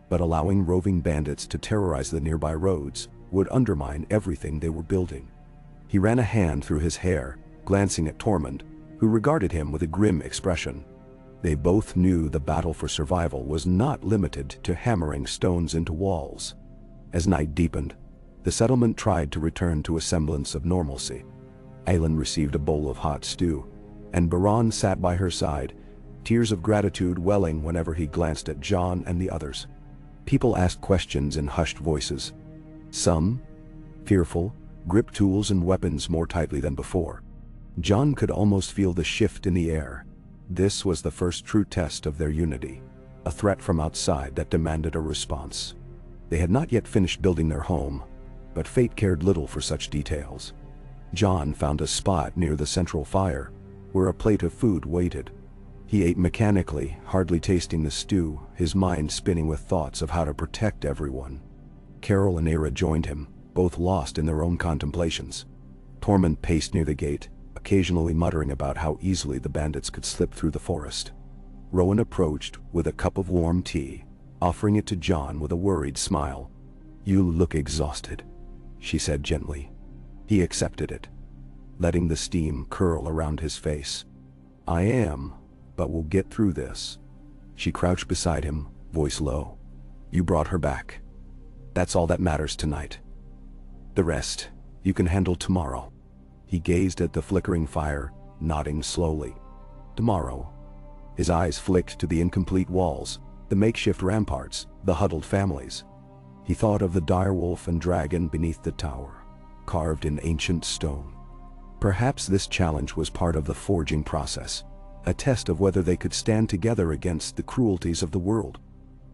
But allowing roving bandits to terrorize the nearby roads would undermine everything they were building. He ran a hand through his hair, glancing at Tormund, who regarded him with a grim expression. They both knew the battle for survival was not limited to hammering stones into walls. As night deepened, the settlement tried to return to a semblance of normalcy. Aelin received a bowl of hot stew, and Beron sat by her side, tears of gratitude welling whenever he glanced at Jon and the others. People asked questions in hushed voices. Some, fearful, gripped tools and weapons more tightly than before. Jon could almost feel the shift in the air. This was the first true test of their unity, a threat from outside that demanded a response. They had not yet finished building their home, but fate cared little for such details. Jon found a spot near the central fire, where a plate of food waited. He ate mechanically, hardly tasting the stew, his mind spinning with thoughts of how to protect everyone. Carol and Era joined him, both lost in their own contemplations. Tormund paced near the gate, occasionally muttering about how easily the bandits could slip through the forest. Rowan approached with a cup of warm tea, offering it to Jon with a worried smile. "You look exhausted," she said gently. He accepted it, letting the steam curl around his face. "I am, but we'll get through this." She crouched beside him, voice low. "You brought her back. That's all that matters tonight. The rest, you can handle tomorrow." He gazed at the flickering fire, nodding slowly. Tomorrow. His eyes flicked to the incomplete walls, the makeshift ramparts, the huddled families. He thought of the direwolf and dragon beneath the tower, carved in ancient stone. Perhaps this challenge was part of the forging process, a test of whether they could stand together against the cruelties of the world.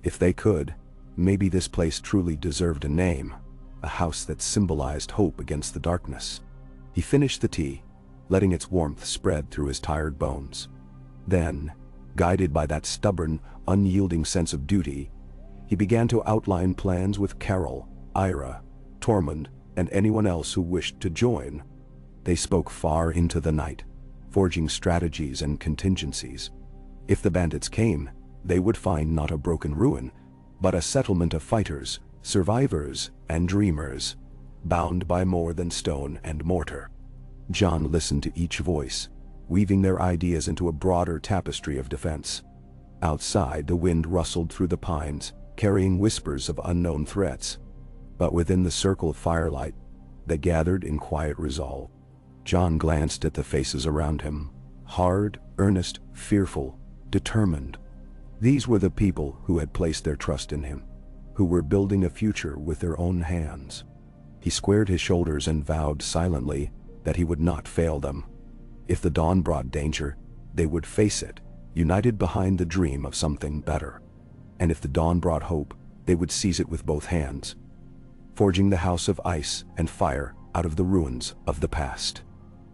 If they could, maybe this place truly deserved a name, a house that symbolized hope against the darkness. He finished the tea, letting its warmth spread through his tired bones. Then, guided by that stubborn, unyielding sense of duty, he began to outline plans with Carol, Ira, Tormund, and anyone else who wished to join. They spoke far into the night, forging strategies and contingencies. If the bandits came, they would find not a broken ruin, but a settlement of fighters, survivors, and dreamers, bound by more than stone and mortar. Jon listened to each voice, weaving their ideas into a broader tapestry of defense. Outside, the wind rustled through the pines, carrying whispers of unknown threats. But within the circle of firelight, they gathered in quiet resolve. Jon glanced at the faces around him, hard, earnest, fearful, determined. These were the people who had placed their trust in him, who were building a future with their own hands. He squared his shoulders and vowed silently that he would not fail them. If the dawn brought danger, they would face it, united behind the dream of something better. And if the dawn brought hope, they would seize it with both hands, forging the house of ice and fire out of the ruins of the past.